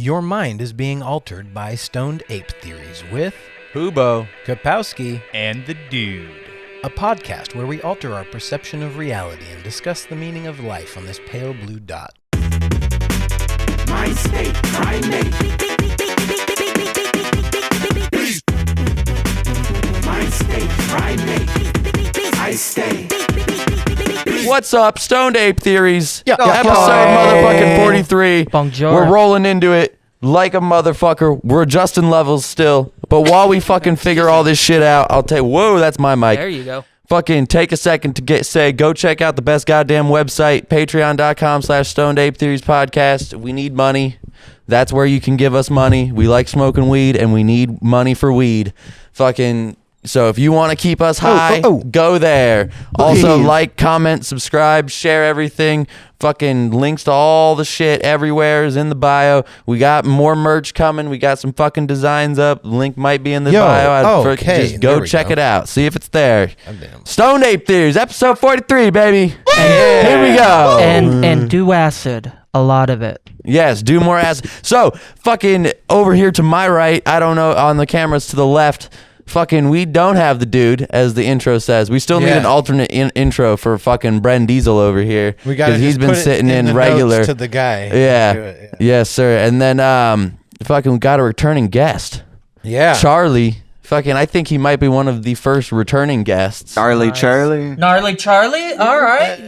Your mind is being altered by stoned ape theories with Hubo, Kapowski, and the dude. a podcast where we alter our perception of reality and discuss the meaning of life on this pale blue dot. My state, my mate. My state, my mate. I stay. what's up? Stoned Ape Theories. Yeah. Episode motherfucking 43. Bonjour. We're rolling into it like a motherfucker. We're adjusting levels still. But while we fucking figure all this shit out, I'll tell you, whoa, that's my mic. There you go. Fucking take a second to go check out the best goddamn website, patreon.com/Stoned Ape Theories podcast. We need money. That's where you can give us money. We like smoking weed and we need money for weed. So if you want to keep us high, go there. Also like, comment, subscribe, share everything. Fucking links to all the shit everywhere is in the bio. We got more merch coming. We got some fucking designs up. Link might be in the bio. Just go check it out. See if it's there. Stoned Ape Theories, episode 43, baby. Here we go. And do acid. A lot of it. Yes, do more acid. So, fucking over here to my right, I don't know, on the cameras to the left, fucking we don't have the dude, as the intro says. We still need an alternate intro for fucking Bren Diesel over here. We got to he's been sitting in the regular notes to the guy. Yeah. Yes, sir. And then fucking we got a returning guest. Yeah. Charlie. Fucking I think he might be one of the first returning guests. Charlie. Gnarly Charlie? All right.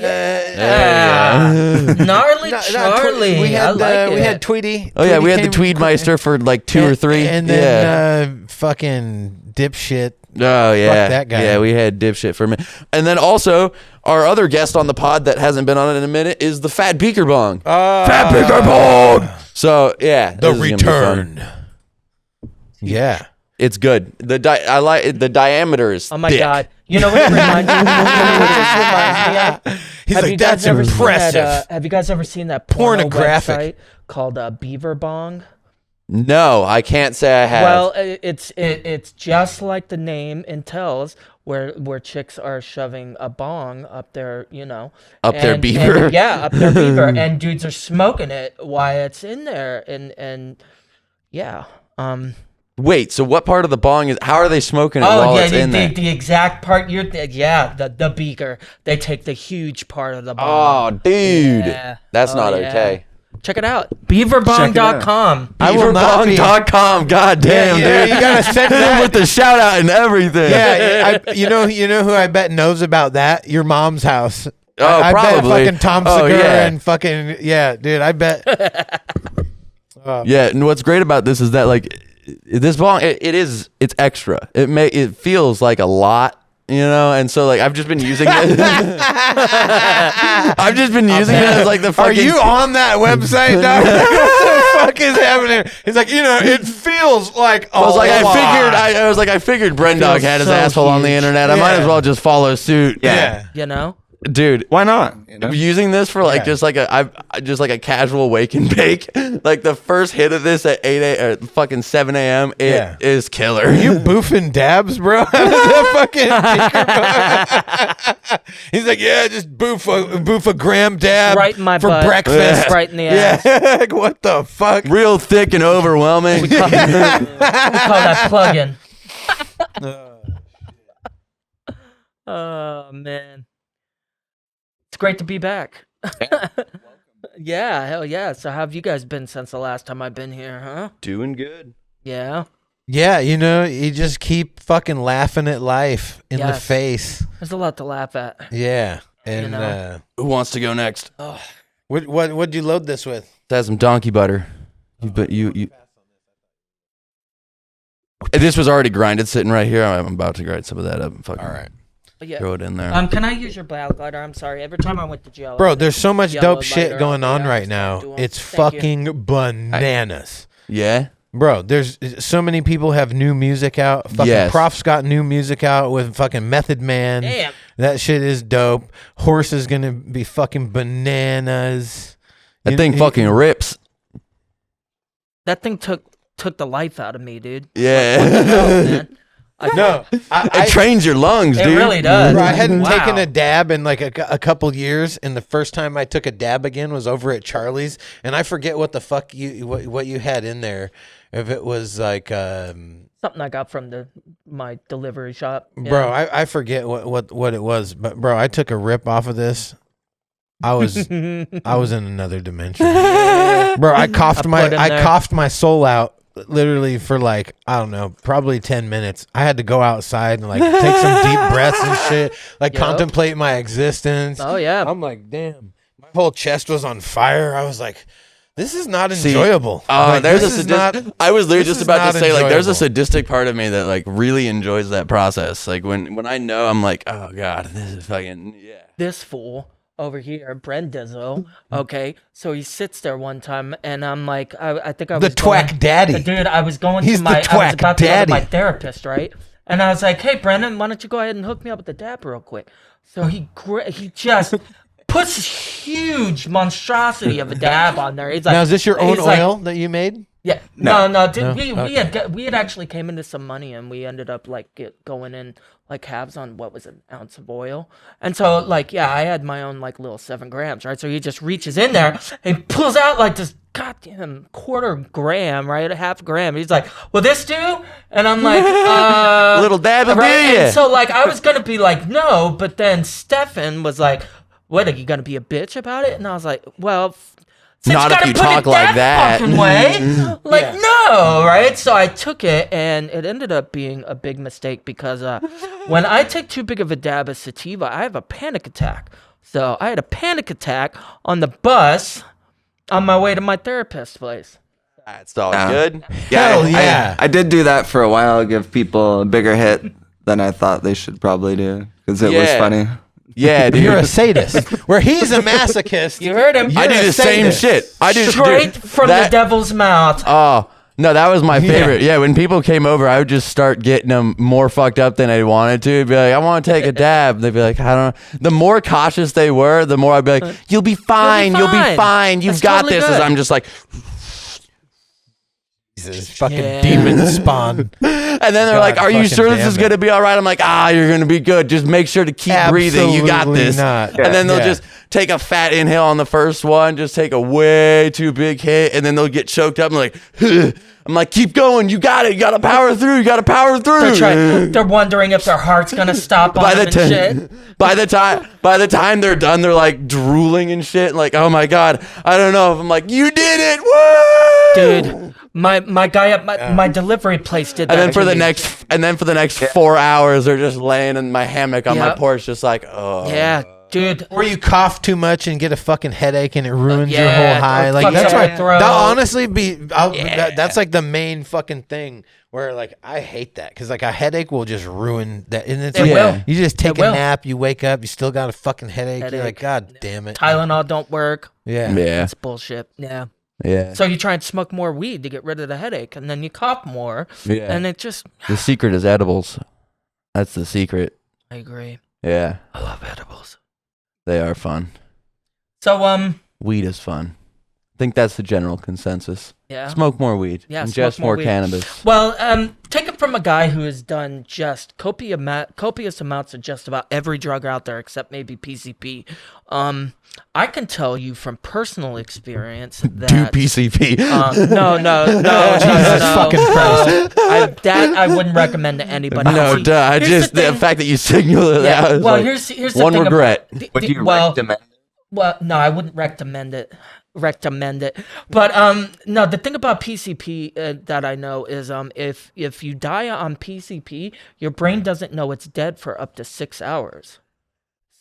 Gnarly Charlie. We had, I like it. we had Tweety. Oh yeah, we had the came- Tweedmeister for like two or three. And then fucking dipshit. Oh yeah, that guy. Yeah, we had dipshit for a minute, and then also our other guest on the pod that hasn't been on it in a minute is the Fat Beaker Bong. Fat Beaker Bong. So yeah, The this is gonna be return. fun. Yeah. It's good. I like it. The diameter is. Oh my thick. God. You know what it reminds me of? He's Have like, you guys that's ever seen impressive. that, have you guys ever seen that porno Pornographic. website called Beaver Bong? No, I can't say I have. Well, it's just like the name entails, where chicks are shoving a bong up their, Up their beaver? Up their beaver, and dudes are smoking it while it's in there, and yeah. Wait, so what part of the bong is? How are they smoking it while it's in there? The exact part the beaker. They take the huge part of the bong. Oh, dude, Yeah. that's Oh, not yeah. okay. Check it out. Beaverbong.com. I will not be- Beaverbong.com. God damn, Yeah, dude. you gotta send that. with the shout out and everything. Yeah, you know who I bet knows about that? Your mom's house. Oh, I probably. bet fucking Tom Oh, Segura yeah. and fucking dude. I bet. Yeah, and what's great about this is that like this bong, it's extra. It feels like a lot, and so like I've just been using it. I've just been using it as like the fucking. Are you on that website, dog? What the fuck is happening? He's like, it feels like a I was like, lot. I figured Brendog Feels had his so asshole on the huge. internet. I might Yeah. as well just follow suit. Yeah. Dude, Why not? using this for like Yeah. just like a casual wake and bake. Like the first hit of this at 7 a.m. It is killer. You boofing dabs, bro? He's like, yeah, just boof a gram dab Right in my for butt. breakfast. Right in the ass. Like, what the fuck? Real thick and overwhelming. We call that plug-in. Oh, man. It's great to be back. Yeah, hell yeah. So how have you guys been since the last time I've been here, huh? Doing good. Yeah. Yeah, you just keep fucking laughing at life in the Yes. face. There's a lot to laugh at. Yeah, and Who wants to go next? what'd you load this with? It has some donkey butter. You. This was already grinded, sitting right here. I'm about to grind some of that up and fucking All right. Yeah. throw it in there. Can I use your black lighter? I'm sorry. Every time I went to jail. Bro, there's so much Yellow dope shit lighter going out on there. right Just now. do 'em. It's Thank you. fucking bananas. Yeah. Bro, there's so many people have new music out. Fucking Yes. Prof's got new music out with fucking Method Man. Damn. That shit is dope. Horse is gonna be fucking bananas. That thing fucking rips. That thing took the life out of me, dude. Yeah. What the hell, man? No, It trains your lungs, It dude. really does. Bro, I hadn't Wow. taken a dab in like a couple years, and the first time I took a dab again was over at Charlie's, and I forget what the fuck what you had in there. If it was like, Something I got from my delivery shop. bro, I forget what it was, but bro, I took a rip off of this. I was in another dimension, bro. I coughed my soul out. Literally for like, I don't know, probably 10 minutes. I had to go outside and like take some deep breaths and shit, like contemplate my existence. Oh yeah. I'm like, damn, my whole chest was on fire. I was like, this is not enjoyable. Like, there's this a is not- I was literally this just is about not to say, like, there's a enjoyable. sadistic part of me that like really enjoys that process. Like when I know, I'm like, oh god, this is fucking This fool over here, Brendizzo. Okay, so he sits there one time, and I'm like, I think I was The twack daddy. Dude, I was going He's to the I was twack about to go to daddy. my therapist, right? And I was like, hey, Brendan, why don't you go ahead and hook me up with the dab real quick? So he just puts this huge monstrosity of a dab on there. He's like, Now, is this your own he's like, oil that you made? Yeah, no. Dude, No? we had actually came into some money, and we ended up like going in like halves on what was an ounce of oil, and so like I had my own like little 7 grams, right? So he just reaches in there and pulls out like this goddamn quarter gram, right, a half gram. He's like, "Will this do?" And I'm like, little dab will right? do ya. And so like I was gonna be like, no, but then Stefan was like, "What, are you gonna be a bitch about it?" And I was like, "Well." Since Not if gotta you put it talk like that. fucking way. Like, no, right? So I took it, and it ended up being a big mistake because when I take too big of a dab of sativa, I have a panic attack. So I had a panic attack on the bus on my way to my therapist's place. It's all good. Hell yeah. I did do that for a while, give people a bigger hit than I thought they should probably do, because it was Yeah. funny. Yeah, dude. You're a sadist. Where he's a masochist. You heard him. I do You're a the same sadist. shit. I do Straight dude, from that- the devil's mouth. Oh, no, that was my favorite. Yeah, when people came over, I would just start getting them more fucked up than I wanted to. Be like, I want to take a dab. They'd be like, I don't know. The more cautious they were, the more I'd be like, you'll be fine. You'll be fine. You've That's got totally this. good. As I'm just like, Jesus, fucking Yeah. demon spawn. and then they're God like, are you fucking sure this damn is it. going to be all right? I'm like, you're going to be good. Just make sure to keep breathing. You got Absolutely this. not. And then they'll Yeah. just take a fat inhale on the first one, just take a way too big hit, and then they'll get choked up and like, I'm like, keep going. You got it. You got to power through. You got to power through. They're wondering if their heart's gonna stop on By them the and time, shit. by the time they're done, they're like drooling and shit. Like, oh my god, I don't know. If I'm like, you did it, woo! Dude, my guy at my delivery place did that. And then for to the me. next 4 hours, they're just laying in my hammock on my Yep. porch, just like, oh. Yeah, dude. Or you cough too much and get a fucking headache and it ruins your yeah, whole high. or Like fucks that's up why your throat. that'll honestly be. That's like the main fucking thing where like I hate that because like a headache will just ruin that. And it's It like, will. you just take It a will. nap, you wake up, you still got a fucking headache. You're like, Headache. God damn it. Tylenol don't work. Yeah. Yeah, It's bullshit. Yeah. yeah. So you try and smoke more weed to get rid of the headache, and then you cough more, Yeah. and it just. The secret is edibles. That's the secret. I agree. Yeah, I love edibles. they are fun. So Weed is fun. I think that's the general consensus. yeah. Smoke more weed. Yeah, Ingest smoke more more weed. cannabis. Well, take it from a guy who has done just copious amounts of just about every drug out there except maybe PCP. I can tell you from personal experience that Do PCP. no, Jesus fucking Christ. I wouldn't recommend to anybody. No, See, duh. here's Just the thing. fact that you signal it Yeah. out. is Well, like, here's the one thing regret. About, Would you well, recommend? Well, no, I wouldn't recommend it. But no, the thing about PCP that I know is if you die on PCP, your brain doesn't know it's dead for up to 6 hours.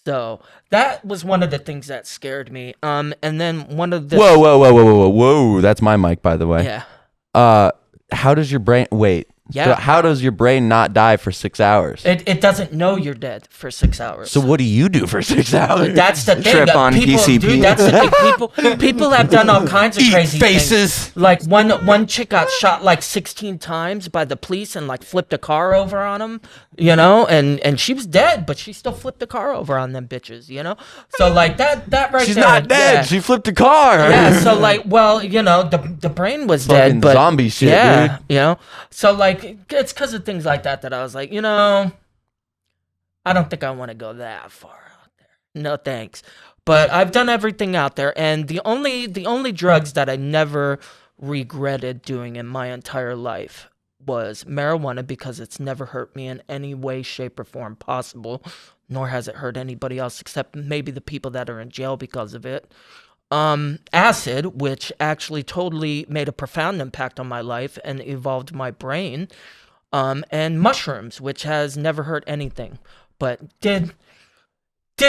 So that was one of the things that scared me. And then one of the Whoa. That's my mic, by the way. yeah. How does your brain wait? Yeah. So how does your brain not die for 6 hours? It doesn't know you're dead for 6 hours. So what do you do for 6 hours? That's the thing. Trip that on people, PCP. Dude, that's the thing. People have done all kinds of crazy faces. things. Like one chick got shot like 16 times by the police and like flipped a car over on him, you know, and she was dead, but she still flipped the car over on them bitches, you know. So like that right She's there. not dead. Yeah. She flipped a car. Yeah, so like, well, you know, the brain was Fucking dead, but zombie shit, yeah, dude. you know. So like, like, it's because of things like that I was like, you know, I don't think I want to go that far out there. No thanks. But I've done everything out there, and the only drugs that I never regretted doing in my entire life was marijuana, because it's never hurt me in any way, shape, or form possible, nor has it hurt anybody else except maybe the people that are in jail because of it. Acid, which actually totally made a profound impact on my life and evolved my brain, and mushrooms, which has never hurt anything, but did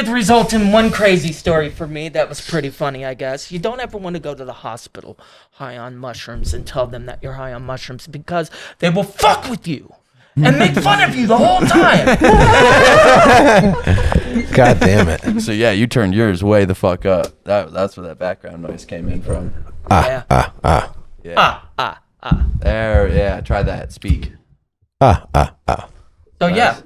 result in one crazy story for me that was pretty funny, I guess. You don't ever want to go to the hospital high on mushrooms and tell them that you're high on mushrooms, because they will fuck with you and make fun of you the whole time. God damn it. So yeah, you turned yours way the fuck up. That's where that background noise came in from. Yeah. Yeah. There, yeah, try that. Speak. So yeah.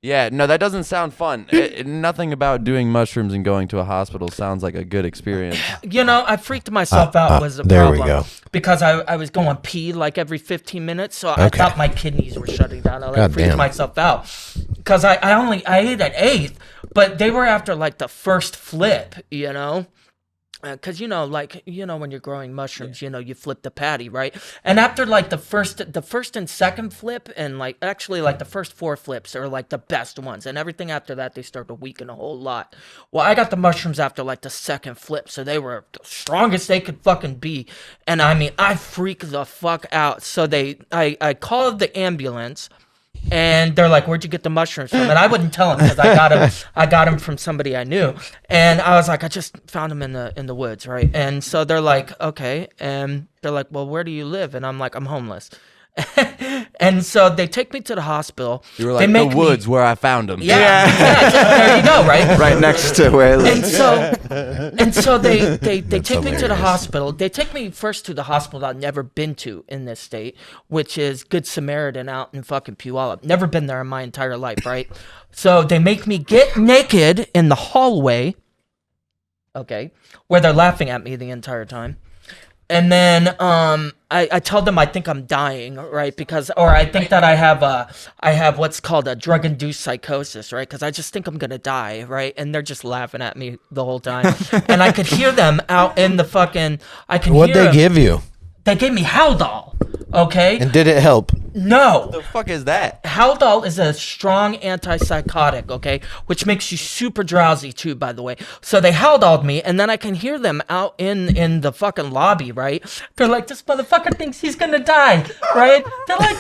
Yeah, no, that doesn't sound fun. Nothing about doing mushrooms and going to a hospital sounds like a good experience. You know, I freaked myself out was the there problem. we go. Because I was going pee like every 15 minutes, so I thought my kidneys were shutting down. I God freaked damn. myself out. Because I ate an eighth, but they were after like the first flip, you know? Because, you know, like, you know, when you're growing mushrooms, you know, you flip the patty, right? And after like the first and second flip, and like actually like the first 4 flips are like the best ones, and everything after that they start to weaken a whole lot. Well, I got the mushrooms after like the second flip, so they were the strongest they could fucking be. And I mean, I freaked the fuck out. So I called the ambulance. And they're like, "Where'd you get the mushrooms from?" And I wouldn't tell them, because I got them from somebody I knew. And I was like, "I just found them in the woods, right?" And so they're like, "Okay." And they're like, "Well, where do you live?" And I'm like, "I'm homeless." And so they take me to the hospital. You were like, the woods where I found them. Yeah, there you go, right? Right next to where I live. And so they take me to the hospital. They take me first to the hospital I've never been to in this state, which is Good Samaritan out in fucking Puyallup. Never been there in my entire life, right? So they make me get naked in the hallway, okay, where they're laughing at me the entire time. And then I tell them I think I'm dying, right? Or I think that I have what's called a drug-induced psychosis, right? Because I just think I'm gonna die, right? And they're just laughing at me the whole time. And I could hear them out in the fucking. What'd they give you? They gave me Haldol, okay? And did it help? No. What the fuck is that? Haldol is a strong antipsychotic, okay? Which makes you super drowsy too, by the way. So they Haldoled me, and then I can hear them out in the fucking lobby, right? They're like, "This motherfucker thinks he's gonna die," right? They're like,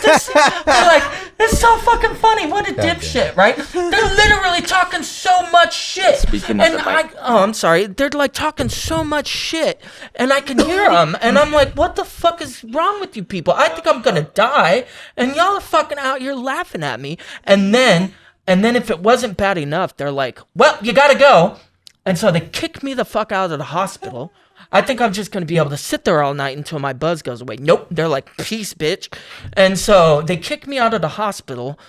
"It's so fucking funny. What a dipshit," right? They're literally talking so much shit. Speaking of the mic. I'm sorry. They're like talking so much shit, and I can hear them, and I'm like, "What the fuck is wrong with you people? I think I'm gonna die, and y'all are fucking out here laughing at me." And then if it wasn't bad enough, they're like, "Well, you gotta go," and so they kick me the fuck out of the hospital. I think I'm just gonna be able to sit there all night until my buzz goes away. Nope. They're like, "Peace, bitch," and so they kick me out of the hospital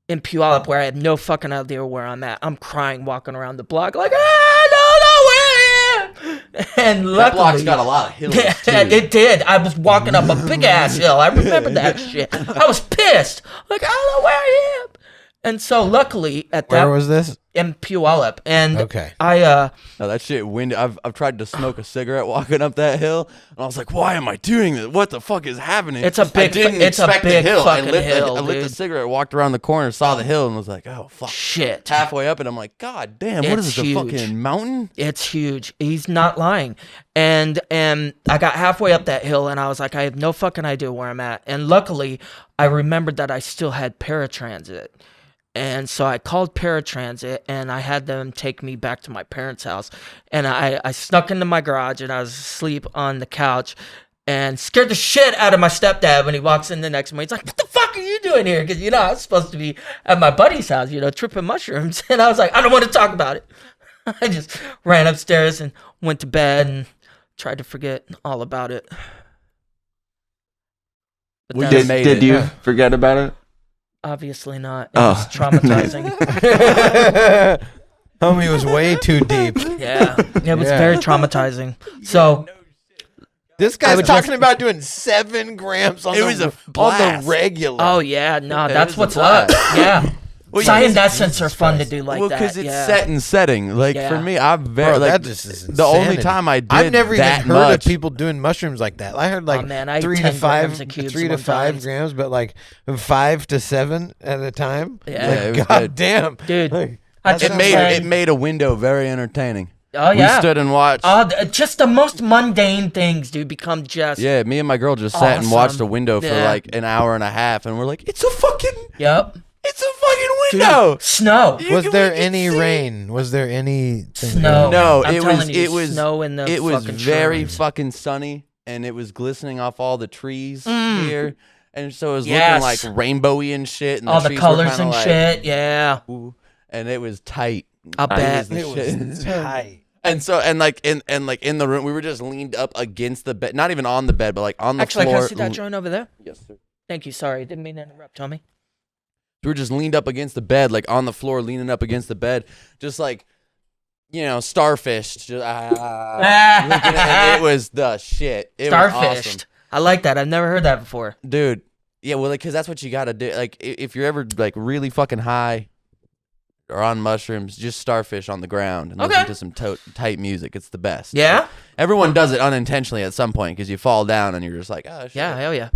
in Puyallup, where I have no fucking idea where I'm at. I'm crying, walking around the block like, "I don't know where I am." And luckily, That block's got a lot of hills, too. it did. I was walking up a big ass hill. I remember that shit. I was pissed. Like, I don't know where I am. And so luckily at that Where was this? in Puyallup, and Okay. I No, that shit windy. I've tried to smoke a cigarette walking up that hill, and I was like, "Why am I doing this? What the fuck is happening?" It's a big- I didn't it's a expect big the hill. fucking I lit, hill, I lit the dude. cigarette, walked around the corner, saw the hill, and was like, "Oh fuck!" shit. Halfway up, and I'm like, "God damn, what is It's this? huge. A fucking mountain?" It's huge. He's not lying. And I got halfway up that hill, and I was like, I have no fucking idea where I'm at. And luckily, I remembered that I still had paratransit. And so I called paratransit, and I had them take me back to my parents' house. And I snuck into my garage, and I was asleep on the couch, and scared the shit out of my stepdad when he walks in the next morning. He's like, "What the fuck are you doing here?" Because, you know, I was supposed to be at my buddy's house, you know, tripping mushrooms. And I was like, "I don't want to talk about it." I just ran upstairs and went to bed and tried to forget all about it. But We that's- just made Did it. you forget about it? Obviously not. It Oh. was traumatizing. Homie was way too deep. Yeah, it was Yeah. very traumatizing. So This I guy's would talking just- about doing 7 grams on, It was a on the blast. regular. Oh yeah, no, that's is a what's up. blast. Yeah. Well, Cyanessence are fun to do like well, that. because it's yeah. set and setting. Like Yeah. for me, I'm very Bro, like that just is the only insanity. time I did I've never even that heard much. of people doing mushrooms like that. I heard like man, I ate 3 to 10 5, grams of cubes 3 to one 5 time. grams, but like 5 to 7 at a time. Yeah. Like, Yeah, it was God good. damn, Dude, Like, I that just sounds made- like- It made a window very entertaining. Oh yeah. We stood and watched. Just the most mundane things, dude, become just. Yeah, me and my girl just sat and watched a Awesome. window for Yeah. like an hour and a half, and we're like, it's a fucking Yep. Dude, window. snow. Was there any rain? Was there anything? Snow. No, I'm it telling was you, it was snow in the it was fucking very shrines. fucking sunny, and it was glistening off all the trees here, and so it was Yes. looking like rainbowy and shit, and All the trees were colors kinda and like, shit. Yeah. ooh, and it was tight. I'll bet. the It was shit. tight. And so and like in the room, we were just leaned up against the bed, not even on the bed, but like on the Actually, floor. can I see that joint over there? Yes, sir. Thank you. Sorry, didn't mean to interrupt, Tommy. We were just leaned up against the bed, like on the floor, leaning up against the bed, just like, starfish. Just, looking at it. It was the shit. It was Starfished. awesome. I like that. I've never heard that before. Dude. Yeah, well, because that's what you got to do. Like, if you're ever like really fucking high or on mushrooms, just starfish on the ground and listen Okay. to some tight music. It's the best. Yeah. Everyone does it unintentionally at some point because you fall down and you're just like, oh shit. Yeah. Hell yeah.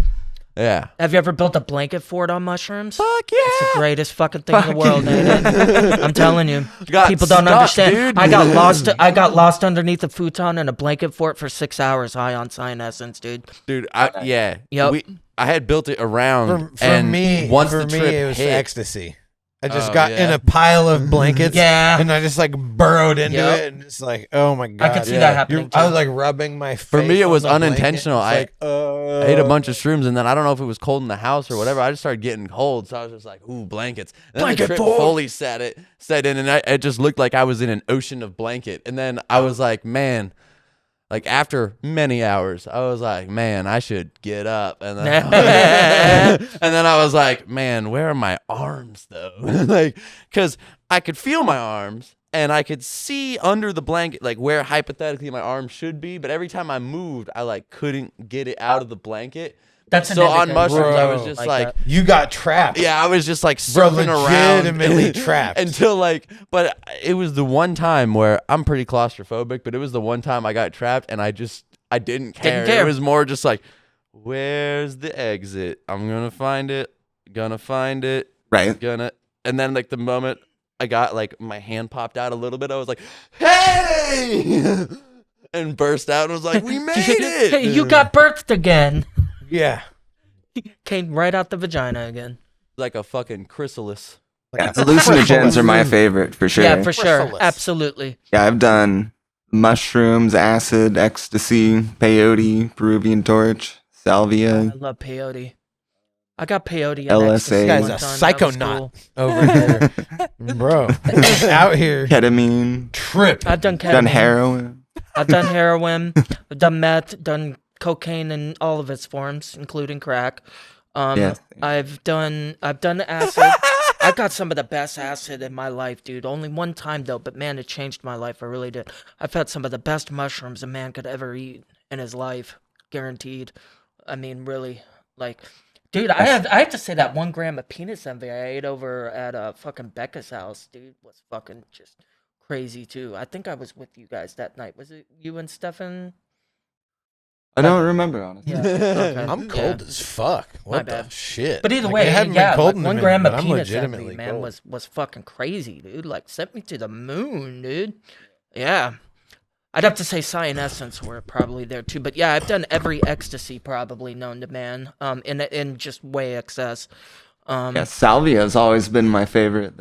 Yeah. Have you ever built a blanket fort on mushrooms? Fuck yeah. It's the greatest fucking thing in the world, ain't it? I'm telling you. Got People don't stuck, understand. dude. I got lost underneath a futon in a blanket fort for 6 hours high on cyanessence, dude. Dude, yeah. Yep. I had built it around. For and me, once for the me, trip it was hit, ecstasy. I just Oh, got yeah. in a pile of blankets, Yeah. and I just like burrowed into Yep. it, and it's like, oh my god, I could see yeah. that happening too. I was like rubbing my face. For me, it on was the blanket. unintentional. It's like, I ate a bunch of shrooms, and then I don't know if it was cold in the house or whatever. I just started getting cold, so I was just like, "Ooh, blankets!" And then Blanket the trip fort. fully set in, and it just looked like I was in an ocean of blanket. And then I was like, "Man." Like after many hours, I was like, "Man, I should get up." And then, and then I was like, "Man, where are my arms though?" Like, because I could feel my arms and I could see under the blanket, like where hypothetically my arms should be. But every time I moved, I like couldn't get it out of the blanket. That's So on indicative. mushrooms, I was Bro. just Like like, that. you got trapped. yeah, I was just like Bro, surfing legitimately around trapped. until like, but it was the one time where I'm pretty claustrophobic, but it was the one time I got trapped and I didn't care. care. It was more just like, where's the exit? I'm gonna find it. Right. And then like the moment I got like my hand popped out a little bit, I was like, hey, and burst out and was like, we made it. Hey, you got birthed again. Yeah. Came right out the vagina again. Like a fucking chrysalis. Yeah, hallucinogens are my favorite for sure. Yeah, for sure. Chrysalis. Absolutely. Yeah, I've done mushrooms, acid, ecstasy, peyote, Peruvian torch, salvia. I love peyote. I got peyote and LSA. ecstasy This one guy's a time. That was psychonaut. cool. Over here, bro. Out here, Ketamine, trip. I've done ketamine. done heroin. I've done heroin. I've done meth. Done cocaine in all of its forms, including crack. Yes. I've done acid. I've got some of the best acid in my life, dude. Only one time though, but man, it changed my life. I really did. I've had some of the best mushrooms a man could ever eat in his life, guaranteed. I mean, really, like, dude, I have to say that 1 gram of penis envy I ate over at fucking Becca's house, dude, was fucking just crazy too. I think I was with you guys that night. Was it you and Stefan? I don't remember, honestly. Yeah. Okay. I'm cold as fuck. What the bad. shit? But either Like, way, it hadn't yeah, been cold like in a 1 minute, gram but of I'm penis legitimately envy, man, cold. was fucking crazy, dude. Like, sent me to the moon, dude. Yeah. I'd have to say cyanessence were probably there too, but yeah, I've done every ecstasy probably known to man, in just way excess. Yeah, salvia has always been my favorite.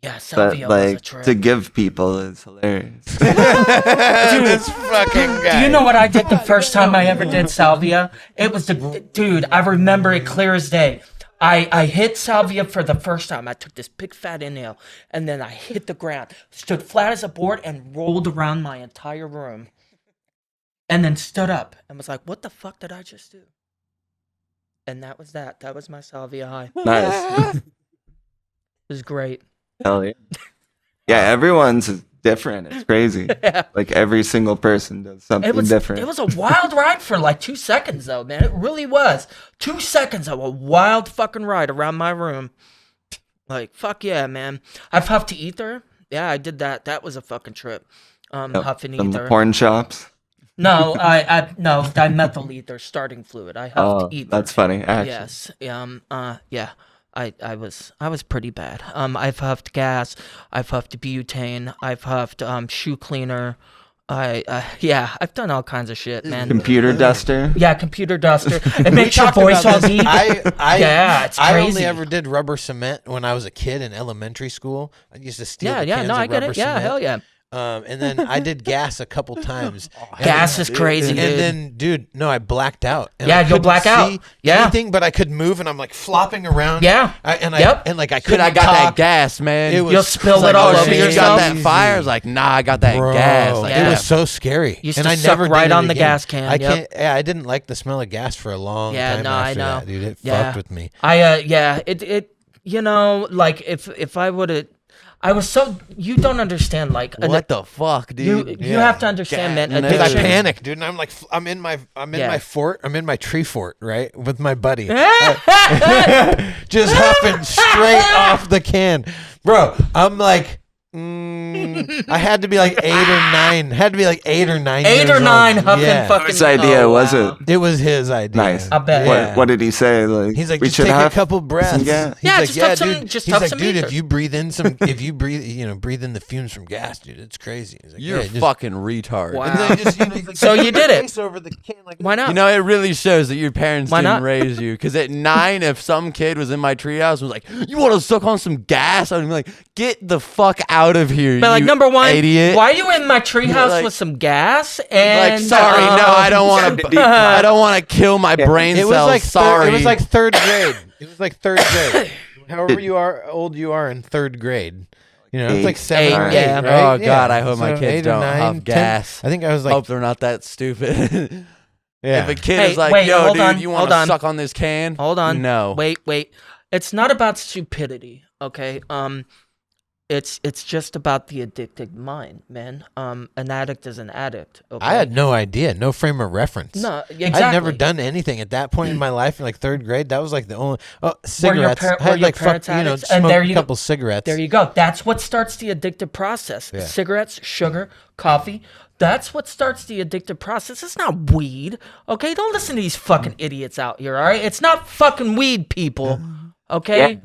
Yeah, But salvia was a like trip. to give people is hilarious. This fucking guy. Do you know what I did the first time I ever did salvia? It was dude, I remember it clear as day. I hit salvia for the first time. I took this big fat inhale, and then I hit the ground, stood flat as a board, and rolled around my entire room. And then stood up and was like, what the fuck did I just do? And that was that. That was my salvia high. It Nice. was great. Hell yeah. Yeah, everyone's different. It's crazy. Like every single person does something different. It was a wild ride for like 2 seconds though, man. It really was. 2 seconds of a wild fucking ride around my room. Like, fuck yeah, man. I've huffed ether. Yeah, I did that. That was a fucking trip. Huffing Some ether. porn shops. No, no, dimethyl ether, starting fluid. I huffed ether. That's funny. Actually. Yes. Yeah. I was pretty bad. I've huffed gas. I've huffed butane. I've huffed shoe cleaner. I've done all kinds of shit, man. Computer duster. Yeah, computer duster. It makes your voice all deep. Yeah, it's crazy. I only ever did rubber cement when I was a kid in elementary school. I used to steal the cans of I get rubber it. Yeah, cement. hell yeah. And then I did gas a couple times. Gas is crazy, and dude. then, dude, no, I blacked out. And Yeah, I you'll couldn't black out. see Yeah. anything, but I could move, and I'm like flopping around. Yeah. I Shit, couldn't I got talk. that gas, man. It was You'll spill like, it all oh, over shit, you yourself. got that fire? I was like, nah, I got that Bro, gas. Like, it Yeah. was so scary. Used and to I suck never right did it on the again. gas can, I yep. can't. Yeah, I didn't like the smell of gas for a long time. No, I after know. that, dude. It Yeah. fucked with me. It you know, like if I would have, I was so, you don't understand, like what the fuck, dude? you have to understand, man. No. Because I Addiction. panicked, dude, and I'm like, I'm in my fort. I'm in my tree fort, right, with my buddy, just huffing straight off the can, bro. I'm like, I had to be like 8 or 9. Had to be like 8 or 9. 8 or 9 old. huffing Yeah. fucking. Whose idea was wow. it? It was his idea. Nice. I bet. Yeah. What did he say? Like, He's like, we just should take have a couple breaths. gas? He's Yeah, like, just yeah, huff some- dude. just He's huff like, some dude, ether. if you breathe in some, if you breathe in the fumes from gas, dude, it's crazy. He's like, You're a yeah, just- fucking retard. Wow. And then he just, he's like, So you did it. face over the can, like, Why not? You know, it really shows that your parents Why didn't not? raise you. Because at 9, if some kid was in my treehouse and was like, you want to suck on some gas? I'd be like, get the fuck out of here, But like, you number one, idiot. why are you in my treehouse Like- with some gas? And Like, sorry, no, I don't want to. I don't want to kill my brain it was cells. like sorry. it was like third grade. It was like third grade. However old you are in third grade. You know, it's like 7 or 8, yeah. right? Oh, God, I hope my So kids 8 or don't 9, huff 10. gas. I think I was like, Hope they're not that stupid. yeah. If a kid Hey, is like, wait, yo, hold dude, on, you want hold to on. suck on this can? Hold on. No. Wait. It's not about stupidity, okay? It's just about the addicted mind, man. An addict is an addict. Okay? I had no idea, no frame of reference. no, exactly. I'd never done anything at that point in my life in like third grade. That was like the only cigarettes. were I had your like parents fuck, addicts? And smoked there a you go. couple cigarettes. There you go. That's what starts the addictive process. Yeah. Cigarettes, sugar, coffee. That's what starts the addictive process. It's not weed. Okay? Don't listen to these fucking idiots out here, all right? It's not fucking weed, people. Okay? Yeah.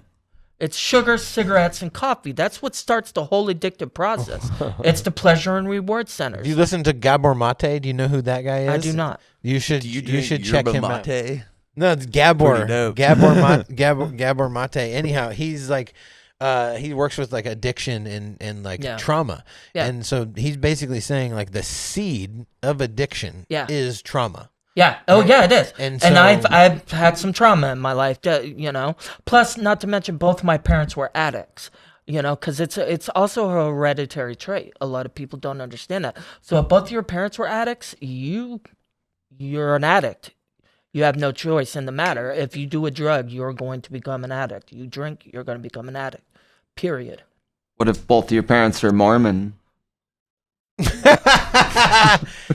It's sugar, cigarettes, and coffee. That's what starts the whole addictive process. It's the pleasure and reward centers. Do you listen to Gabor Mate? Do you know who that guy is? I do not. You should. You should check him out. Mate? No, it's Gabor. Pretty dope. Gabor Mate. Anyhow, he's like, he works with like addiction and like Yeah. trauma. Yeah. And so he's basically saying like the seed of addiction Yeah. is trauma. Yeah. Oh, yeah, it is. And And, so- I've had some trauma in my life, you know. Plus, not to mention, both my parents were addicts. You know, because it's also a hereditary trait. A lot of people don't understand that. So if both your parents were addicts, you're an addict. You have no choice in the matter. If you do a drug, you're going to become an addict. You drink, you're going to become an addict. Period. What if both your parents are Mormon?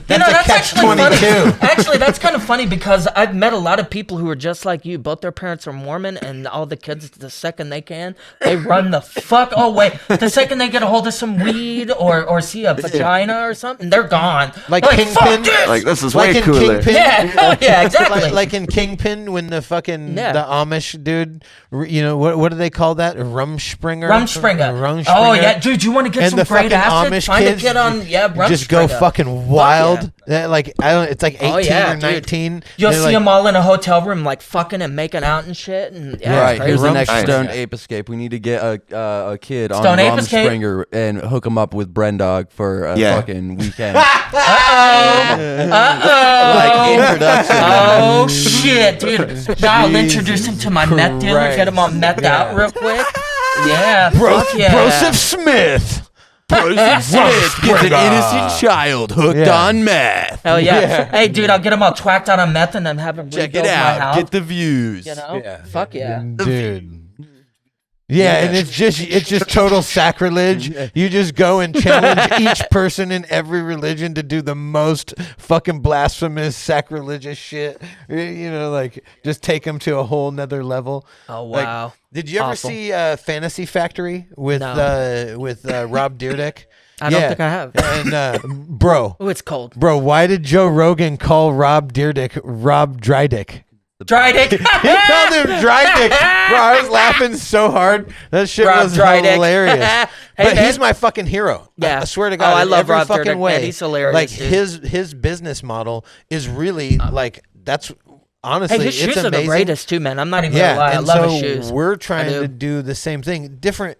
That's actually funny. 22. Actually, that's kind of funny because I've met a lot of people who are just like you. Both their parents are Mormon, and all the kids, the second they can, they run the fuck away. The second they get a hold of some weed or see a vagina or something, they're gone. Like They're Kingpin? fuck this! Like, this is Like way in cooler. Kingpin? Yeah, exactly. Like in Kingpin, when the fucking Yeah. the Amish dude, you know what do they call that? A Rumspringer. Rumspringer. Oh yeah, dude, you want to get And some the great fucking acid? Amish Find kids a kid on Rumspringer. just go fucking wild. Like I don't. It's like 18 Oh, yeah, or dude. 19. You'll They're see like, them all in a hotel room, like fucking and making out and shit. And yeah, Right, it's here's crazy. the next Nice. Stoned Ape Escape. We need to get a kid on Stoned Ape Escape? Springer and hook him up with Brendog for a Yeah. fucking weekend. Uh-oh. Introduction. Oh shit, dude! Now I'll introduce him to my meth dealer. Get him all methed out real quick. Yeah, fuck yeah. Broseph Smith. Smith gets an innocent child hooked Yeah. on meth. Hell yeah. Hey, dude, I'll get him all twacked out on meth and then have him Check rebuild it my out. house. Get the views. You know? Fuck yeah. dude. Yeah, and it's just total sacrilege. You just go and challenge each person in every religion to do the most fucking blasphemous, sacrilegious shit. You know, like just take them to a whole nother level. Oh Like, wow. did you ever Awful. see Fantasy Factory with Rob Dyrdek? I don't think I have. And bro, Oh, it's cold. why did Joe Rogan call Rob Dyrdek Rob Drydick? Drydick. He called him Drydick. Bro, I was laughing so hard. That shit Rob was Drydick. hilarious. Hey, But man. he's my fucking hero. Yeah. I swear to God. Oh, I in love every Rob fucking Dyrdek, way. man. He's hilarious, Like dude. his business model is really like that's honestly Hey, his shoes it's are amazing. the greatest too, man. I'm not even Yeah, gonna lie. I and love so his shoes. we're trying do. to do the same thing, different,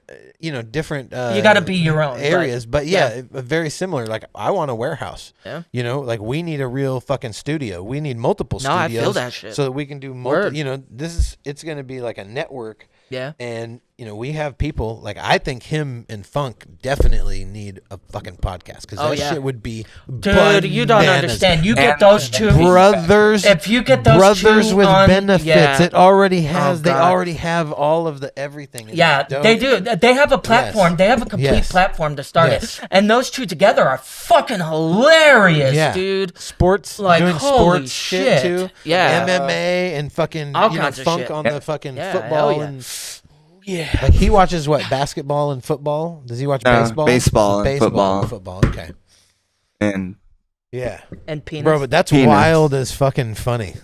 different. You got to be your own areas, but yeah. very similar. Like I want a warehouse. Yeah. You know, like we need a real fucking studio. We need multiple No, I studios. feel that shit. So that we can do Word. You know, it's going to be like a network. Yeah. And we have people like I think him and Funk definitely need a fucking podcast because that yeah. shit would be Dude, you don't bananas. understand. You get those two Brothers. If you get those brothers two with on- benefits, yeah. it already has. Oh, they God. already have all of the everything. It's Yeah, dope. they do. They have a platform. Yes. They have a complete Yes. platform to start Yes. it. And those two together are fucking hilarious, Yeah. dude. Sports, Like, doing holy sports shit shit. too. Yeah. MMA and fucking All kinds of Funk shit. on the fucking Yeah, football hell yeah. and like he watches what, basketball and football? Does he watch No, baseball? baseball and baseball football. and football. Okay. And Yeah. And penis. Bro, but that's Penis. wild as fucking funny.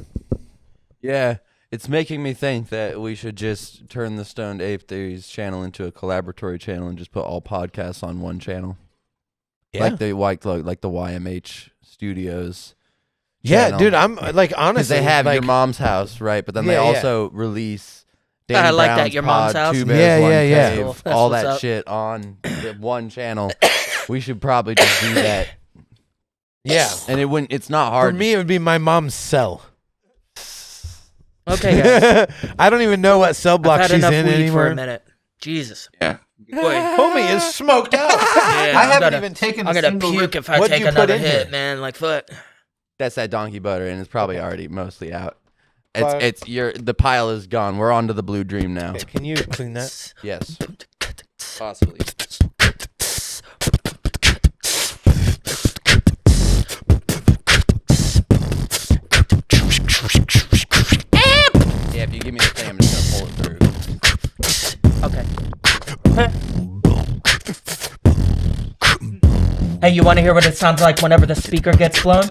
Yeah, it's making me think that we should just turn the Stoned Ape Theories channel into a collaboratory channel and just put all podcasts on one channel, like the YMH Studios. Yeah, channel. dude, I'm like honestly Because they have like, Your Mom's House, right? But then they Yeah, yeah. also release I Danny like that, Brown's Your Mom's Pod, House. Two Bears, Yeah, One yeah, yeah. Cave, That's cool. all That's that what's up. shit on the one channel. We should probably just do that. Yeah. And it's not For hard. me, it would be my mom's cell. Okay, guys. I don't even know what cell block I've had she's enough in weed for a anymore. minute. Jesus. yeah. Boy. Homie is smoked out. Yeah, I I'm haven't gonna- even taken. I'm a gonna single puke rip. if I What'd take you put another in hit, here? man. Like, foot. That's that donkey butter, and it's probably already mostly out. Fire. The pile is gone. We're on to the Blue Dream now. Okay, can you clean that? Yes, possibly. Yeah, if you give me the thing, I'm just gonna pull it through. Okay. Hey, you want to hear what it sounds like whenever the speaker gets blown?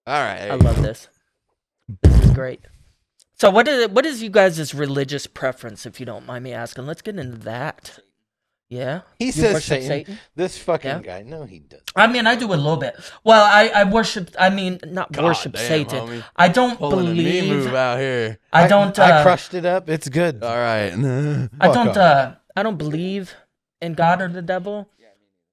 All right. I love this. This is great. So, what is you guys' religious preference, if you don't mind me asking? Let's get into that. Yeah. He You says worship Satan. This fucking Yeah. guy. No, he doesn't. I mean, I do a little bit. Well, I worship. I mean, not God worship damn, Satan. homie. I don't Pulling a me move believe. out here. I don't. I crushed it up. It's good. All right. I Fuck don't. off. I don't believe in God or the devil.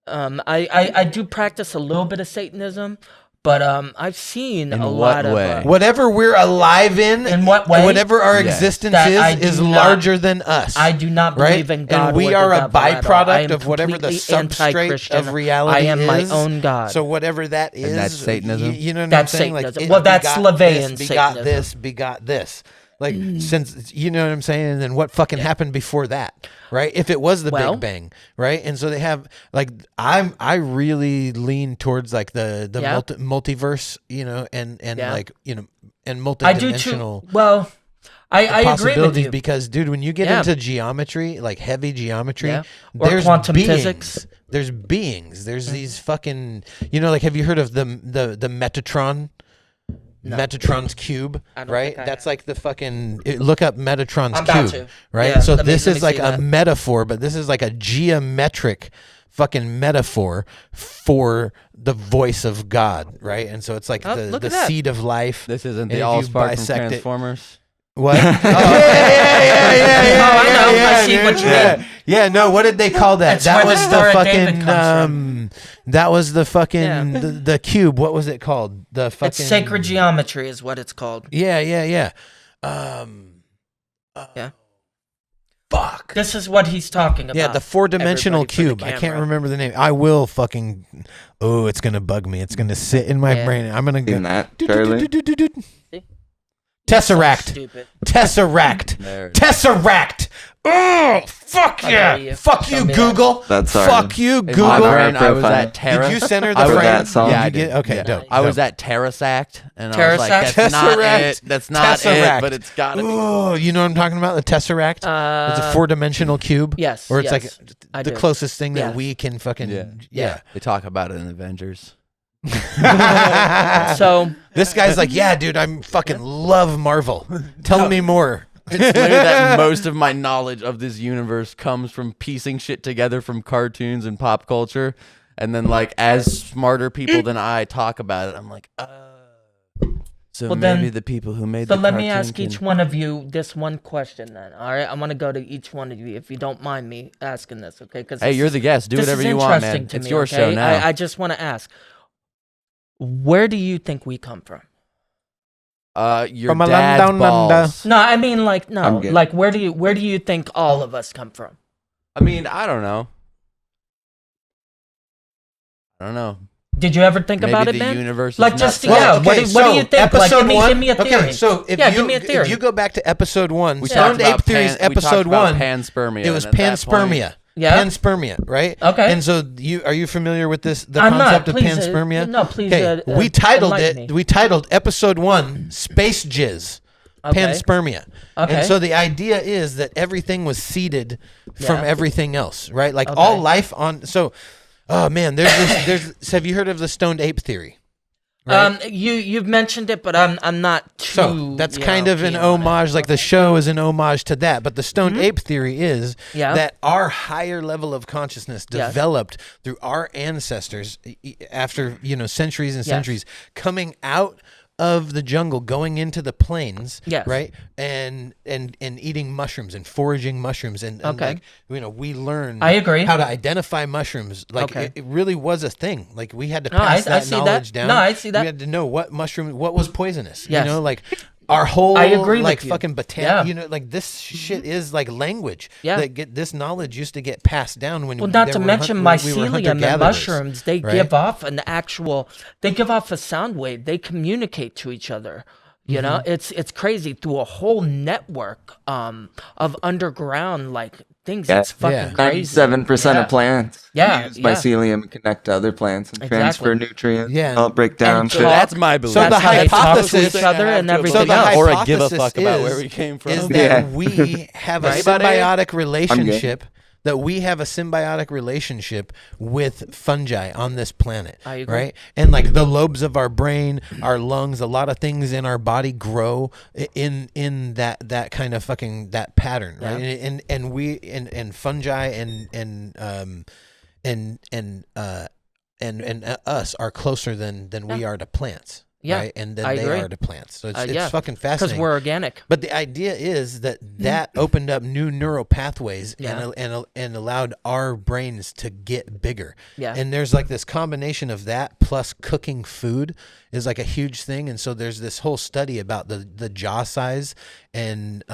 I do practice a little bit of Satanism, but I've seen In a what lot way? of. Whatever we're alive in what way? whatever our Yeah. existence That I is do not- larger than us. I do not right? believe in God. And we or are the a devil at all. I byproduct am of whatever the completely substrate anti-Christian. of reality I am is. my own God. So whatever that is, that's Satanism? You know what That's I'm saying? Satanism. Like, Well, that's begot Slavian this, begot Satanism. this, begot this. Like since you know what I'm saying, and then what fucking happened before that, right? If it was the Well- Big Bang, right? And so they have like I really lean towards like the Yeah. multiverse, and Yeah. like and I do multidimensional too. Well, I agree with possibilities you. because, dude, when you get Yeah. into geometry, like heavy geometry, Yeah. Or there's quantum beings. physics. There's beings. There's these fucking, like, have you heard of the Metatron? No. Metatron's cube, I don't right? think I That's have. like the fucking. Look up Metatron's I'm about cube, to. right? Yeah, So let me- this let is me like see a that. metaphor, but this is like a geometric fucking metaphor for the voice of God, right? And so it's like Oh, the look at that. seed of life. This isn't And the if you All-Spark from bisect it- Transformers. What? yeah. Oh, I know. I see what you mean. Yeah, no, what did they call that? That's That where the was Star the of David fucking comes that was the fucking Yeah. the cube. What was it called? The fucking It's sacred geometry is what it's called. Yeah. Yeah. fuck. This is what he's talking about. Yeah, the 4-dimensional everybody, for the cube. I can't camera. remember the name. I will fucking. Oh, it's gonna bug me. It's gonna sit in my Yeah. brain. I'm gonna go. Seen that, Charlie? Tesseract. Stupid. Tesseract. There. Tesseract. Oh, fuck How yeah. dare you. Fuck Show you, me that. Google. That's our- Fuck you, In my Google. brain, I was Profile. at Terra. Did you center the I was frame? that song. Yeah, I You did. get- okay, Yeah. dope. I was dope. at Terrasact, and I was like, Terrasact? that's not Tesseract. it. That's not Tesseract. it, but it's got to be. Oh, you know what I'm talking about? The Tesseract? It's a 4-dimensional cube. Yes, Or it's yes, like I the do. closest thing that Yes. we can fucking. Yeah. They talk about it in Avengers. So This guy's like, yeah, dude, I'm fucking love Marvel. Tell me more. It's literally that most of my knowledge of this universe comes from piecing shit together from cartoons and pop culture. And then, like, as smarter people than I talk about it, I'm like, so Well, maybe then- the people who made So the let me cartoon ask can- each one of you this one question then. All right, I want to go to each one of you if you don't mind me asking this, okay? Because Hey, you're the guest. Do this whatever is you want, interesting man. to It's me, your okay? show now. I just want to ask, where do you think we come from? Your From a land dad's down under. balls. No, I mean like no, I'm good. like where do you think all of us come from? I mean, I don't know. Did you ever think Maybe about it, the man? universe is Like not just set. yeah. What do you think? Like, Episode one. give me a theory. Okay, so if yeah, you give me a theory. if you go back to episode 1, We Stoned talked about Ape Theory's we talked episode about 1, panspermia. it was and at that point- panspermia. Yeah. Panspermia, right? Okay. And so are you familiar with this? The I'm not. concept of Please, panspermia? no, please, Okay, we titled enlighten it. me. We titled episode 1 "Space Jizz." Okay. Panspermia. Okay. And so the idea is that everything was seeded from Yeah. everything else, right? Like Okay. all life on. So, oh man, there's. Have you heard of the Stoned Ape Theory? Right? You've mentioned it, but I'm not too. So that's kind of an keen on it. homage, like the show is an homage to that. But the Stoned Ape Theory is Yeah. that our higher level of consciousness Yes. developed through our ancestors after centuries and Yes. centuries coming out of the jungle, going into the plains, Yes. right, and eating mushrooms and foraging mushrooms, and Okay. like, we learned. I agree. how to identify mushrooms. Like Okay. it really was a thing. Like we had to No, pass I that see that. knowledge down. No, I see that. We had to know what was poisonous. Yes. Like our whole I agree with like you. fucking Yeah. like this shit is like language. Yeah. That this knowledge used to get passed down when Well, not there to were mention we were mycelium and hunter-gatherers, mushrooms. They right? give off a sound wave. They communicate to each other. You know, Mm-hmm. it's crazy through a whole network of underground like things. Yeah. It's fucking Yeah. crazy. 97% Yeah. of plants Yeah, use yeah. mycelium and connect to other plants and Exactly. transfer nutrients. Yeah. Help break down And shit. talk- That's my belief. So That's the how they talk to hypothesis- each other and everything So the else. Or I give a fuck hypothesis about is- where we came from. Is that Yeah. we have a Right, buddy? symbiotic relationship. That we have a symbiotic relationship with fungi on this planet, I agree. right? And like the lobes of our brain, our lungs, a lot of things in our body grow in that kind of fucking that pattern, right? Yeah. And we and fungi and us are closer than we are to plants. Yeah, Right? And then I they agree. are to plants. So it's Yeah. fucking Because fascinating. we're organic. But the idea is that opened up new neural pathways Yeah. and allowed our brains to get bigger. Yeah. And there's like this combination of that plus cooking food is like a huge thing. And so there's this whole study about the jaw size and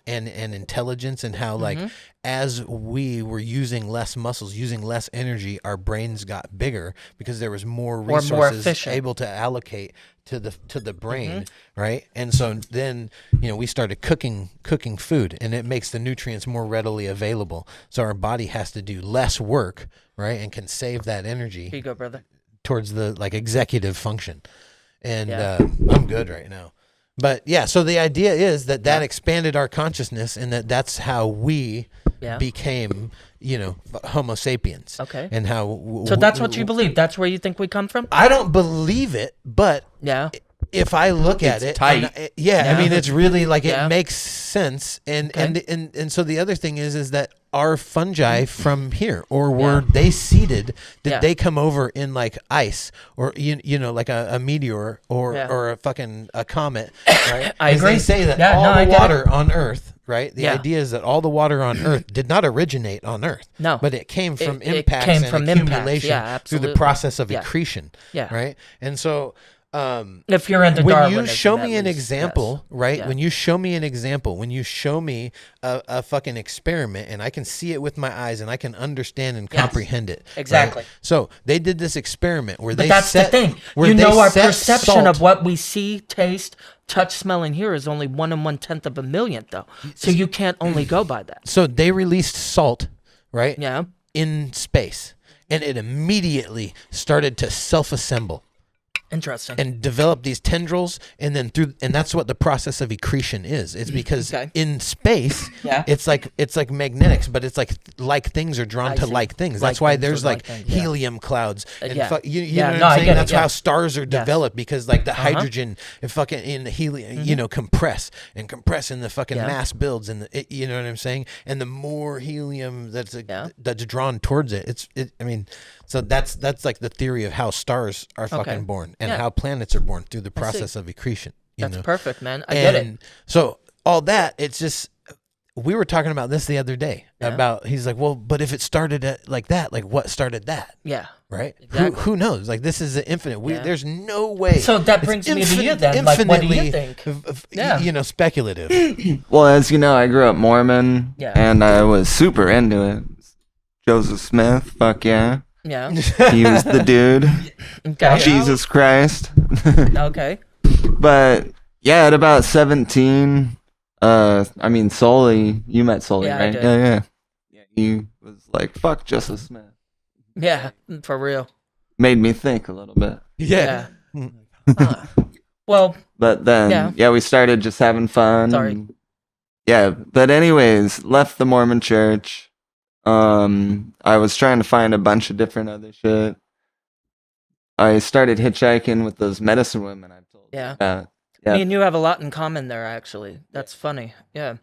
intelligence and how like as we were using less muscles, using less energy, our brains got bigger because there was more more resources efficient. able to allocate to the brain, right? And so then we started cooking food, and it makes the nutrients more readily available. So our body has to do less work, right, and can save that energy Here you go, brother. towards the like executive function. And Yeah. I'm good right now. But yeah, so the idea is that expanded our consciousness, and that's how we Yeah. became, Homo sapiens. Okay. And how. So that's what you believe. That's where you think we come from. I don't believe it, but Yeah. if I look at It's it, tight. I mean, it's really like Yeah. it makes sense. And, Okay. and so the other thing is that our fungi from here, or were they seeded? Did Yeah. they come over in like ice, or like a meteor, or Yeah. or a comet? Right? I 'Cause agree. They say that Yeah, all no, I the get it. water on Earth. Right. The Yeah. idea is that all the water on Earth did not originate on Earth. No. But it came from It impacts came and from impacts. accumulation Yeah, through the absolutely. process of Yeah. accretion. Yeah. Right. And so If you're into when Darwinism, you show at me an least, example, yes. right? Yeah. When you show me an example, when you show me a fucking experiment and I can see it with my eyes and I can understand and Yes. comprehend it. right? Exactly. So they did this experiment where But they that's set, the thing. where You they know, our set perception salt- of what we see, taste, touch, smell, and hear is only 1 1/10 of a millionth, though. So you can't only go by that. So they released salt, right? Yeah. In space, and it immediately started to self-assemble Interesting. and develop these tendrils, and then and that's what the process of accretion is. It's because Okay. in space, Yeah. it's like magnetics, but it's like things are drawn I to see. like things. Like That's why things there's are like like things, yeah. helium clouds and Yeah. you Yeah, know what no, I'm I saying? get it, That's yeah. how stars are Yes. developed, because like the hydrogen and fucking in the helium, compress and the fucking Yeah. mass builds, and you know what I'm saying? And the more helium that's Yeah. that's drawn towards it, I mean, so that's like the theory of how stars are fucking born and Yeah. how planets are born through the process of accretion. You That's know? perfect, man. I get it. And so all that, it's just, we were talking about this the other day about, he's like, well, but if it started at like that, like what started that? Yeah. Right? Exactly. Who knows? Like, this is the infinite. Yeah. There's no way. So that It's brings me to you then. Like, what do you think? Yeah. Speculative. Well, as you know, I grew up Mormon, Yeah. and I was super into it. Joseph Smith, fuck yeah. Yeah. He was the dude. Okay. Jesus Christ. Okay. But yeah, at about 17, I mean, Sully, you met Sully, Yeah, I right? did. Yeah. He was like, fuck Joseph Smith. Yeah. For real. Made me think a little bit. Yeah. Well, But then, Yeah. we started just having fun. Sorry. and- yeah, but anyways, left the Mormon church. I was trying to find a bunch of different other shit. I started hitchhiking with those medicine women I've told you Yeah. about. Yeah. me and you have a lot in common there, actually. That's funny. Yeah.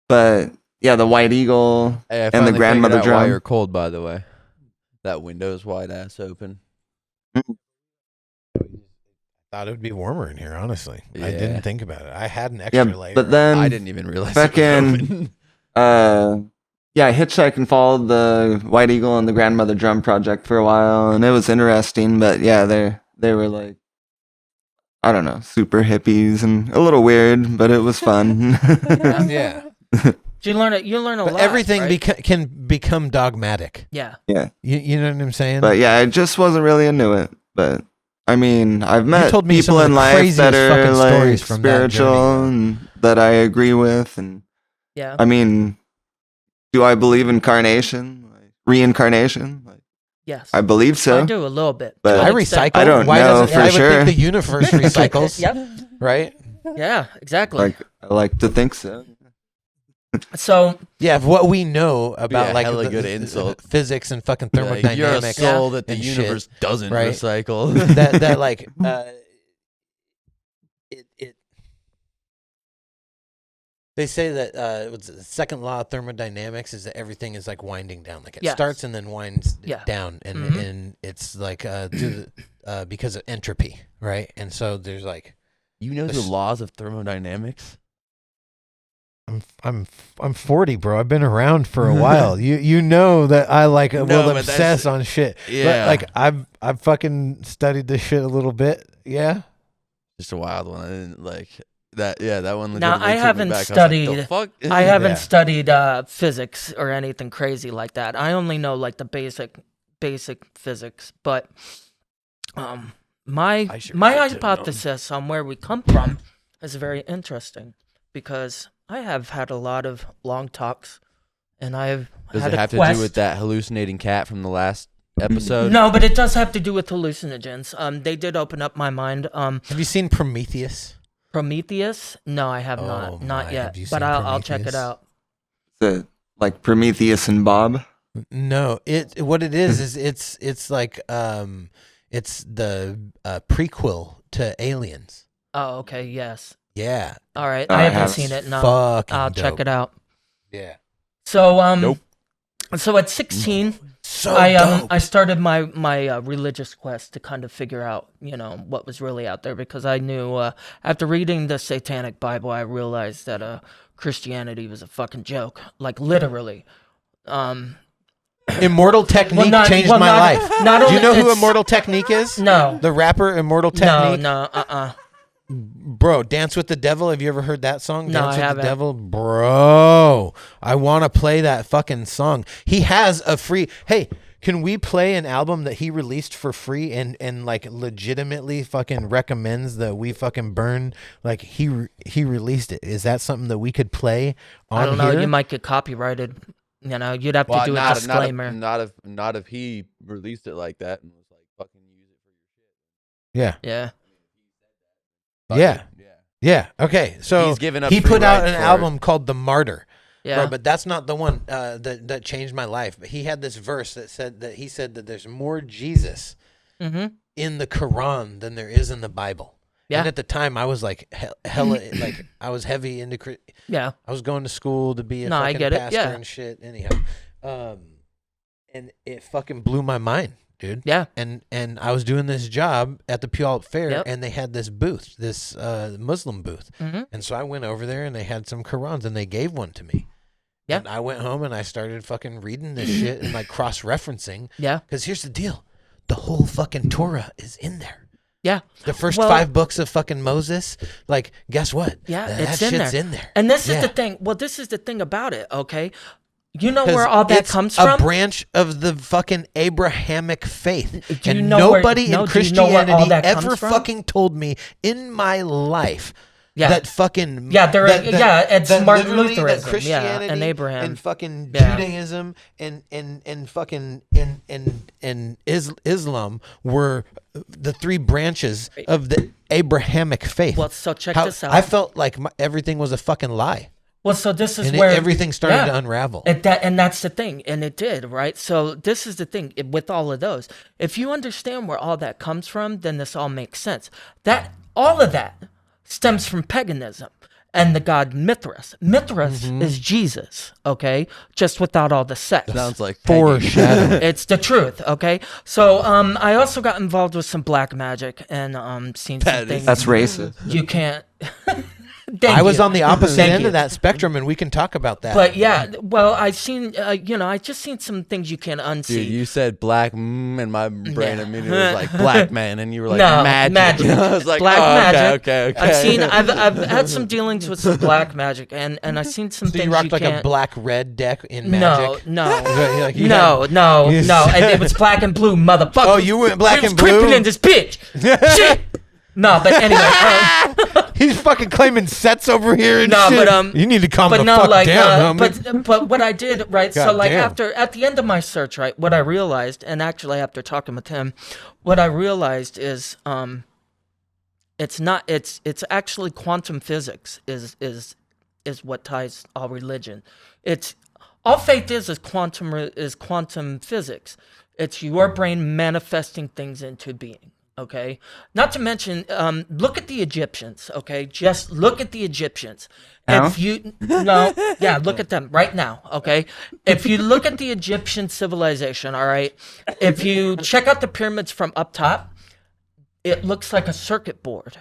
But yeah, the White Eagle Hey, I and the finally grandmother figured out why drum. you're cold, by the way. That window's wide ass open. Thought it would be warmer in here, honestly. I Yeah. didn't think about it. I had an Yeah, extra layer. but then I didn't even realize fucking- it was open. I hitchhiked and followed the White Eagle and the grandmother drum project for a while, and it was interesting. But yeah, they were like, I don't know, super hippies and a little weird, but it was fun. yeah. You learn it. You learn a But lot. everything right? can become dogmatic. Yeah. You know what I'm saying? But yeah, I just wasn't really into it. But I mean, I've met told me people some of in the life craziest that are fucking like stories from that journey, spiritual though. and that I agree with. And Yeah. I mean, do I believe in reincarnation? Like, Yes. I believe so. I do a little bit. But to I an extent. recycle. I don't Why know doesn't for I would sure. think the universe recycles, Yep. right? Yeah. Exactly. Like, I like to think so. So Yeah, of what we know about a like hella the- good the insult. physics and fucking Like, you're a thermodynamics. soul that the and shit, universe doesn't right? recycle. that like it they say that what's it, the second law of thermodynamics is that everything is like winding down, like it Yes. starts and then winds Yeah. down, and Mhm. and it's like because of entropy, right? And so there's like You know the This- laws of thermodynamics? I'm 40, bro. I've been around for a while. You know that I like No, will but that's- obsess on shit. Yeah. But like I've fucking studied this shit a little bit. Yeah. Just a wild one. I didn't like that. Yeah, that one. Now, legitimately I took me haven't back. I was like, studied- "The fuck?" I haven't Yeah. studied physics or anything crazy like that. I only know like the basic physics. But my I sure my like to know. hypothesis on where we come from is very interesting, because I have had a lot of long talks, and I've Does had it a have to quest. do with that hallucinating cat from the last episode? No, but it does have to do with hallucinogens. They did open up my mind. Have you seen Prometheus? Prometheus? No, I have Oh not. my, Not yet. have you But seen I'll check it Prometheus? out. Is it like Prometheus and Bob? No, what it is it's like it's the prequel to Aliens. Oh, okay. Yes. Yeah. All right. Oh, I I haven't haven't. seen it. No. Fucking I'll check dope. it out. Yeah. So Nope. So at 16, So I dope. I started my religious quest to kind of figure out, what was really out there, because I knew after reading the Satanic Bible, I realized that Christianity was a fucking joke, like literally. Immortal Technique changed my life. Do you know who Immortal Technique is? No. The rapper Immortal Technique? No. Bro, Dance with the Devil. Have you ever heard that song? No, Dance I with haven't. the Devil? Bro, I want to play that fucking song. He has a free... Hey, can we play an album that he released for free and like legitimately fucking recommends that we fucking burn? Like he released it. Is that something that we could play on I don't know. here? You might get copyrighted. You know, you'd have to do a disclaimer. Not if he released it like that and was like fucking use it for your shit. Yeah. Yeah. Yeah. Okay. So He's given up he free put out rights an for album called The Martyr. Yeah. Bro, but that's not the one that changed my life. But he had this verse that said that there's more Jesus in the Quran than there is in the Bible. Yeah. And at the time, I was like hella like I was heavy into Yeah. I was going to school to be a No, I fucking get it, pastor yeah. and shit. Anyhow, and it fucking blew my mind, dude. Yeah. And I was doing this job at the Puyallup Fair, Yep. and they had this booth, this Muslim booth, Mhm. and so I went over there, and they had some Qurans, and they gave one to me. Yeah. And I went home and I started fucking reading this shit and like cross-referencing. Yeah. Because here's the deal, the whole fucking Torah is in there. Yeah. The first Well- 5 books of fucking Moses, like, guess what? Yeah, that it's shit's in there. in there. And this is Yeah. the thing. Well, this is the thing about it, okay? You know 'Cause where all that it's comes a from? branch of the fucking Abrahamic faith. Do you And know where- nobody no, in do you know where all Christianity that ever comes from? fucking told me in my life Yeah. that fucking Yeah, it's that Martin literally that Lutheranism, yeah, Christianity and Abraham. and fucking Yeah. Judaism and fucking and Islam were the 3 branches of the Abrahamic faith. Well, so check How- this out. I felt like everything was a fucking lie, Well, so this is and where everything started to unravel. And that's the thing, and it did, right? So this is the thing with all of those. If you understand where all that comes from, then this all makes sense. That all of that stems from paganism and the god Mithras. Mithras is Jesus, okay? Just without all the sex. Sounds like Foreshadow. It's the truth, okay? So I also got involved with some black magic and seen some things That's racist. you can't. Thank I was you. on the opposite Thank end you. of that spectrum, and we can talk about that. But yeah, well, I seen, I just seen some things you can unsee. Dude, you said black, and my brain Yeah. immediately was like black man, and you were like No, magic. magic. I was like, Black oh, magic. Okay. I've had some dealings with some black magic, and I've seen some so things you rocked like can't. a black-red deck in No, Magic? no, You're like, you no, had- no, you no. said- It was black and blue, motherfucker. Oh, you went black It was and blue? creeping in this bitch. Shit. No, but anyway. He's fucking claiming sets over here and No, shit. but, you need to calm but the no, fuck like, down, homie. but what I did, right? So God like damn. at the end of my search, right, what I realized, and actually after talking with him, what I realized is, it's actually quantum physics is what ties all religion. It's all faith is quantum physics. It's your brain manifesting things into being. Okay. Not to mention, look at the Egyptians. Okay, just look at the Egyptians. Now? Look at them right now. Okay, if you look at the Egyptian civilization, all right, if you check out the pyramids from up top, it looks like a circuit board.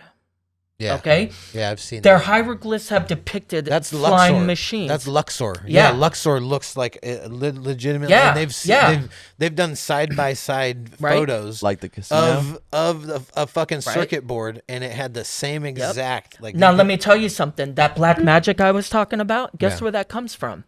Yeah. Okay, Yeah, I've seen their that. hieroglyphs have depicted That's flying Luxor. machines. That's Luxor. Yeah. Yeah, Luxor looks like legitimately. Yeah, And they've done side by side Right. photos like the casino. of a fucking circuit board, and it had the same exact like. Now let me tell you something. That black magic I was talking about. Guess Yeah. where that comes from?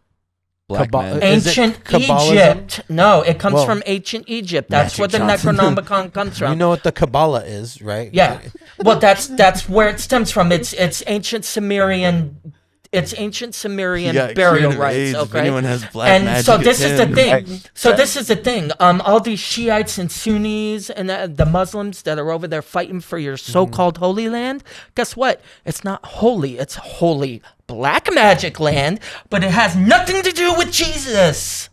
black Kabba- man. Is it Ancient Kabbalism? Egypt. No, it comes Whoa. from ancient Egypt. That's where the Magic Johnson. Necronomicon comes from. You know what the Kabbalah is, right? Yeah. Well, that's where it stems from. It's ancient Sumerian. It's ancient Sumerian Yeah, burial creative rites. age, if Okay. anyone has black and magic, so this it's is the him. thing. So this is the thing. All these Shiites and Sunnis and the Muslims that are over there fighting for your so-called holy land. Guess what? It's not holy. It's holy black magic land, but it has nothing to do with Jesus.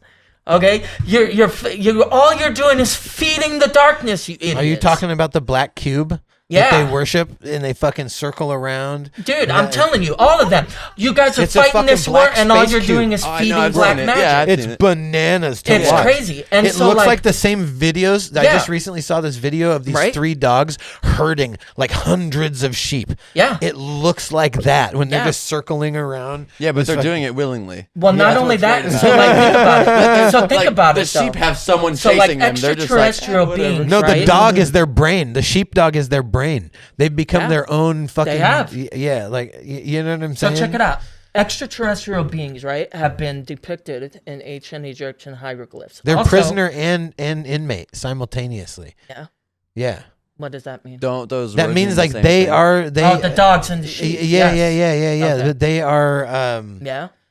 Okay, you're all you're doing is feeding the darkness. You idiots. Are you talking about the black cube? Yeah. that they worship and they fucking circle around. Dude, I'm telling you, all of them. You guys are It's a fighting fucking this war, black and all space you're cube. doing is Oh, I know, feeding I've black seen it. magic. Yeah, I've It's seen it. bananas to It's watch. crazy. And it so, looks like the same videos. I Yeah. just recently saw this video of these Right? 3 dogs herding like hundreds of sheep. Yeah. It looks like that when they're Yeah. just circling around. Yeah, but This they're fucking- doing it willingly. Well, not That's only what's that, great so about like think about it. So think Like, about the it though. sheep have someone So, like, chasing them. They're just like, extraterrestrial whatever. beings, No, the right? dog is their brain. The sheepdog is their brain. They've become Yeah. their own fucking. They have. Yeah, like you know what I'm So saying. check it out. Extraterrestrial beings, right, have been depicted in ancient Egyptian hieroglyphs. They're Also- prisoner and inmate simultaneously. Yeah. Yeah, What does that mean? Don't those. that words means mean the like same they thing? are they. Oh, the dogs and the sheep. Yeah, Yes. yeah. Okay. They are.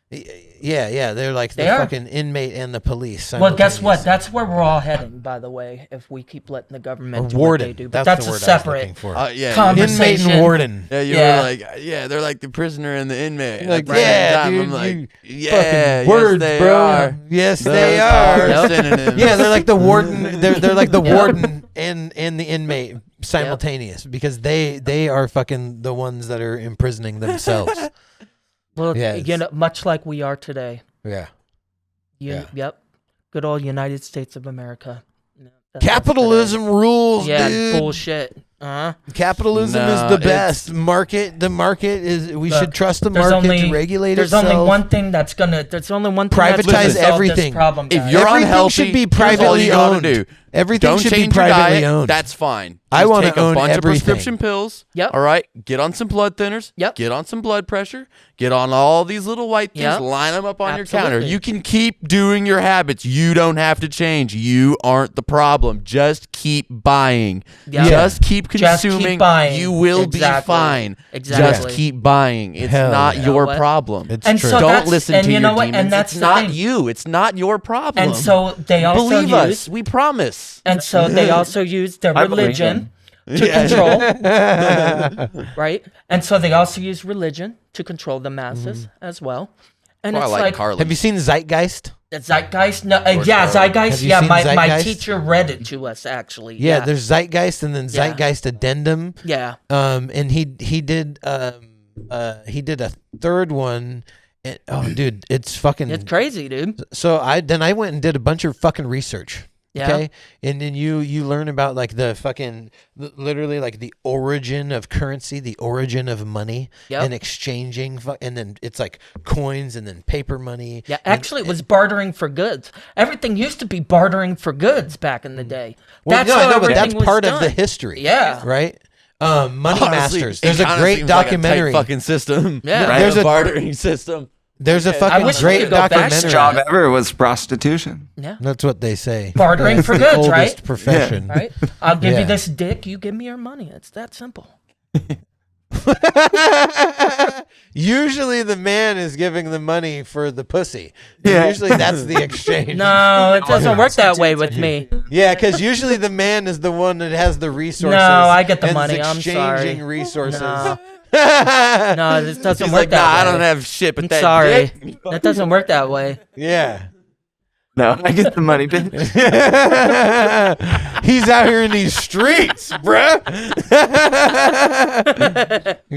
Yeah. Yeah. They're like the They are. fucking inmate and the police. Well, guess what? simultaneously. That's where we're all heading, by the way, if we keep letting the government do Warden. what they do. But That's that's the a word I was separate looking for. Yeah, conversation. Inmate and warden. yeah, you Yeah. were like, yeah, they're like the prisoner and the inmate. You're like, At the same yeah, time, dude, I'm like, you yeah, fucking yes, words, they bro. are. Yes, Those they are. Yep. synonyms. Yeah, they're like the warden. They're like the Yep. warden and the inmate simultaneous because they are fucking the ones that are imprisoning themselves. Well, Yeah, you it's- know, much like we are today. Yeah. Yeah. Yep. Good old United States of America. Yeah, that's us Capitalism rules, today. Yeah, dude. bullshit. Capitalism No, is the it's- best. The market is. We Look, should trust the there's market only- to regulate There's itself. only one thing that's gonna. There's only one thing that's gonna Privatize solve everything. This problem, If guys. you're Everything unhealthy, should be here's all privately you gotta owned. do. Everything Don't should change be your privately diet. owned. That's fine. I Just wanna take a own bunch everything. of prescription pills. Yep. All right. Get on some blood thinners. Yep. Get on some blood pressure. Get on all these little white things. Yep. Line them up on your counter. Absolutely. You can keep doing your habits. You don't have to change. You aren't the problem. Just keep buying. Yep. Just keep Just keep consuming. buying. You will Exactly. be fine. Exactly. Just keep buying. It's Hell not yeah. your You know what? problem. It's And true. so Don't that's- listen and to you your know what? demons. And that's it's the not thing. you. It's not your problem. And so they also believe use. us. We promise. And so they also use their I believe religion to control, right? And so they also use religion to control the masses as well. And Oh, I it's like like Carly. Have you seen Zeitgeist? the Zeitgeist. No, yeah, Carly. Zeitgeist. Have you Yeah, seen my Zeitgeist? teacher read it to us actually. Yeah, there's Zeitgeist and then Zeitgeist Addendum. yeah. And he did a third one. And, oh, dude, it's fucking. It's crazy, dude. So I went and did a bunch of fucking research. Yeah. Okay, and then you learn about like the fucking literally like the origin of currency, the origin of money, Yep. and exchanging, and then it's like coins and then paper money. Yeah, actually, it was bartering for goods. Everything used to be bartering for goods back in the day. Well, That's no, how I know, but everything that's was part of the done. history. Yeah. right. Money Honestly, Masters. it There's a kinda great seems like documentary. a tight fucking system. Yeah. Right? There's a a- bartering system. There's a I fucking wish we great could go back. documentary. Job ever was prostitution. Yeah. That's what they say. Bartering That's for the goods, oldest right? profession. Right? I'll give Yeah. you this dick, you give me your money. It's that simple. Usually the man is giving the money for the pussy. Yeah. Usually that's the exchange. No, it doesn't work that way with me. Yeah, because usually the man is the one that has the resources. No, I get the and is money. I'm exchanging sorry. resources. No. No, this doesn't He's work like, nah, that I way. don't have shit, but I'm that sorry. dick- That doesn't work that way. Yeah. No, I get the money, bitch. He's out here in these streets, bruh.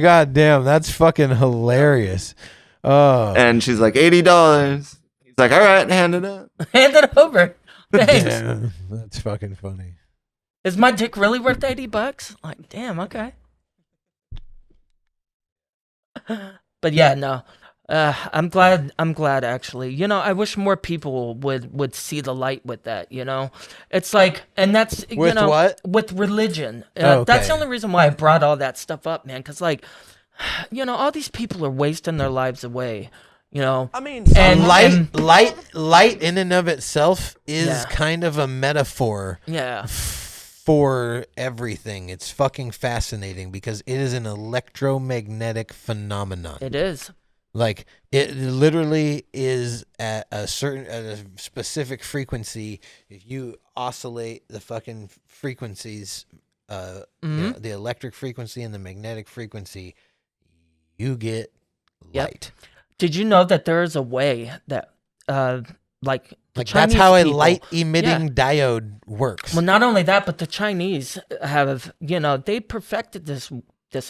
God damn, that's fucking hilarious. Oh. And she's like, $80. He's like, all right, hand it up. Hand it over. Thanks. Yeah, that's fucking funny. Is my dick really worth $80? Like, damn, okay. But yeah, no. I'm glad actually. You know, I wish more people would see the light with that, you know. It's like, and that's you With know, what? with religion. Oh, That's the okay. only reason why I brought all that stuff up, man, cuz like you know, all these people are wasting their lives away, you know. I mean, And Light in and of itself is Yeah. kind of a metaphor yeah. for everything. It's fucking fascinating because it is an electromagnetic phenomenon. It is. Like it literally is at a specific frequency. If you oscillate the fucking frequencies, you know, the electric frequency and the magnetic frequency, you get Yep. light. Did you know that there is a way that like That's Chinese how a people- light emitting diode works. Well, not only that, but the Chinese have, they perfected this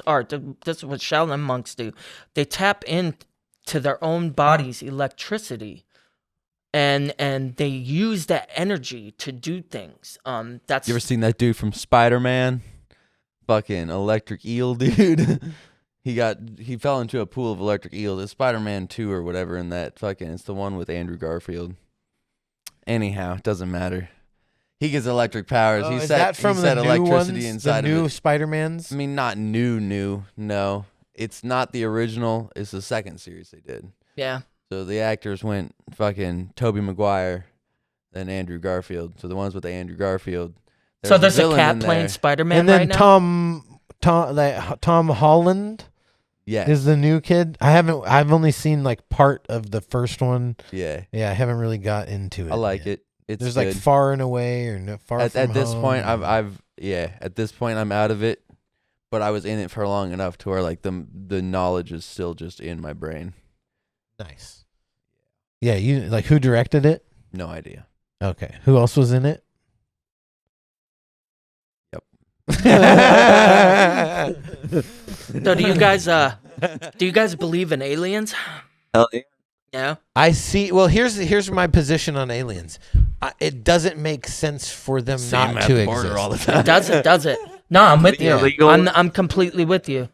art. This is what Shaolin monks do. They tap into their own body's electricity, and they use that energy to do things. That's You ever seen that dude from Spider-Man? Fucking electric eel, dude. He fell into a pool of electric eels. It's Spider-Man 2 or whatever in that fucking, it's the one with Andrew Garfield. Anyhow, it doesn't matter. He gets electric powers. Is that from he the set new electricity ones, inside the new of it. Spider-Mans? I mean, not new. No. It's not the original. It's the second series they did. yeah. So the actors went fucking Tobey Maguire, then Andrew Garfield. So the ones with the Andrew Garfield. So there's a villain cat in playing there. Spider-Man And then right now. Tom Holland Yeah. is the new kid. I've only seen like part of the first one. Yeah. Yeah, I haven't really got into it. I like yet. it. It's There's good. like Far and Away or no, Far from At this Home. point, at this point I'm out of it, but I was in it for long enough to where like the knowledge is still just in my brain. Nice. Yeah, you like who directed it? No idea. Okay. Who else was in it? Yep. So do you guys believe in aliens? Hell yeah. Yeah. I see. Well, here's my position on aliens. It doesn't make sense for them See 'em not at to the border exist. all the time. Does it? No, I'm with you. Illegal. I'm completely with you.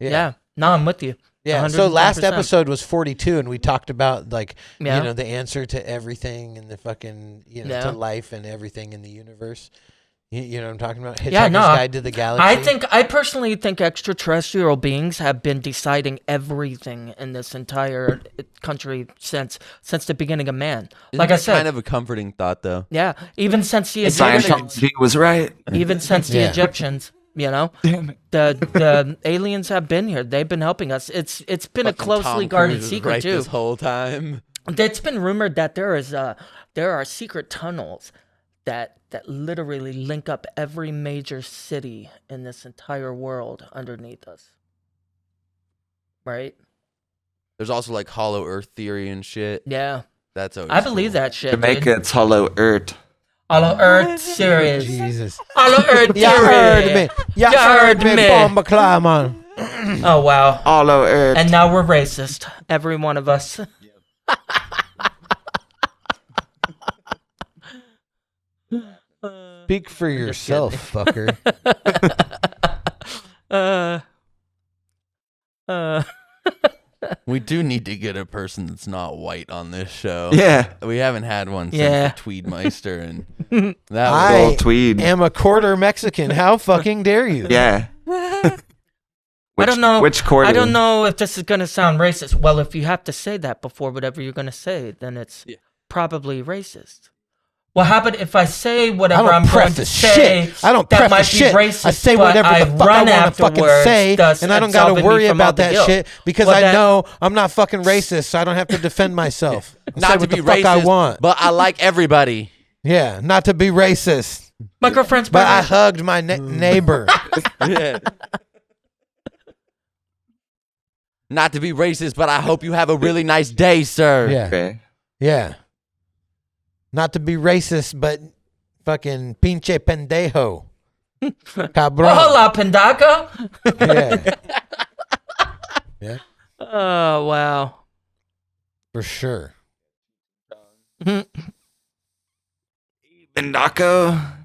Yeah. No, I'm with you. Yeah. So last 110%. episode was 42, and we talked about like Yeah. the answer to everything and the fucking Yeah. to life and everything in the universe. You know what I'm talking about? Hitchhiker's Yeah, no, Guide to the Galaxy. I personally think extraterrestrial beings have been deciding everything in this entire country since the beginning of man. Like I said, kind of a comforting thought though. yeah, even since the Egyptians, Scientology was right. even since the Yeah. Egyptians, Damn it. the aliens have been here. They've been helping us. It's been a Fucking closely Tom guarded Cruise was secret right too. this whole time. It's been rumored that there are secret tunnels that literally link up every major city in this entire world underneath us. Right? There's also like hollow earth theory and shit. Yeah. That's always I believe cool. that shit. Jamaica, Dude. it's hollow earth. Hollow Earth series. Jesus. Hollow Earth You theory. heard me. You heard me, Bomba Clyman. Oh wow. Hollow earth. And now we're racist. Every one of us. Speak for yourself, fucker. We do need to get a person that's not white on this show. Yeah. We haven't had one since Yeah. the Tweedmeister, and that I- was Gold tweed. am a quarter Mexican. How fucking dare you? Yeah. I don't know. Which quarter? I don't know if this is gonna sound racist. Well, if you have to say that before whatever you're gonna say, then it's probably racist. Well, how about if I say I whatever don't I'm going to preface say shit. I don't that might preface be shit. racist, I say but whatever the fuck I run want to fucking afterwards, say, thus and I don't got to absolving me worry from all about the that guilt. shit because Well, I that- know I'm not fucking racist, so I don't have to defend myself. I say not to what be the fuck racist, I want. but I like everybody. Yeah, not to be racist, My girlfriend's but I British. hugged my neighbor. Yeah. Not to be racist, but I hope you have a really nice day, sir. Yeah, Okay. yeah. Not to be racist, but fucking pinche pendejo. Cabron. Hola, pendaco. Yeah. Yeah, Oh wow. for sure. Bendaco.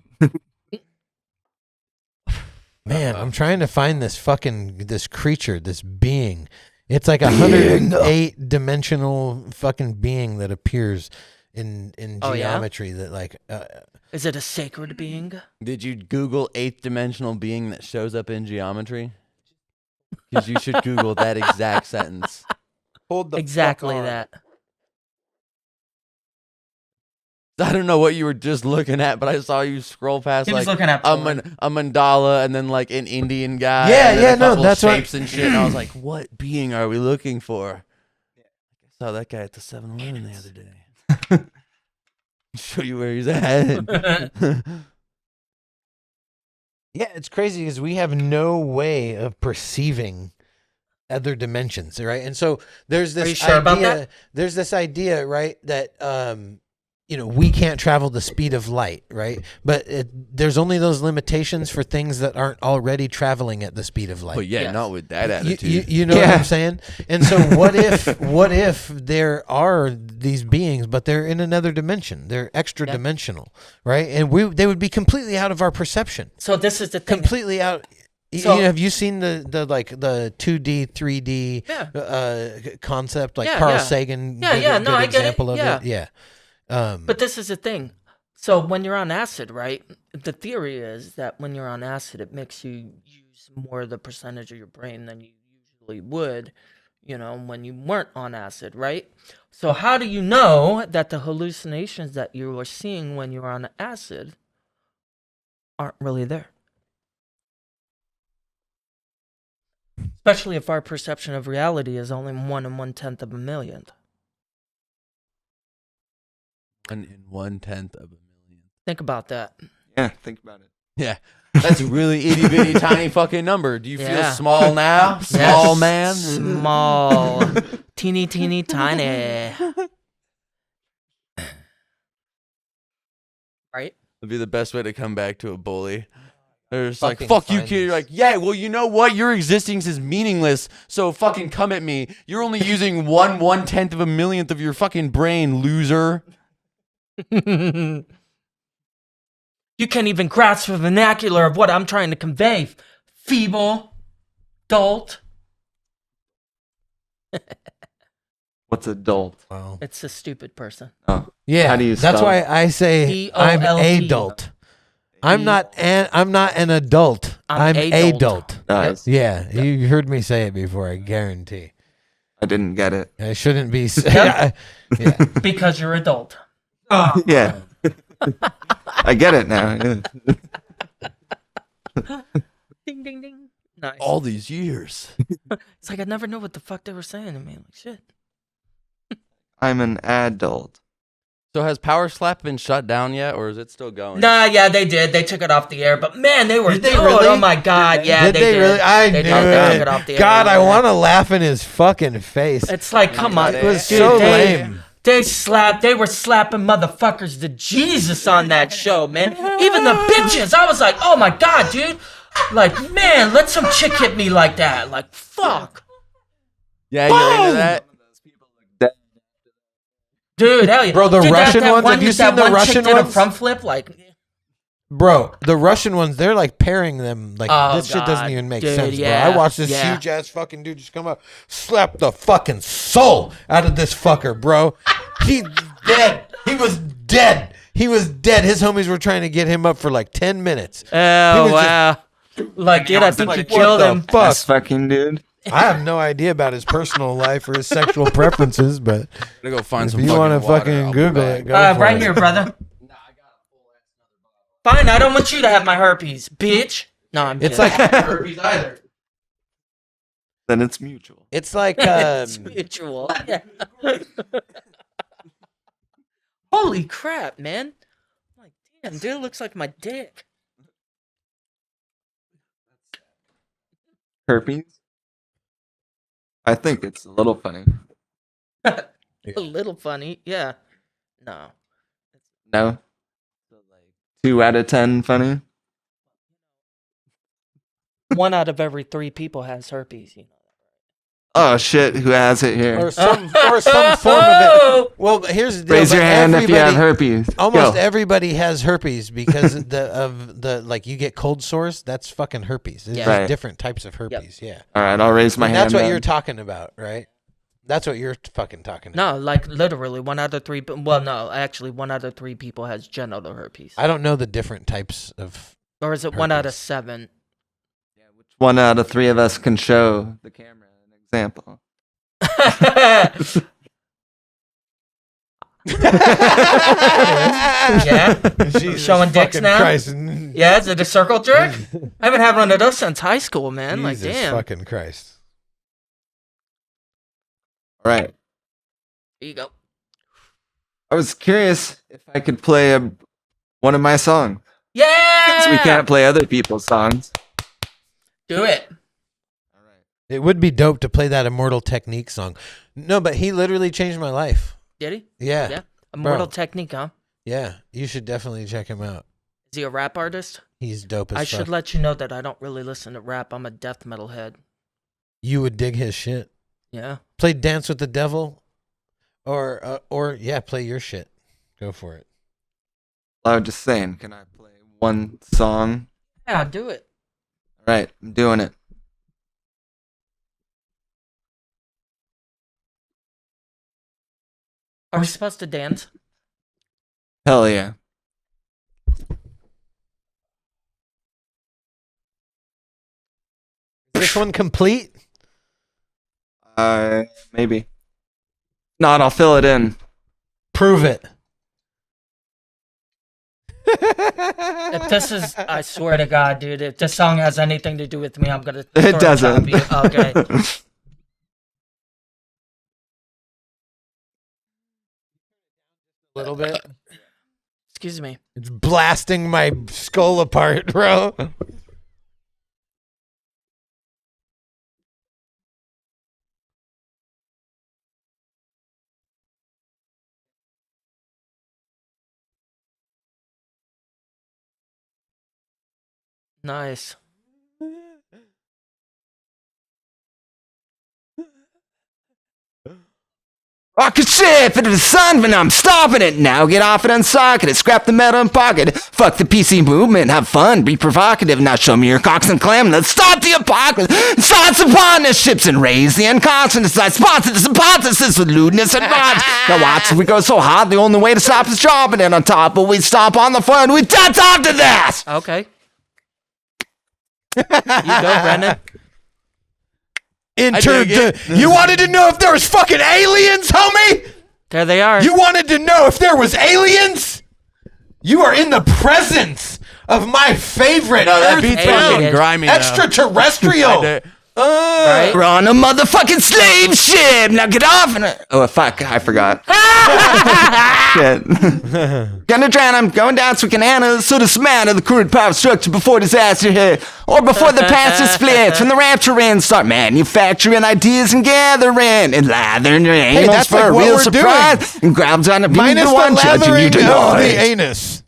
Man, I'm trying to find this creature, this being. It's like 108 dimensional fucking being that appears in Oh, yeah? geometry that like Is it a sacred being? Did you Google eighth dimensional being that shows up in geometry? Because you should Google that exact sentence. hold Exactly that. I don't know what you were just looking at, but I saw you scroll past He was like looking at a, porn. a mandala and then like an Indian guy. Yeah, and then yeah, a no, couple that's what- shapes and shit. And I was like, what being are we looking for? I saw that guy at the 7-Eleven the other day. Show you where he's at. Yeah, it's crazy because we have no way of perceiving other dimensions, right? And so there's this Are you sure about idea. that? There's this idea, right, that we can't travel the speed of light, right? But there's only those limitations for things that aren't already traveling at the speed of light. But yeah, Yes. not with that You, attitude. you know what I'm saying? And so what if there are these beings, but they're in another dimension? They're extra dimensional, right? And they would be completely out of our perception. So this is the thing. Completely out. So- Have you seen the 2D, 3D concept? Like Carl Sagan. Yeah, yeah, no, I get it. Example of Yeah. it. Yeah. But this is the thing. So when you're on acid, right? The theory is that when you're on acid, it makes you use more of the percentage of your brain than you usually would, when you weren't on acid, right? So how do you know that the hallucinations that you are seeing when you're on acid aren't really there? Especially if our perception of reality is only 1 in 1/10 of a millionth. And in 1/10 of a million. Think about that. Yeah, think about it. Yeah. That's a really itty bitty tiny fucking number. Do you feel Yeah. small now? Small man? Small. Teeny, teeny, tiny. Right? Would be the best way to come back to a bully. They're just like, Fucking fuck you, find kid. You're this. like, yeah, well, you know what? Your existence is meaningless, so fucking come at me. You're only using 1/10 of a millionth of your fucking brain, loser. You can't even grasp the vernacular of what I'm trying to convey. Feeble. Dolt. What's adult? Wow. It's a stupid person. Oh, Yeah. How do you That's spell why it? I say I'm D-O-L-T. adult. I'm not an adult. I'm I'm adult. Nice. Yeah, you heard me say it before. I guarantee. I didn't get it. I shouldn't be. Yep. Yeah. Because you're adult. Yeah. I get it now. Yeah. Ding, ding, ding. Nice. All these years. It's like I never knew what the fuck they were saying to me. Like, shit. I'm an adult. So has Power Slap been shut down yet, or is it still going? Nah, yeah, they did. They took it off the air. But man, they were Did they good. really? Oh my god, yeah, Did they really? I They knew did. They took it. it off the air. God, I Yeah. want to laugh in his fucking face. It's like, come on. It was Dude, so they, lame. They were slapping motherfuckers to Jesus on that show, man. Even the bitches. I was like, oh my god, dude. Like, man, let some chick hit me like that. Like, fuck. Yeah, you're into that? Dude, hell yeah. Bro, the Dude, Russian ones, have you seen the that one Russian chick did a ones? front flip, like, Bro, the Russian ones, they're like pairing them. Like, Oh, this shit doesn't God. even make Dude, sense, yeah, bro. I watched this yeah. huge ass fucking dude just come up, slap the fucking soul out of this fucker, bro. He's dead. He was dead. He was dead. His homies were trying to get him up for like 10 minutes. He oh, was wow. Like, dude, I think you Like, killed what him. the fuck? This fucking dude. I have no idea about his personal life or his sexual preferences, but I'm gonna go find if some you fucking want to water. fucking I'll be Google back. it, go for Right it. here, brother. Fine, I don't want you to have my herpes, bitch. No, I'm It's kidding. like herpes either. Then it's mutual. it's like It's mutual. Yeah. Holy crap, man. Like, damn, dude, it looks like my dick. Herpes? I think it's a little funny. A little funny, yeah. No. No? 2 out of 10 funny? 1 out of every 3 people has herpes, you know. Oh shit, who has it here? or some form of it. Well, here's the deal. Raise your but hand if you have everybody- herpes. Almost Go. everybody has herpes because of the like you get cold sores. That's fucking herpes. There's Yeah. Right. different types of herpes. Yeah, Alright, I'll raise my and hand. that's what then. you're talking about, right? That's what you're fucking talking about. No, like literally 1 out of 3. Well, no, actually 1 out of 3 people has genital herpes. I don't know the different types of. Or is it 1 out of herpes. 7? 1 out of 3 of us can show the camera an example. Yeah? Jesus Showing dicks fucking now? Christ. Yeah, is it a circle jerk? I haven't had one of those since high school, man. Like, Jesus damn. fucking Christ. Alright. There you go. I was curious if I could play one of my songs. Yeah! Since we can't play other people's songs. Do it. It would be dope to play that Immortal Technique song. No, but he literally changed my life. Did he? Yeah. Yeah. Immortal Technique, huh? Yeah. You should definitely check him out. Is he a rap artist? He's dope as I fuck. should let you know that I don't really listen to rap. I'm a death metal head. You would dig his shit. Yeah. Play Dance with the Devil, or yeah, play your shit. Go for it. I was just saying, can I play one song? Yeah, do it. All right, I'm doing it. Are we supposed to dance? Hell yeah. Is this one complete? Maybe. Not, I'll fill it in. Prove it. If this is, I swear to God, dude, if this song has anything to do with me, I'm going to. It doesn't. Okay. A little bit. Excuse me. It's blasting my skull apart, bro. Nice. Rocket ship into the sun, but I'm stopping it. Now get off it, unsocket it, scrap the metal and pocket it. Fuck the PC movement, have fun, be provocative. Now show me your cocks and clam. Let's stop the apocalypse. Thoughts upon the ships and raise the unconscious. I sponsor this hypothesis with lewdness and vibes. Now watch, if we go so hot, the only way to stop is dropping it on top. But we stop on the front, we touch off to this. Okay. You go, Brennan. You wanted to know if there was fucking aliens, homie? There they are. You wanted to know if there was aliens? You are in the presence of my favorite No, that beat's earthbound fucking grimy. extraterrestrial. Right? We're on a motherfucking slave ship. Now get off. Oh, fuck. I forgot. Shit. Gonna drown. I'm going down to Canana. So the man of the crude power structure before disaster hit. Or before the past splits. When the rapture ends, start manufacturing ideas and gathering. And lathering your anals that's for like a what real we're surprise. doing. And grabs on a Minus the the one judging you lathering of tonight. the anus.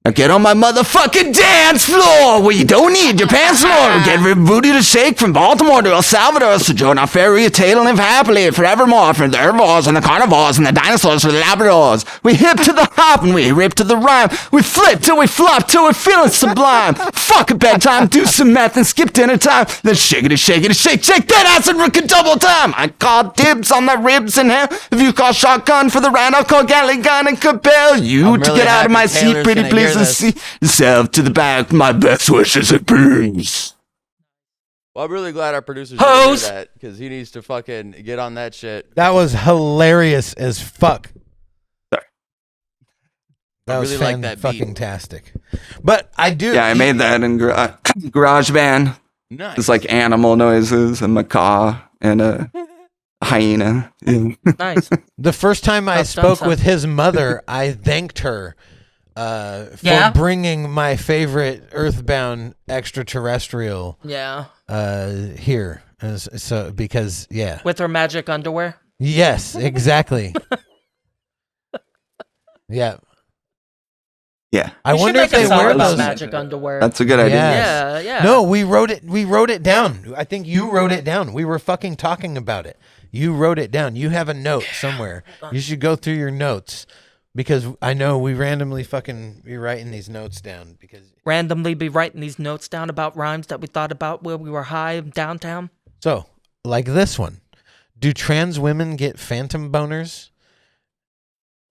Now get on my motherfucking dance floor where you don't need your pants more. Get every booty to shake from Baltimore to El Salvador. So join our fairy tale and live happily forevermore. For the herbivores and the carnivores and the dinosaurs for the Labradors. We hip to the hop and we rip to the rhyme. We flip till we flop till we're feeling sublime. Fuck a bedtime, do some math and skip dinner time. Then shake it, shake that ass and rook it double time. I call dibs on the ribs and hell. If you call shotgun for the round, I'll call Gatling gun and compel you I'm to really get out of happy my Taylor's seat, pretty gonna please. hear this. See yourself to the back. My best wishes and peace. Well, I'm really glad our producer's Hose. doing that because he needs to fucking get on that shit. That was hilarious as fuck. Sorry. That I was really like that beat. fucking tastic. But I do. Yeah, I made that in GarageBand. Nice. It's like animal noises, a macaw and a hyena. Nice. The first time I Tough spoke done, with his mother, I thanked her for Yeah? bringing my favorite earthbound extraterrestrial Yeah. here. So because yeah, With her magic underwear. yes, exactly. Yeah, Yeah, I You wonder should if make a they song wear about those. magic underwear. that's a good idea. Yeah. Yeah, yeah. No, we wrote it down. I think you wrote it down. We were fucking talking about it. You wrote it down. You have a note somewhere. You should go through your notes because I know we randomly fucking be writing these notes down because Randomly be writing these notes down about rhymes that we thought about while we were high downtown. so like this one. Do trans women get phantom boners?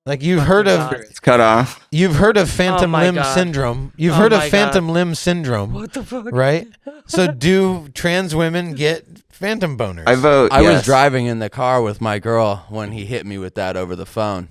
Like you've heard of God. It's cut off. phantom my limb God. syndrome. You've Oh heard of my phantom God. limb syndrome. What the fuck? Right? So do trans women get phantom boners? I vote. I was yes. driving in the car with my girl when he hit me with that over the phone,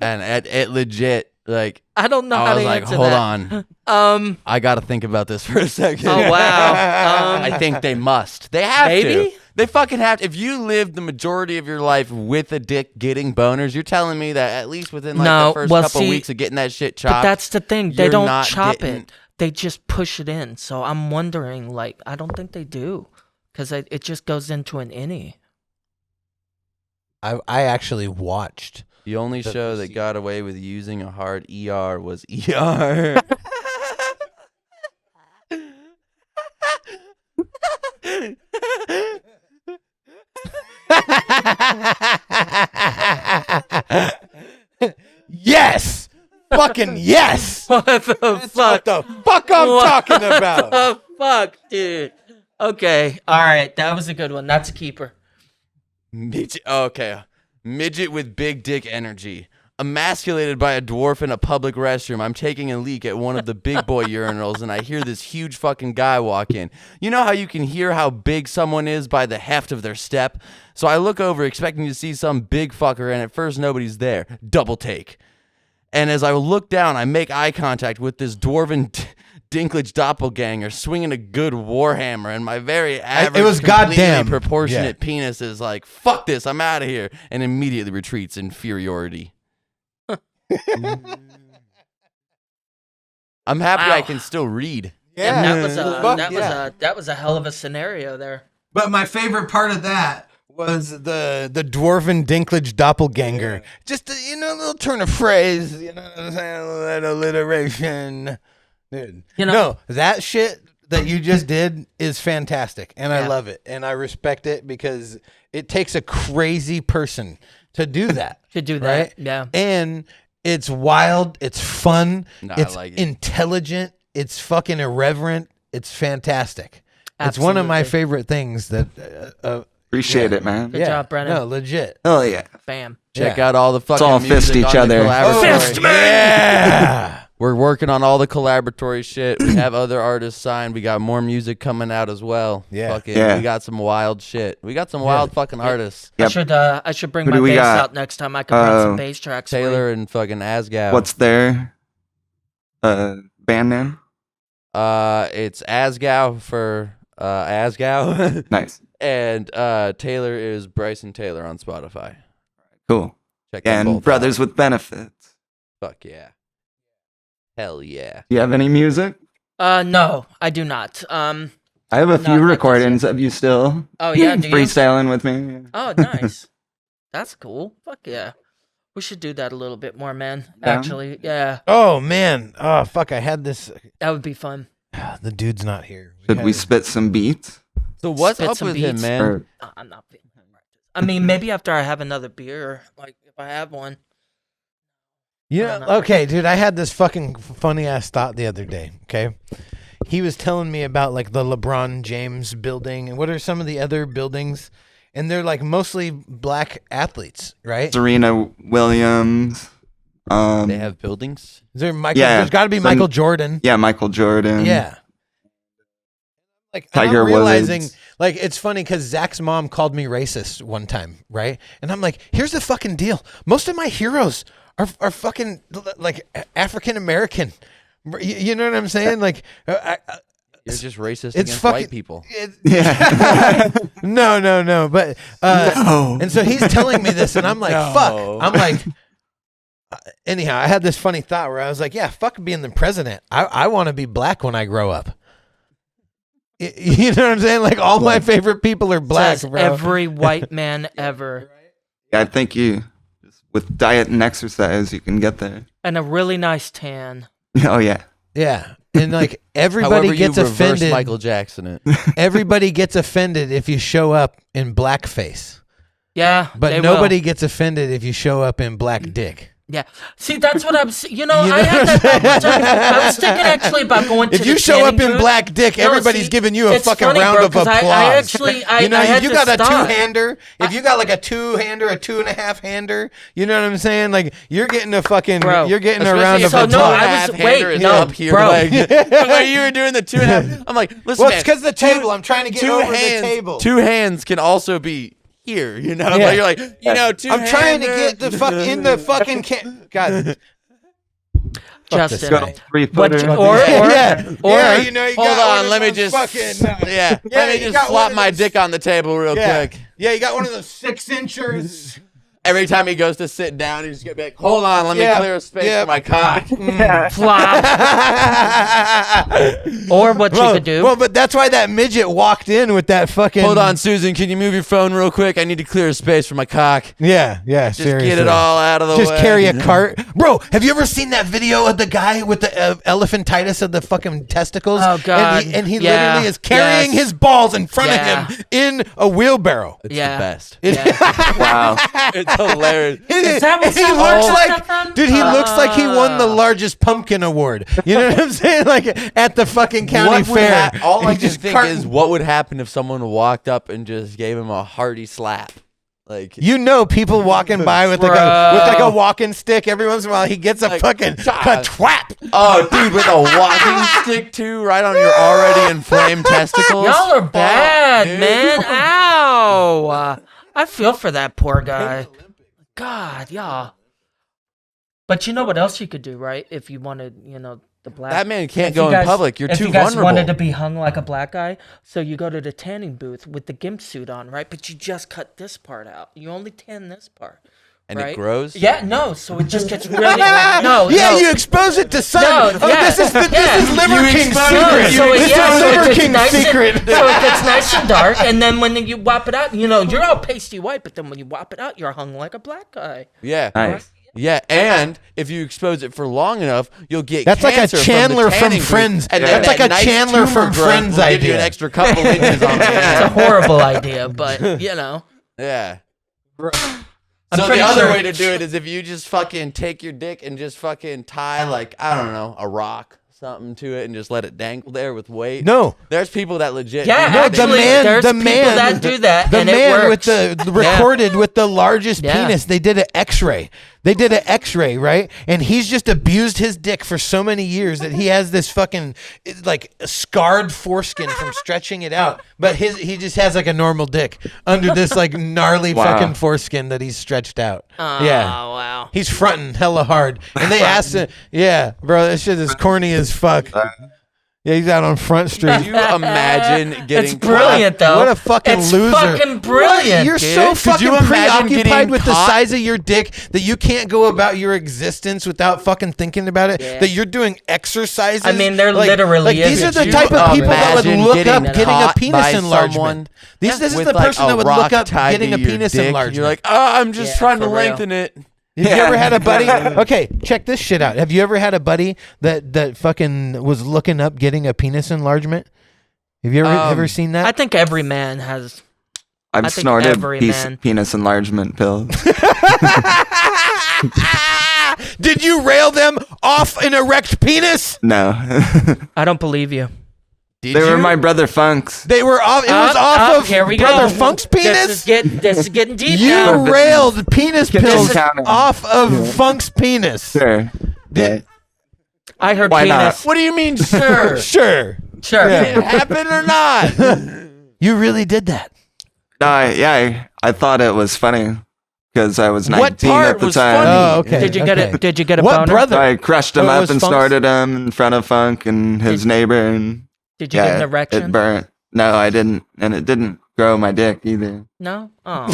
and it legit like I don't know I how was to like, answer hold that. on, I got to think about this for a second. Oh wow. I think they must. They have Maybe? to. They fucking have to. If you live the majority of your life with a dick getting boners, you're telling me that at least within like No, the first well, couple see, weeks of getting that shit But chopped, that's the thing. They you're don't not chop getting- it. They just push it in. So I'm wondering, like, I don't think they do. because it just goes into an innie. I actually watched. The only show that got away with using a hard ER was ER. Yes, fucking yes. What the What fuck? the fuck I'm talking about? What the fuck, dude? Okay, all right, that was a good one. That's a keeper. Midget. Okay. Midget with big dick energy. Emasculated by a dwarf in a public restroom. I'm taking a leak at one of the big boy urinals and I hear this huge fucking guy walk in. You know how you can hear how big someone is by the heft of their step? So I look over expecting to see some big fucker and at first nobody's there. Double take. And as I look down, I make eye contact with this dwarven Dinklage doppelganger swinging a good warhammer, and my very average, it was completely goddamn proportionate penis is like, fuck this, I'm out of here, and immediately retreats in inferiority. I'm happy I can still read. Yeah, Yeah. that was a hell of a scenario there. But my favorite part of that was the dwarven Dinklage doppelganger. Just a, little turn of phrase, you know what I'm saying? A little alliteration. Dude. No, that shit that you just did is fantastic. And I love it. And I respect it because it takes a crazy person to do that. Right? Yeah. And it's wild. It's fun. No, it's I like it. intelligent. It's fucking irreverent. It's fantastic. It's one of my Absolutely. favorite things that Appreciate it, man. Good job, Brennan. No, legit. Oh yeah. Bam. Check out all the fucking all music fist each on the other. collaboratory. Fist Yeah. We're working on all the collaboratory shit. We have other artists signed. We got more music coming out as well. Yeah. Fucking, Yeah. We got some wild shit. We got some wild fucking artists. Yep. I should bring Who my do we bass got? out next time. I can run some bass tracks. for you. Taylor and fucking Asgow. What's their band name? It's Asgow for Asgow. Nice. And Taylor is Bryson Taylor on Spotify. Cool. Check them And both Brothers out. with Benefits. Fuck yeah. Hell yeah. Do you have any music? No, I do not. I have a Not few like this recordings of you still Oh yeah, do you? freestyling with me. Oh, nice. That's cool. Fuck yeah. We should do that a little bit more, man. Yeah? Actually, yeah, Oh man. Oh fuck. I had this. that would be fun. The dude's not here. Should we spit some beats? So what's Spit up some with him, beats. man? Or I'm not feeling right. I mean, maybe after I have another beer, like if I have one. Yeah. Okay, dude. I had this fucking funny ass thought the other day. Okay. He was telling me about like the LeBron James building and what are some of the other buildings, and they're like mostly black athletes, right? Serena Williams. They have buildings? Is there Michael? Yeah, There's got to be then- Michael Jordan. Yeah, Michael Jordan. Yeah. Like Tiger I'm realizing, Woods. like it's funny because Zach's mom called me racist one time, right? And I'm like, here's the fucking deal. Most of my heroes are fucking like African American. You know what I'm saying? Like, You're just racist it's against fucking white people. Yeah. no. But No. and so he's telling me this, and I'm like, No. fuck. I'm like. Anyhow, I had this funny thought where I was like, yeah, fuck being the president. I want to be black when I grow up. You know what I'm saying? Like all my favorite people are black, Says bro. every white man ever, I think you, just with diet and exercise, you can get there. and a really nice tan. Oh yeah. Yeah. And like everybody However, gets you reverse offended. Michael Jackson it. Everybody gets offended if you show up in blackface. Yeah, But they nobody will. gets offended if you show up in black dick. Yeah, see, that's what I'm. You know, You I know had what that I'm thought one time. I was thinking actually about going to. If you the show up tanning in booth. black dick, No, everybody's see, giving you a it's fucking funny, round bro, of 'cause applause. I actually, you know, I if had you to got a stop. two-hander, if you got like a two-hander, a 2.5-hander, you know what I'm saying? Like you're getting a fucking, Bro. you're getting a Especially round if of So, the no, applause. I was- two-and-a-half-hander wait, is no, up here, bro. like, the way you were doing the 2.5. I'm like, listen, Well, man, it's because the table. I'm trying to get two over hands, the table. two hands can also be here, you know? Yeah. Like, you're like, you know, two I'm trying to hander. get the fuck in the fucking God. Justin. this Go guy. 3-footer. Yeah, you know, you Hold got one on, of let me those just, fucking, yeah, Yeah, let me you just got one flop of my those- dick on the table real yeah. quick. Yeah, you got one of those 6-inchers. every time he goes to sit down, he's gonna be like, "Hold on, let me Yeah. clear a space Yeah. for my cock." Flop. Or what you could do. Well, but that's why that midget walked in with that fucking. Hold on, Susan. Can you move your phone real quick? I need to clear a space for my cock. Yeah, Just seriously. get it all out of the way. Just carry a cart, bro. Have you ever seen that video of the guy with the elephantitis of the fucking testicles? Oh, God. And he Yeah. literally is carrying Yes. his balls in front Yeah. of him in a wheelbarrow. It's Yeah. the best. Yeah. Wow. It's hilarious. Is that what he South looks Park like, stuff from? dude? He looks like he won the largest pumpkin award. You know what I'm saying? Like at the fucking county What would fair. all I He's can just think carting- is, what would happen if someone walked up and just gave him a hearty slap? Like, You know, people walking by with like a walking stick. Every once in a while, he gets a Like, fucking God. twap. oh, dude, with a walking stick too, right on your already inflamed testicles. Y'all are bad, dude. man. Ow. I feel for that poor guy. God, y'all. But you know what else you could do, right? If you wanted, the black. That man can't If go you in guys- public. You're if too you guys vulnerable. wanted to be hung like a black guy, so you go to the tanning booth with the gimp suit on, right? But you just cut this part out. You only tan this part. And right? it grows? Yeah, no. So it just gets really no. Yeah, no. you expose it to sun. No, Oh, yeah, this is Liver You King's expose secret. it. So This is Liver King's nice secret. so it gets nice and dark, and then when you whop it out, you're all pasty white, but then when you whop it out, you're hung like a black guy. Yeah. Nice. Yeah, and if you expose it for long enough, you'll get That's like a cancer Chandler from, the from tanning booth, Friends. And That's then like that a nice Chandler tumor from growth Friends will give you an idea. extra couple inches on It's a the horrible idea, but Yeah. I'm So pretty the other sure- way to do it is if you just fucking take your dick and just fucking tie, like, I don't know, a rock, something to it, and just let it dangle there with weight. No. There's people that legit Yeah, do that. the actually, man, there's the people man, that do that, the and it man with works. the recorded with the largest Yeah. penis. They did an X-ray. They did an X-ray, right? And he's just abused his dick for so many years that he has this fucking like scarred foreskin from stretching it out. But he just has like a normal dick under this like gnarly Wow. fucking foreskin that he's stretched out. Oh, Yeah. wow. He's fronting hella hard. And they asked him, yeah, bro, that shit is corny as fuck. Yeah, he's out on Front Street. Could you imagine getting It's brilliant, though. What a fucking it's loser. fucking brilliant, You're dude. so Could fucking you imagine preoccupied getting with the caught? size of your dick that you can't go about your existence without fucking thinking about it. Yeah. That you're doing exercises. I mean, there literally like is these a are the Could type you of people that would imagine look getting up getting a caught by penis someone enlargement. This is with, the like, person a that would rock look up tied getting to a your penis dick. enlargement. You're like, oh, I'm just Yeah, trying to for real. lengthen it. Have you ever had a buddy? Okay, check this shit out. Have you ever had a buddy that fucking was looking up getting a penis enlargement? Have you ever seen that? I think every man has. I've I think snorted every man- penis enlargement pills. Did you rail them off an erect penis? No. I don't believe you. Did They were you? my brother Funk's. They were off. It was off of here we Brother go. Funk's penis. This is getting deep You now. railed penis This pills is counting. off of Funk's penis. Sure. Did- I heard Why not? penis. What do you mean, sure? Sure. Sure. Yeah. Did it happen or not? You really did that. No, I thought it was funny because I was 19 What part at the was time. funny? Oh, okay. Did you get okay. it? Did you get a What boner? brother? I crushed him Oh, it up was and Funk's? snorted him in front of Funk and his neighbor, and Did you get an it erection? burnt. No, I didn't, and it didn't grow my dick either. No. Oh.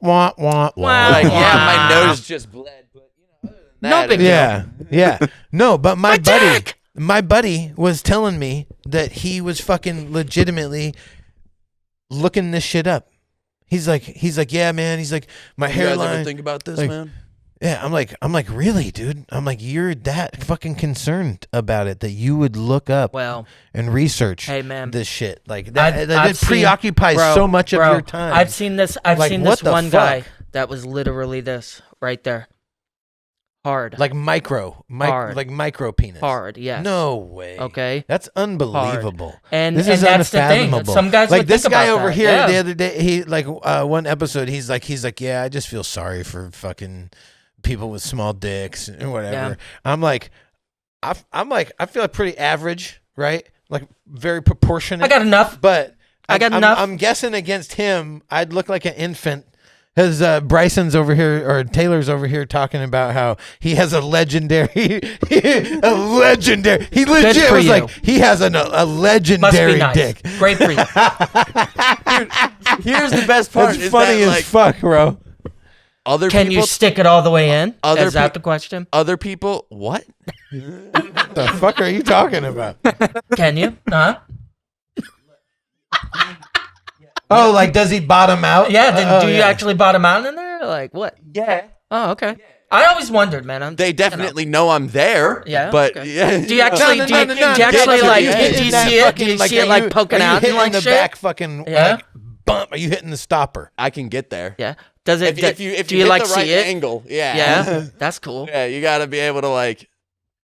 Wah, wah, wah. Wow. Like, yeah, Wow. my nose just bled, but other than No that, big it- deal. Yeah. No, but my buddy, dick! my buddy was telling me that he was fucking legitimately looking this shit up. He's like, yeah, man. He's like, my You guys ever hairline. think about this, like- man? Yeah, I'm like, really, dude? I'm like, you're that fucking concerned about it that you would look up Well, and research hey, man. this shit. Like I've that it seen- preoccupies bro, so much bro, of your time. I've seen this. I've Like, seen what this the one fuck? guy that was literally this right there. Hard. like micro Hard. like micro penis. Hard. Yes. No way. Okay. That's unbelievable. And This and is that's the thing. unfathomable. Some guys like would this think guy about over that. here Yeah. the other day. He like one episode. He's like, yeah, I just feel sorry for fucking people with small dicks or whatever. Yeah. I'm like, I feel like pretty average, right? Like very proportionate. I got enough. But I got I'm, enough. I'm guessing against him, I'd look like an infant. Because Bryson's over here, or Taylor's over here talking about how he has a legendary, He legit for was you. like, he has a Must legendary be nice. dick. Great for you. Here's the best part. That's funny that, as like, fuck, bro. Other Can people, you stick it all the way in? other Is that pe- the question? other people, what? What the fuck are you talking about? Can you? Huh? Oh, like does he bottom out? Yeah. Then Oh, do you yeah. actually bottom out in there? Like what? Yeah. Oh, okay. I always wondered, man. They definitely know I'm there. Yeah, But okay. yeah. Do you actually? No, do you, no, do no, you no, actually no, like? you Do hitting you that see it? fucking, Do you like, see it are like you- poking are you out hitting and like the shit? back fucking Yeah. like bump? Are you hitting the stopper? I can get there. Yeah. Does it? If you do you hit like the right see it? angle, yeah. Yeah. That's cool. Yeah, you got to be able to like,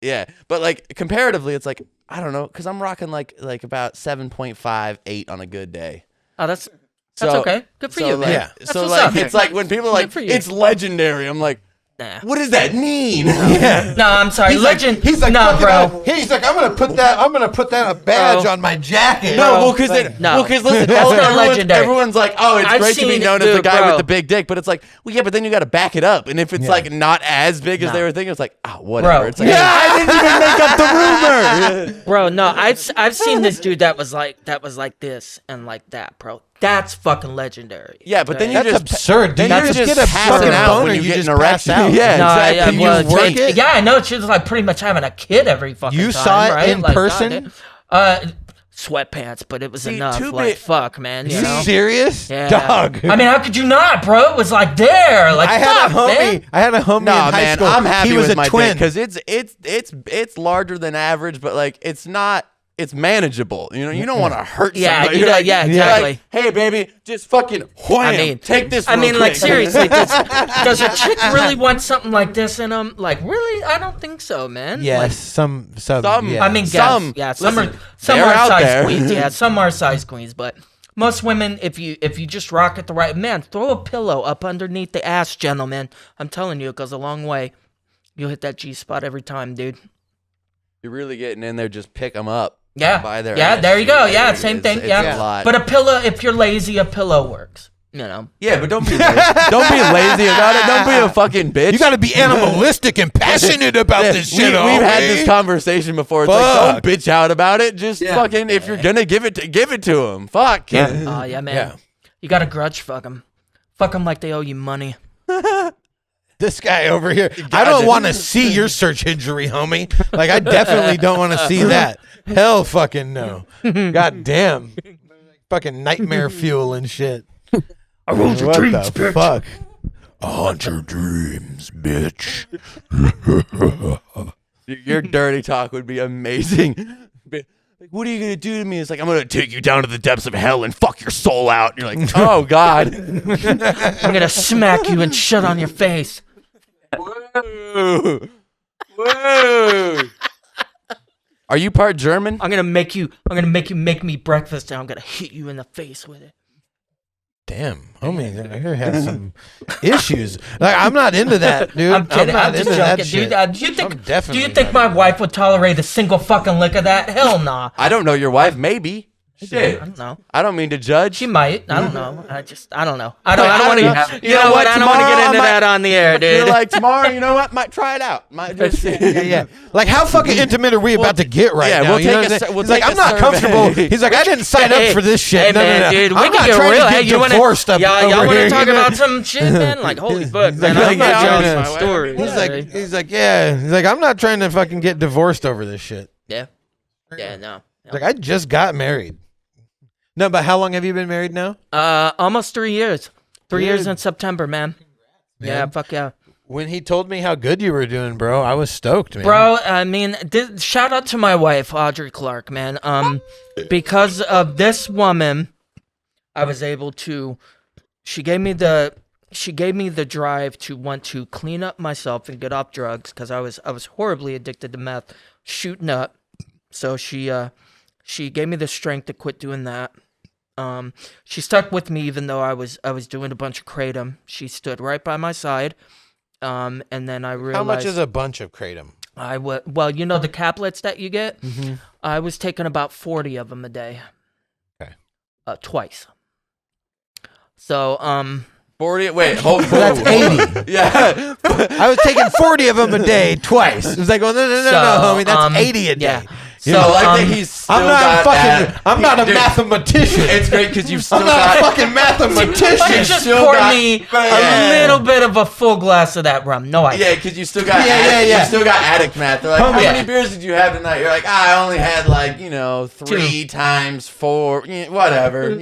yeah. But like comparatively, it's like I don't know, because I'm rocking like about 7.5, 8 on a good day. Oh, that's So, okay. Good for so, you, like, man. Yeah. That's So what's like up. it's like when people are like Good for you. it's legendary. I'm like, Nah. what does that mean? Yeah. No, I'm sorry. Legend. He's like, no, fucking bro. out. He's like, I'm gonna put that a badge Bro. on my jacket. No, Bro, well, because no. listen, That's not legendary. everyone's like, oh, it's I've great to be seen- known as the dude, guy bro. with the big dick, but it's like, well, yeah, but then you got to back it up, and if it's Yeah. like not as big as No. they were thinking, it's like, oh, whatever. Bro. It's like, I didn't even make up the rumor. Bro, no, I've seen this dude that was like this and like that, bro. That's fucking legendary. Yeah, but then you That's just absurd, dude. Then You you just just get a passing fucking out boner, when you you get just an pass erection. out. Yeah, No, exactly. yeah, Can you well, work change- it? Yeah, I know. She's like pretty much having a kid every fucking You time. saw it right? in Like, person? Sweatpants, but it was See, enough. too Like big- fuck, man. You You know? serious? Yeah. Dog. I mean, how could you not, bro? It was like there. Like I had a fuck, homie. man. I had a homie in Nah, high man, school. I'm happy he was with a my twin. because it's larger than average, but like it's not. It's manageable. You know, you don't want to hurt Yeah, somebody. you You're know, like, yeah, you're exactly. like, hey, baby, just fucking wham. I mean, take this. I real mean, like quick. seriously, does a chick really want something like this in them? Like, really? I don't think so, man. Yes, Like, some. Some- Yeah. I mean, Some- yeah, some listen, are some they're are out size there. queens. Yeah, some are size queens, but most women, if you just rock it the right, man, throw a pillow up underneath the ass, gentlemen. I'm telling you, it goes a long way. You'll hit that G spot every time, dude. You're really getting in there. Just pick them up. Yeah, By their yeah, ass there you go. cheek. Yeah, same thing. It's Yeah, a lot. but a pillow, if you're lazy, a pillow works. You know. Yeah, but don't be lazy. Don't be lazy about it. Don't be a fucking bitch. You got to be animalistic and passionate about this shit. We've had homie. this conversation before. It's like, Fuck. don't bitch out about it. Just fucking, if you're gonna give it to him. Fuck. Oh yeah, man. Yeah. You got to grudge fuck them. Fuck them like they owe you money. This guy over here. I don't want to see your search injury, homie. Like, I definitely don't want to see that. Hell fucking no. God damn. Fucking nightmare fuel and shit. I rolled your What dreams, the bitch. fuck? Haunt your dreams, bitch. Your dirty talk would be amazing. Like, what are you gonna do to me? It's like, I'm gonna take you down to the depths of hell and fuck your soul out. And you're like, oh god. I'm gonna smack you and shit on your face. Whoa. Whoa. Are you part German? I'm gonna make you make me breakfast, and I'm gonna hit you in the face with it. Damn, homie, I hear has some issues. Like, I'm not into that, dude. I'm kidding. not I'm just into that joking, shit. dude. Do you I'm think? Do definitely you think not my wife would tolerate a single fucking lick of that? Hell nah. I don't know your wife. Maybe. Shit. I don't know. I don't mean to judge. She might. I don't know. I don't know. I don't want to. You know what? I don't want to Tomorrow get I into might- that on the air, dude. You're like, tomorrow, you know what? Might try it out. Might just Yeah. Like, how fucking intimate are we about to get right yeah, now? we'll You know take what a I'm saying? we'll He's like, take a I'm not survey. comfortable. He's like, I didn't sign up for this shit. Hey, No, man, no, no. dude, we I'm can not get trying real. to Hey, get you wanna, divorced up y'all over want here, to talk you know? about some shit, man? Like, holy fuck, man. like, I'm not yeah, telling I'm my not- story. He's like, yeah. He's like, I'm not trying to fucking get divorced over this shit. Yeah. Yeah, no. He's like, I just got married. No, but how long have you been married now? Almost 3 years. 3 years Dude. in September, man. Yeah, fuck yeah. When he told me how good you were doing, bro, I was stoked, man. Bro, I mean, shout out to my wife, Audrey Clark, man. Because of this woman, I was able to. She gave me the drive to want to clean up myself and get off drugs because I was horribly addicted to meth, shooting up. So she gave me the strength to quit doing that. She stuck with me even though I was doing a bunch of kratom. She stood right by my side. And then I realized How much is a bunch of kratom? well, you know the caplets that you get? Mm-hmm. I was taking about 40 of them a day. Okay. Twice. So, 40. Wait, hold. That's 80. Yeah. I was taking 40 of them a day twice. It was like, well, no, So, homie, that's 80 a day. yeah. So I like that he's still I'm not a Dude, mathematician. It's great because you've still I'm not got a fucking mathematician. you just still poured got- me Yeah. a little bit of a full glass of that rum. No ice. Yeah, because you still got Yeah. you still got addict math. They're like, how Yeah. many beers did you have tonight? You're like, I only had 3 times 4, whatever.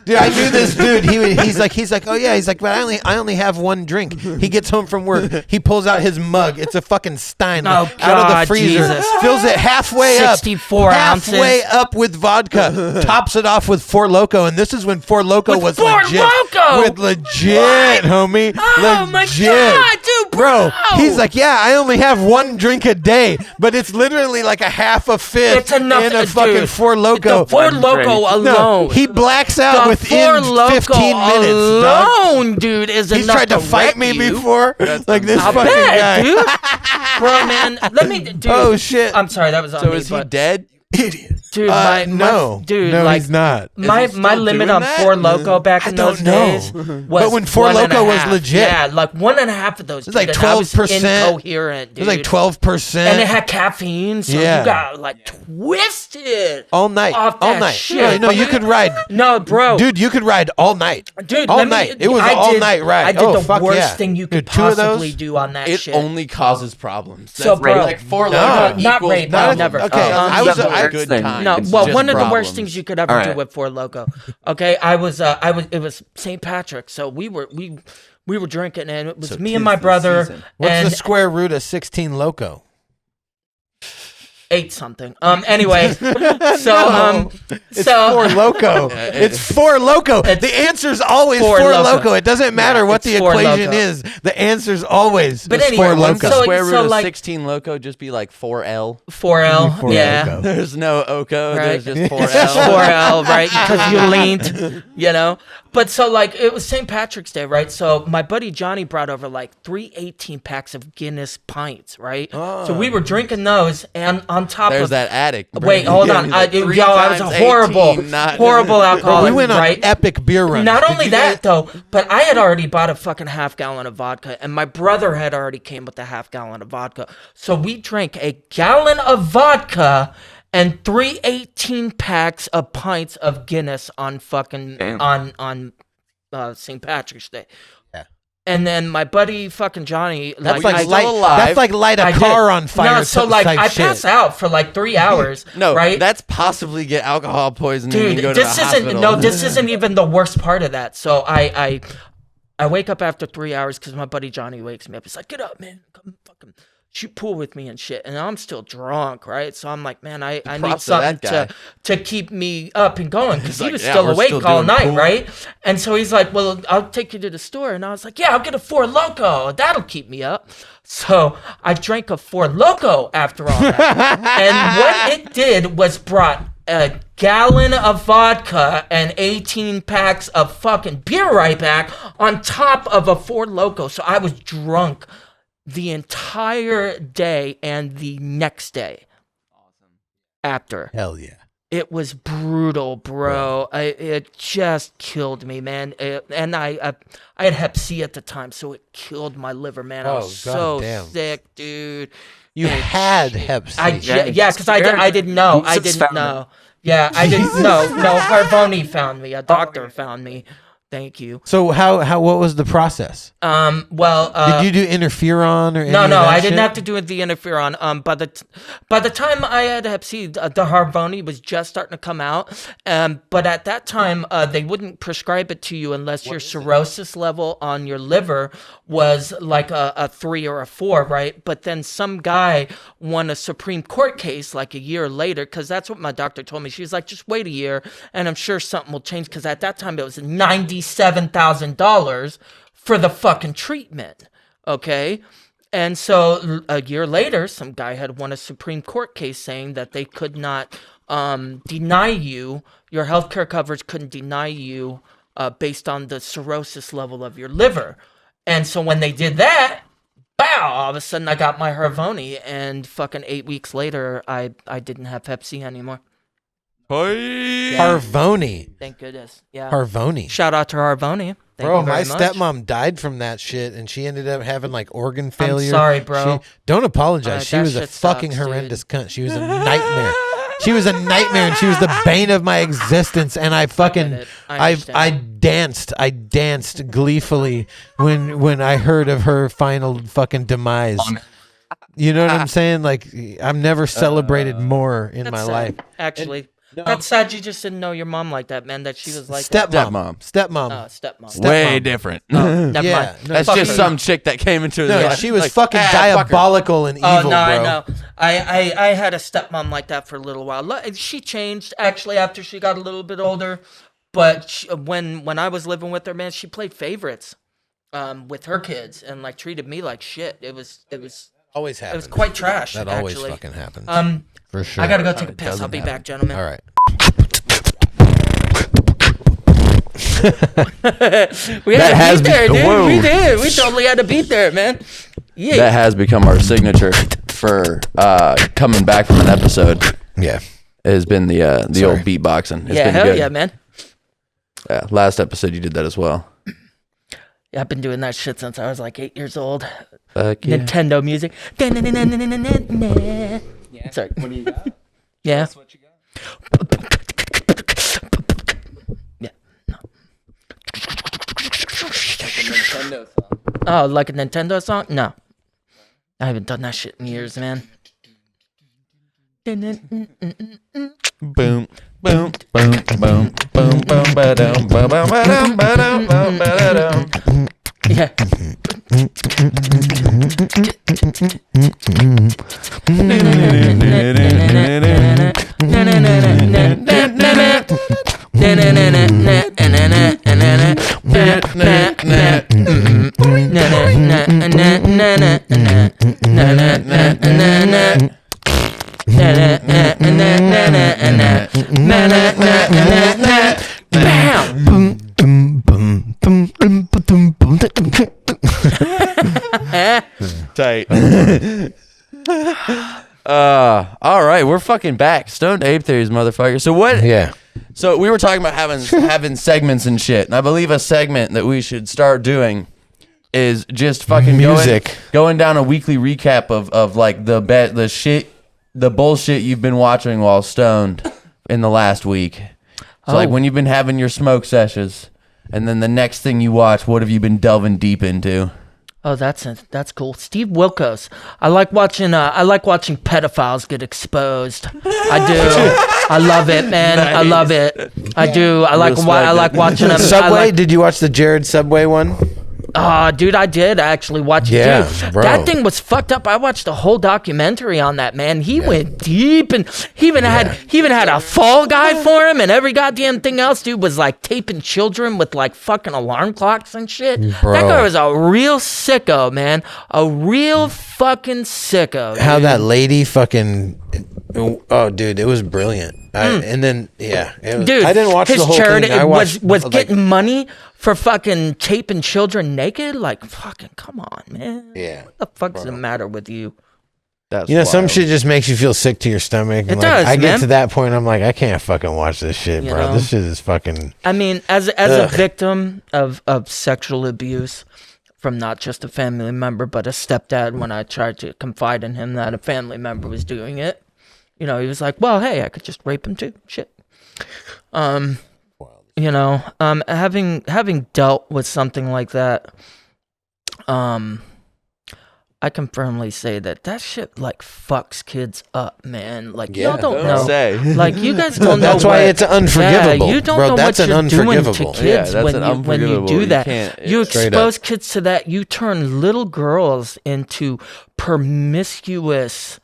Dude, I knew this dude. He's like, oh yeah. He's like, but I only have one drink. He gets home from work. He pulls out his mug. It's a fucking Stein Oh, out of the God, freezer. Jesus. Fills it halfway 64 halfway ounces. up with vodka. Tops it off with Four Loko, and this is when Four Loko With was Four legit. Loko? With legit, homie. Oh my legit. God, dude, bro. He's like, yeah, I only have one drink a day, but it's literally like a half a fifth It's enough, in a fucking dude. Four Loko. The Four One Loko drink. alone. No, he blacks out the within Four Loko 15 minutes, dog. alone, dude, is He's enough tried to fight wreck me you. before. Like this I fucking guy. bet, dude. Bro, man, let me, dude. Oh, shit. I'm sorry, that was on So me, is he but- dead? Idiot. Dude, No, dude, no, like, he's not. My Is he my still limit doing on that? Four Loko back I in don't those know. days was But when Four 1.5. Loko was legit. Yeah, like 1.5 of those. It's like dude, and I was 12%. incoherent, It dude. was like 12%. and it had caffeine, so Yeah. you got like twisted all night. off All that night. shit. No, you could ride. No, bro. Dude, you could ride all night. Dude, all let me- night. It was I all did- night ride. I did oh, the fuck worst yeah. thing you could Dude, two of possibly those? do on that It shit. only causes problems. So, That's bro, like Four no, Loko not equals rape, problems. never. Okay, I was a a good thing. time. No, It's well, just one of the worst problems. things you could ever All do right. with Four Loko. Okay, it was St. Patrick, so we were drinking, and it was So me 'tis and my the brother, season. What's and the square root of 16 Loco? 8 something. Anyway, so It's so Four Loco. It's Four Loco. The answer's always Four Four Loko. Loco. It doesn't matter what it's the Four equation Loko. is. The answer's always But Four anyway, Wouldn't the Loco. square root so, of like- 16 Loko just be like 4L? 4L, Four yeah. Loko. There's no Oko. Right. There's just 4L. It's just 4L, right? Because you leaned, you know? But so, like, it was St. Patrick's Day, right? So my buddy Johnny brought over, like, 3 18-packs of Guinness pints, right? So we were drinking those, and on top There's of... that addict. Wait, hold on. I was a horrible alcoholic, We went on right? epic beer runs. Not Did only you that, guys- though, but I had already bought a fucking half gallon of vodka, and my brother had already came with a half gallon of vodka. So we drank a gallon of vodka and 3 18-packs of pints of Guinness on fucking Damn. on St. Patrick's Day. Yeah. And then my buddy fucking Johnny, That's Well, like you light. still alive. That's like light a I car did. on fire. No, so like type I shit. pass out for like 3 hours. No, right? that's possibly get alcohol poisoning Dude, and go to this the isn't hospital. no, this isn't even the worst part of that. So I wake up after 3 hours because my buddy Johnny wakes me up. He's like, "Get up, man, come fucking shoot pool with me and shit." And I'm still drunk, right? So I'm like, "Man, I need props to something that guy. to keep me up and going," because he like, was "Yeah, still we're awake still all doing night, pool." right? And so he's like, "Well, I'll take you to the store," and I was like, "Yeah, I'll get a Four Loko. That'll keep me up." So I drank a Four Loko after all that, and what it did was brought a gallon of vodka and 18 packs of fucking beer right back on top of a Four Loko. So I was drunk the entire day and the next day after. Hell yeah. It was brutal, bro. It just killed me, man. And I had Hep C at the time, so it killed my liver, man. I Oh, was so goddamn. sick, dude. You had Hep C. Yeah, because I didn't know. I Jesus didn't found know. Yeah, I didn't know. No, Harvoni found me. A doctor found me. Thank you. So what was the process? Well, Did you do interferon or any no, of that I didn't shit? have to do the interferon. By the time I had Hep C, the Harvoni was just starting to come out. But at that time, they wouldn't prescribe it to you unless your cirrhosis level on your liver was like a 3 or a 4, right? But then some guy won a Supreme Court case like a year later, because that's what my doctor told me. She was like, just wait a year, and I'm sure something will change. Because at that time, it was $97,000 for the fucking treatment. Okay. And so a year later, some guy had won a Supreme Court case saying that they could not deny you, your healthcare coverage couldn't deny you based on the cirrhosis level of your liver. And so when they did that, bow, all of a sudden I got my Harvoni, and fucking 8 weeks later, I didn't have Hep C anymore. Harvoni. Thank goodness. Yeah. Harvoni. Shout out to Harvoni. Thank Bro, you very my much. stepmom died from that shit, and she ended up having like organ failure. sorry, bro. Don't apologize. She that was a shit fucking sucks, horrendous cunt. She was a nightmare. She was a nightmare, and she was the bane of my existence. And I fucking, I danced gleefully when I heard of her final fucking demise. You know what I'm saying? Like, I've never celebrated more in my life. Actually, that's sad. You just didn't know your mom like that, man. That she was like Stepmom. stepmom. Way different. Never mind. No, That's just some chick that came into his No, life. she was Like, fucking fuck her. diabolical and evil, Oh no, bro. I know. I had a stepmom like that for a little while. She changed actually after she got a little bit older, but when I was living with her, man, she played favorites with her kids and like treated me like shit. It was Always happens. it was quite trash. That actually. always fucking happens. For sure. I gotta go take a It piss. doesn't I'll be happen. back, gentlemen. All right. We had That a has beat there, been- dude. whoa. We did. We totally had a beat there, man. Yeah. That has become our signature for coming back from an episode. Yeah. It has been the Sorry. old beatboxing. It's yeah, been hell good. yeah, man. Yeah, last episode you did that as well. Yeah, I've been doing that shit since I was like 8 years old. Fuck yeah. Nintendo music. Yeah. Sorry. What do you got? Yeah. That's what you got. Yeah. Nintendo song. Oh, like a Nintendo song? No. I haven't done that shit in years, man. Boom, boom, boom, boom, boom, boom, ba-dum, ba-bum, ba-dum, ba-dum, bum, ba-da-dum. Yeah. Bam! Tight. All right, we're fucking back. Stoned Ape Theories, motherfucker. So what? Yeah. So we were talking about having segments and shit, and I believe a segment that we should start doing is just fucking Music. going down a weekly recap of like the bullshit you've been watching while stoned in the last week. So like when you've been having your smoke sessions, and then the next thing you watch, what have you been delving deep into? Oh, that's cool. Steve Wilkos. I like watching pedophiles get exposed. I do. I love it, man. I love it. I do. I like watching them. Subway? Did you watch the Jared Subway one? Dude, I did actually watch it Yeah, too. bro. That thing was fucked up. I watched the whole documentary on that, man. He went deep, and he even had a fall guy for him, and every goddamn thing else, dude, was like taping children with like fucking alarm clocks and shit. Bro. That guy was a real sicko, man. A real fucking sicko. How dude. that lady fucking... Oh, dude, it was brilliant. And then, yeah. It was, Dude, I didn't watch his the whole charity thing. I watched, was like, getting money for fucking taping children naked. Like, fucking, come on, man. Yeah. What the fuck's the matter with you? That's You know, some wild. shit just makes you feel sick to your stomach. And It like, does, I get man. to that point, I'm like, I can't fucking watch this shit, You bro. know? This shit is fucking... I mean, as a Ugh. victim of sexual abuse from not just a family member, but a stepdad, when I tried to confide in him that a family member was doing it, you know, he was like, well, hey, I could just rape him too. Shit. You know, having dealt with something like that, I can firmly say that shit like fucks kids up, man. Like Yeah, y'all don't don't know. say. Like you guys don't know. That's why what- it's unforgivable. Yeah, you don't bro, know that's what an you're doing to unforgivable. kids Yeah, that's when an you unforgivable. do You that. can't- You Straight expose kids to that. You turn little girls into promiscuous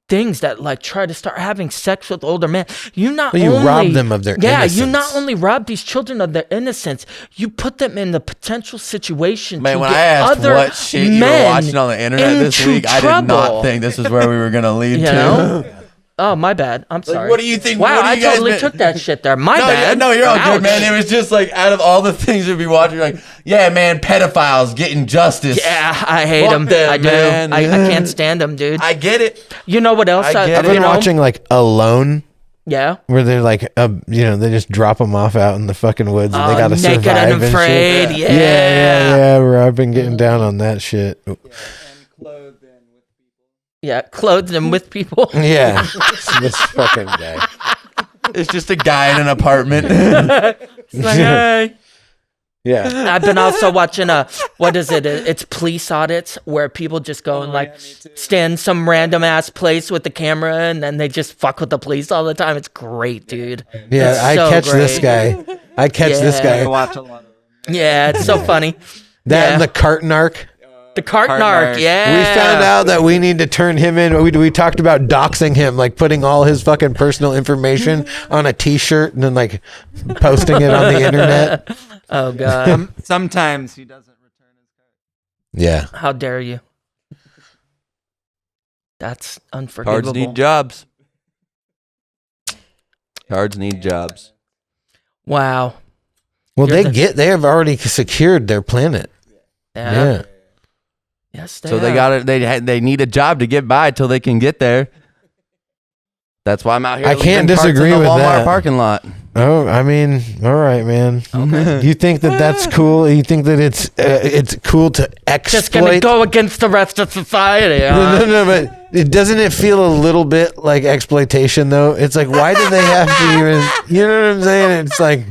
things that like try to start having sex with older men. You not Well, you only rob them of their you innocence. not only rob these children of their innocence, you put them in the potential situation Man, to when get I asked other what shit you were men watching on the internet this into week, I did trouble. not think this is where we were gonna lead You to. know? Oh, my bad. I'm sorry. what do you think- Wow, what do I you guys totally been- took that shit there. My No, bad. no, you're all Ouch. good, man. It was just like out of all the things we'd be watching, like, yeah, man, pedophiles getting justice. Yeah, I hate Fuck them. them, I do. man. I can't stand them, dude. I get it. You know what else? I get I've it. been you know? watching like Alone Yeah. Where they're like, they just drop them off out in the fucking woods and they gotta Naked survive and afraid. shit. Yeah. Yeah. Bro, I've been getting down on that shit. Yeah, clothed them with people. Yeah, this fucking guy. It's just a guy in an apartment. It's like, hey. Yeah, I've been also watching what is it? It's police audits where people just go and like stand some random ass place with the camera and then they just fuck with the police all the time. It's great, dude. yeah. It's I so catch great. this guy. I catch this Yeah. I guy. watch a lot of them. Yeah, it's so funny. That and Yeah. the cart narc. The cart Cart narc, narc. yeah. We found out that we need to turn him in. We talked about doxing him, like putting all his fucking personal information on a T-shirt and then like posting it on the internet. Oh god, Sometimes he doesn't return his card. Yeah, how dare you? That's unforgivable. Cards need jobs. Cards need jobs. Wow. well, You're they have already secured their planet. Yeah. Yes, So they got it. They need a job to get by till they can get there. That's why I'm out here. I can't leaving carts in disagree the with Walmart that. parking lot. Oh, I mean, all right, man. You think that that's cool? You think that it's cool to just gonna exploit? go against the rest of society. No, but doesn't it feel a little bit like exploitation though? It's like, why do they have to even? You know what I'm saying? It's like,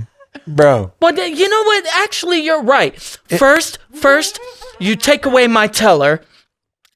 bro. Well, you know what? Actually, you're right. First, you take away my teller,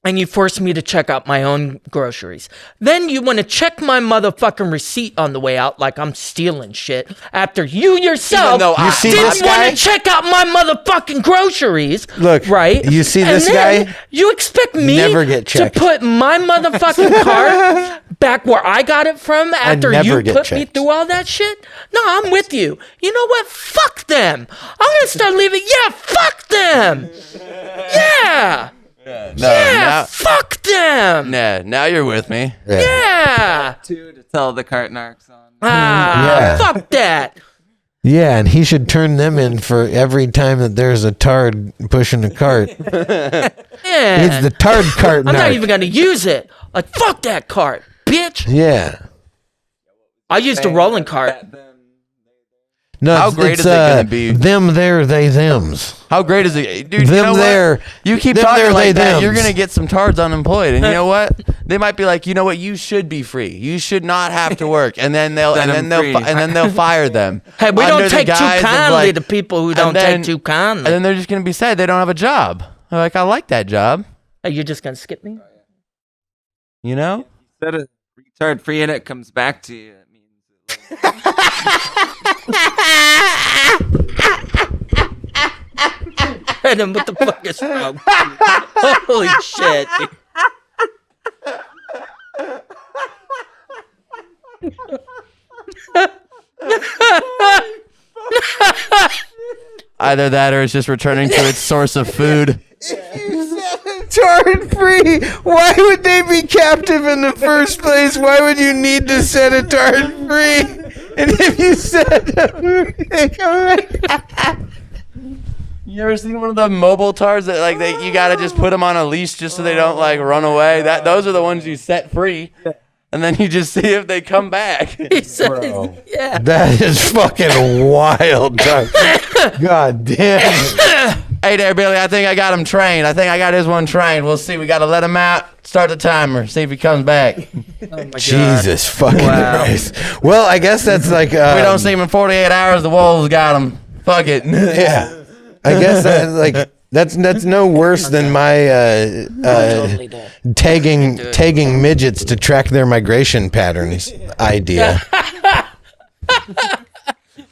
and you force me to check out my own groceries. Then you want to check my motherfucking receipt on the way out, like I'm stealing shit. After you yourself You see this didn't want guy? to check out my motherfucking groceries. Look, right? you see And this then guy? You expect me Never get to checked. put my motherfucking cart back where I got it from after never you get put me checked. through all that shit? No, I'm with you. You know what? Fuck them. I'm gonna start leaving. Yeah, fuck them. Yeah. No, Yeah, fuck them. now you're with me. Yeah. To tell the cart narcs on. Yeah. Fuck that. Yeah, and he should turn them in for every time that there's a tard pushing a cart. Yeah. It's the tard cart I'm not narc. even gonna use it. Like, fuck that cart, bitch. Yeah. I used a rolling cart. No, How it's, great it's, is it gonna be? Them there, they thems. How great is it, dude? Them you know there. What? You keep them talking there, like they that, thems. you're gonna get some tards unemployed, and you know what? They might be like, you know what? You should be free. You should not have to work, and then they'll Set 'em free. and then they'll fire them. Hey, we Under don't the take too guise of, kindly like- to people who and don't then- take too kindly. And then they're just gonna be sad they don't have a job. They're like, I like that job. Hey, you're just gonna skip me? You know? Instead of retard free and it comes back to you, it means Brandon, what the fuck is wrong? Holy shit. Either that or it's just returning to its source of food. Tard free. Why would they be captive in the first place? Why would you need to set a tard free? And if you set them, they come back. You ever seen one of the mobile tards that like you gotta just put them on a leash just so they don't like run away? Those are the ones you set free, and then you just see if they come back. He said, yeah. That is fucking wild, Doug. God damn it. Hey there, Billy. I think I got him trained. I think I got his one trained. We'll see. We gotta let him out. Start the timer. See if he comes back. Oh my God. Jesus fucking Christ. Well, I guess that's like... We don't see him in 48 hours. The wolves got him. Fuck it. Yeah. I guess that's no worse than my Totally did. tagging midgets to track their migration patterns idea.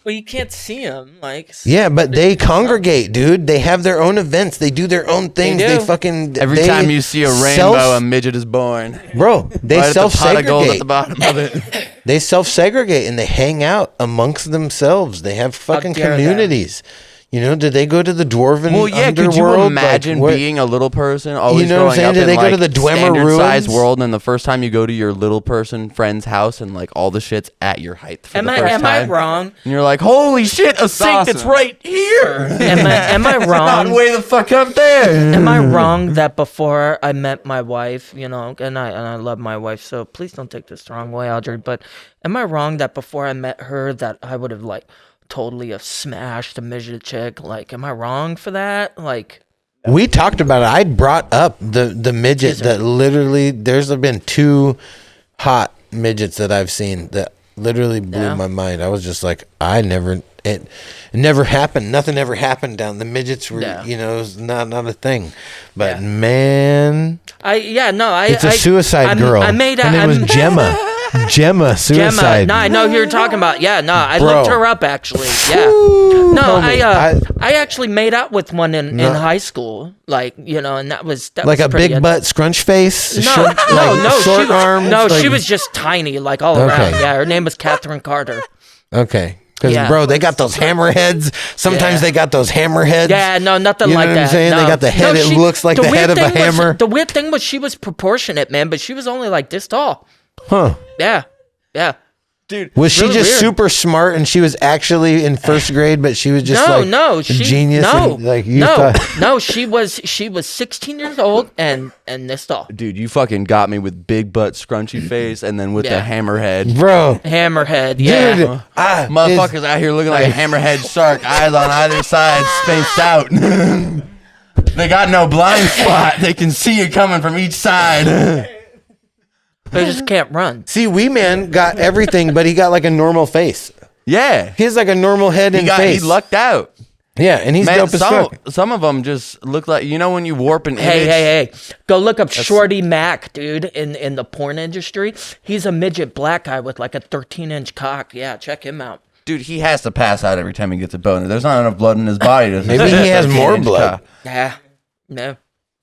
Well, you can't see them. Like, Yeah, but they congregate, dude. They have their own events. They do their own things. do. They fucking Every time you see a rainbow, a midget is born. bro, they Right at the pot of gold at the self-segregate. bottom of it. They self-segregate and they hang out amongst themselves. They have fucking dare them. communities. You know, did they go to the dwarven Well, yeah. underworld? Could you Like, imagine what- being a little person always know what I'm growing saying? up Did in they go like to the Dwemer standard size ruins? world, and the first time you go to your little person friend's house, and like all the shit's at your height for Am the I first am I time, wrong? and you're like, "Holy shit, a sink that's awesome. right here!" Am I Not wrong? way the fuck up there. Am I wrong that before I met my wife, you know, and I love my wife, so please don't take this the wrong way, Audrey, but am I wrong that before I met her that I would have like totally have smashed a midget chick? Like, am I wrong for that? Like, We talked about it. I brought up the midget Yes, sir. that literally. There's been 2 hot midgets that I've seen that literally blew Yeah. my mind. I was just like, it never happened. Nothing ever happened down. The midgets were, Yeah. you know, it was not a thing. But Yeah. man, it's a I suicide girl. I made Her name was Gemma. Gemma, suicide. No, I know who you're talking about. Yeah, no, I Bro. looked her up actually. Yeah. No, Homie, I actually made out with one in high school. Like, you know, and that was like was a pretty big butt, scrunch face, No, short, no, like no, short she, arms. No, she like- was just tiny, like all Okay. around. Yeah, her name was Catherine Carter. Okay. Because, Yeah. bro, they got those hammerheads. Sometimes Yeah. they got those hammerheads. Yeah, no, nothing You know like what that. I'm saying? They No. got the head. No, It looks like the weird head of a thing was- hammer. The weird thing was she was proportionate, man, but she was only like this tall. Huh. Yeah, yeah. Dude, Was she Really just weird. super smart and she was actually in first grade, but she was just No, like no, a she genius? no, and, like you no, thought. no. She was 16 years old and this tall. dude, you fucking got me with big butt, scrunchy face, and then with Yeah. the hammerhead. Bro. Hammerhead. Yeah. Dude. Motherfuckers out here looking like a hammerhead shark, eyes on either side, spaced out. They got no blind spot. They can see you coming from each side. They just can't run. See, Wee Man got everything, but he got like a normal face. Yeah. He has like a normal head and He face. lucked out. Yeah, and he's Man, dope as fuck. some of them just look like, you know, when you warp an Hey, image. hey. Go look up Shorty Mac, dude, in the porn industry. He's a midget black guy with like a 13-inch cock. Yeah, check him out. Dude, he has to pass out every time he gets a boner. There's not enough blood in his body. To Maybe he has more 13-inch blood. cock. Yeah. No.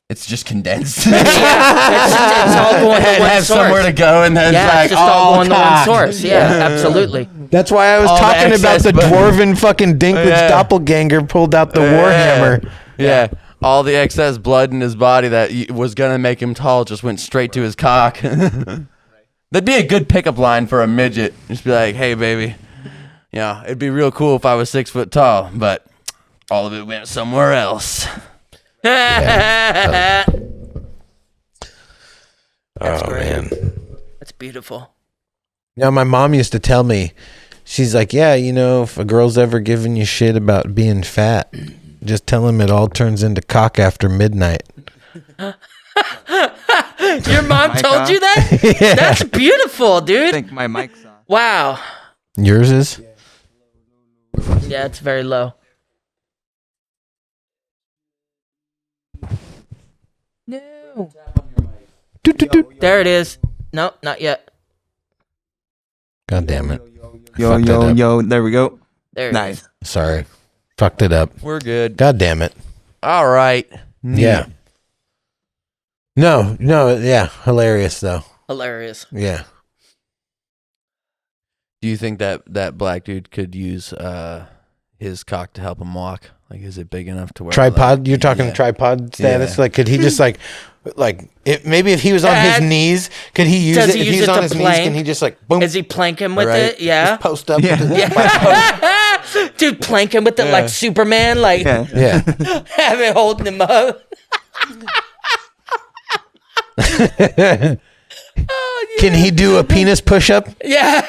It's just condensed. It's all going to It one has source. somewhere to go, and then Yeah, it's it's like, just all oh, going to one cock. source. Yeah, absolutely. That's why I was All the talking about excess the blood. dwarven fucking Dinklage Yeah. doppelganger pulled out the warhammer. Yeah. All the excess blood in his body that was going to make him tall just went straight to his cock. That'd be a good pickup line for a midget. Just be like, hey, baby, you know, it'd be real cool if I was 6 foot tall, but all of it went somewhere else. That's Oh, great. man. That's beautiful. Now, my mom used to tell me, she's like, yeah, you know, if a girl's ever giving you shit about being fat, just tell him it all turns into cock after midnight. Your mom Mic told off? you that? Yeah. That's beautiful, I dude. think my mic's on. Wow. Yours is? Yeah, it's very low. No. Doot, doot, doot. There it is. No, not yet. God damn it. Yo, Fucked that yo, up. yo. There we go. There it Nice. is. Sorry. Fucked it up. We're good. God damn it. All right. Yeah. No, yeah. Hilarious, though. Hilarious. Yeah. Do you think that black dude could use his cock to help him walk? Like, is it big enough to where Tripod? like, You're talking yeah. tripod status? Yeah. Like, could he just maybe if he was on his knees, could he use Does it? he If use he's it on to his knees, plank? can he just like, boom, Is he planking with Right. it? Yeah. just post up? Yeah. With his, Dude, planking with it Yeah. like Superman, like Yeah. yeah. have it holding him up. Can he do a penis push-up? Yeah.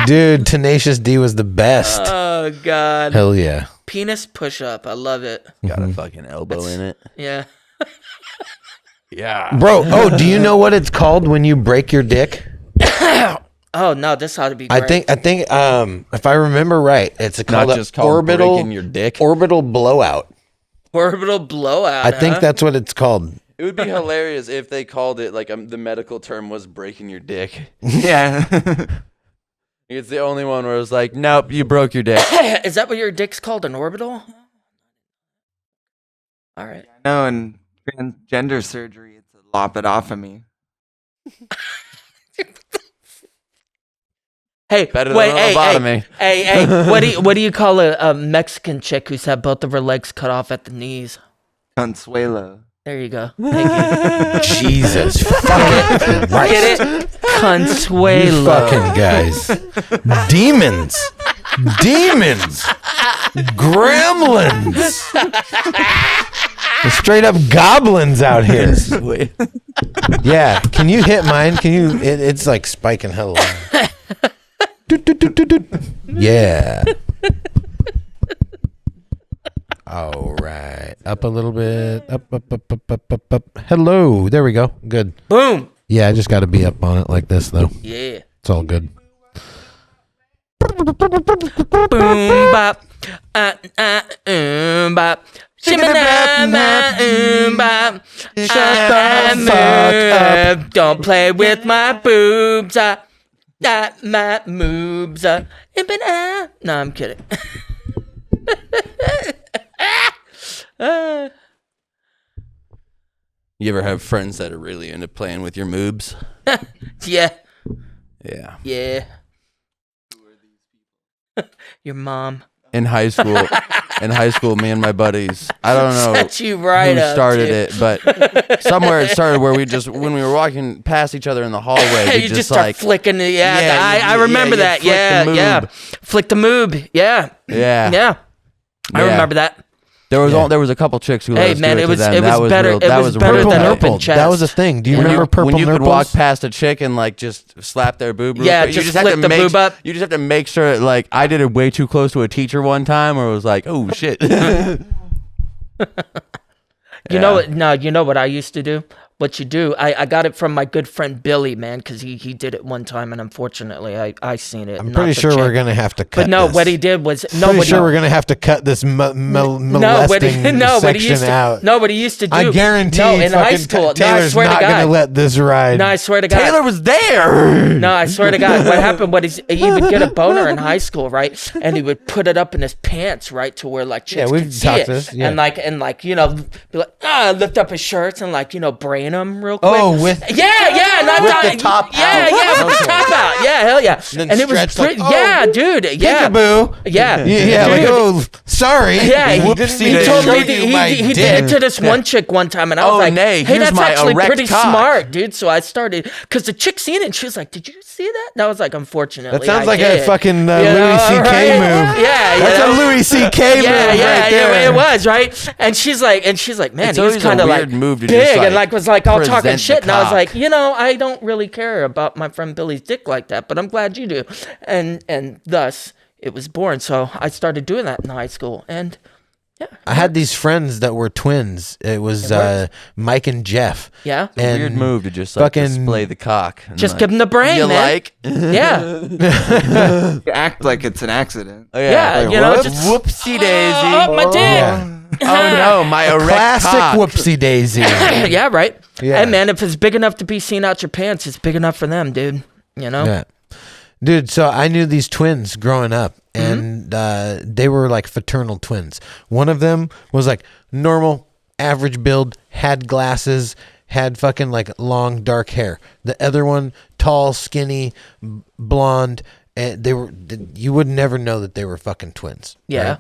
Dude, Tenacious D was the best. Oh God. Hell yeah. Penis push up. I love it. Got a fucking elbow in it. Yeah. Yeah. Bro, do you know what it's called when you break your dick? Oh no, this ought to be great. I think if I remember right, it's called Not a just called breaking your dick. orbital blowout. orbital blowout. I think huh? that's what it's called. It would be hilarious if they called it like the medical term was breaking your dick. Yeah. It's the only one where it was like, nope, you broke your dick. Is that what your dick's called? An orbital? All right. No, and transgender surgery, it's a lop it off of me. Hey, Better wait, than hey, lobotomy. hey, what do you call a Mexican chick who's had both of her legs cut off at the knees? Consuelo. There you go. Thank you. Jesus fucking Christ. Get it? Consuelo. You fucking guys. Demons. Gremlins. Straight up goblins out here. Yeah. Can you hit mine? Can you? It's like spiking hell. Yeah. All right. Up a little bit. Up. Hello. There we go. Good. Boom. Yeah, I just got to be up on it like this, though. Yeah. It's all good. Boom bop. Bop. Shimmy bop. Shut the fuck up. Don't play with my boobs. My moobs. No, I'm kidding. You ever have friends that are really into playing with your moobs? Yeah. Yeah. Your mom. In high school, me and my buddies. I don't know Set you right who up, started dude. it, but somewhere it started where when we were walking past each other in the hallway, You just start like flicking the, Yeah, I remember you that. flick the Yeah. moob. Flick the moob. Yeah. Yeah. I remember that. There was a couple chicks who let Hey us man, do it was to them. it That was better. real- It that was a better real than dope. open chest. That was a thing. Do you remember purple when you could nurples? walk past a chick and like just slap their boob? real Yeah, quick? You just have flick to the make- boob up. You just have to make sure. Like I did it way too close to a teacher one time, where it was like, oh shit. You know what? No, you know what I used to do? What you do? I got it from my good friend Billy, man, because he did it one time, and unfortunately, I seen it. I'm not pretty the sure we're chick. gonna have to cut. But no, this. what he did was Pretty sure we're gonna have to cut this molesting section out. No, what he used to do. I guarantee. No, in high fucking school. No, I Taylor's swear to not God. gonna let this ride. No, I swear to God. Taylor was there. No, I swear to God, what happened was he would get a boner in high school, right? And he would put it up in his pants, right, to where like chicks we've could see talked it. this, yeah. And like be like lift up his shirts and brain him real quick. Oh, with not with that, the top yeah, out. yeah, with the Okay. top out, yeah, hell yeah. Then And it was stretch like, pretty, oh, yeah, dude, yeah, peekaboo. yeah, Yeah, like Dude. oh, sorry. Yeah, he he didn't mean to told show me you he my did dick. it to this one chick one time, and I was Oh, like, nay, "Hey, here's that's my actually erect pretty cock." smart, dude." So I started because the chick seen it, and she was like, "Did you see that?" And I was like, "Unfortunately, That sounds I like did." a fucking You Louis know, C.K. right? move. Yeah, you That's know? a Louis C.K. move right there. it was right. And she's like, man, It's he was always a kind of weird like move to big just, and was like all talking present the shit, and I was cock. like, I don't really care about my friend Billy's dick like that, but I'm glad you do, and thus it was born. So I started doing that in high school, and yeah, I had these friends that were twins. It was worked. Mike and Jeff. yeah. And Weird move to just like fucking- display the cock. And, Just like, give him the brain, You man. like? Yeah, You act like it's an accident. Oh, yeah, Like, you know, whoops, just whoopsie daisy. Oh, my dick. Yeah. Oh no, my erect Classic cock. whoopsie daisy. Yeah, right. Yeah. Hey, man, if it's big enough to be seen out your pants, it's big enough for them, dude. You know? Yeah. Dude, so I knew these twins growing up, and they were like fraternal twins. One of them was like normal, average build, had glasses, had fucking like long, dark hair. The other one, tall, skinny, blonde, and you would never know that they were fucking twins. Yeah.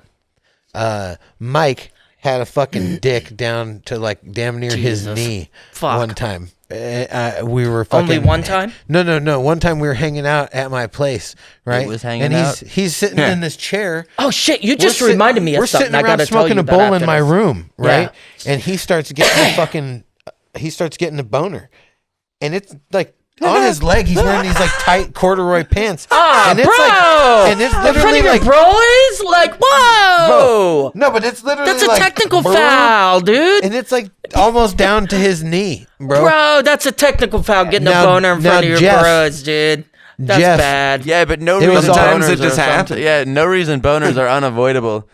Right? Mike had a fucking dick down to like damn near his Jesus. knee Fuck. one time. We were fucking Only one time? No. One time we were hanging out at my place, right? was hanging and out? he's sitting in this chair. Oh shit! You just We're sit- reminded me We're of something. sitting I around gotta tell smoking you a about bowl in after my this. room, Yeah. right? And he starts getting a fucking. He starts getting a boner, and it's like on his leg. He's wearing these like tight corduroy pants. Ah, and it's bro! like, and it's in front literally of your like, bros? Like, whoa! no, but it's literally That's a like, technical brr, foul, dude. and it's like almost down to his knee, bro. Bro, that's a technical foul. Getting Now- a boner in front now of your Jeff- bros, dude. That's Jeff- bad. Yeah, but no It was reason all- boners Sometimes it just are somet- happens. Yeah, no reason boners are unavoidable.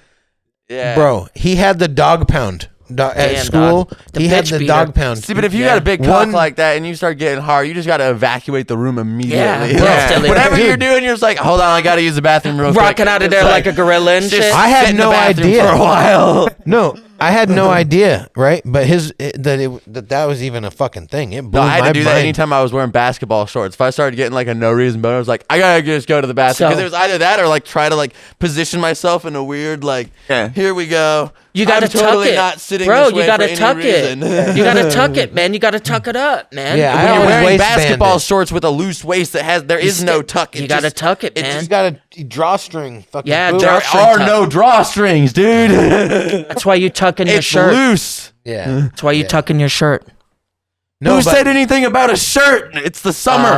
Yeah, Bro, he had the dog pound at Damn, school. dog. The He had bitch the beater. dog pound. See, but if you Yeah. got a big cock One- like that and you start getting hard, you just got to evacuate the room immediately. Yeah, bro. Instantly. Whatever Dude. you're doing, you're just like, hold on, I got to use the bathroom real quick. Rocking out of It's there like a gorilla and just shit. I had sit in the no bathroom idea. for a while. No, I had no idea, right? But that was even a fucking thing. It blew No, I had my to do that mind. anytime I was wearing basketball shorts. If I started getting like a no reason boner, I was like, I gotta just go to the bathroom. Because So- it was either that or like try to like position myself in a weird like, Yeah. here we go. You gotta I'm tuck totally it, not sitting bro. this way You gotta for any tuck reason. it. You gotta tuck it, man. You gotta tuck it up, man. Yeah, I When you're always wearing waistband basketball it. shorts with a loose waist there is no tuck. It You gotta just- tuck it, it man. You got a drawstring. Fucking Yeah, boot. There Drawstring are tuck. no drawstrings, dude. That's why you tuck in your It's shirt. loose. Yeah. That's why you tuck in your shirt. No, Who but- said anything about a shirt? It's the summer.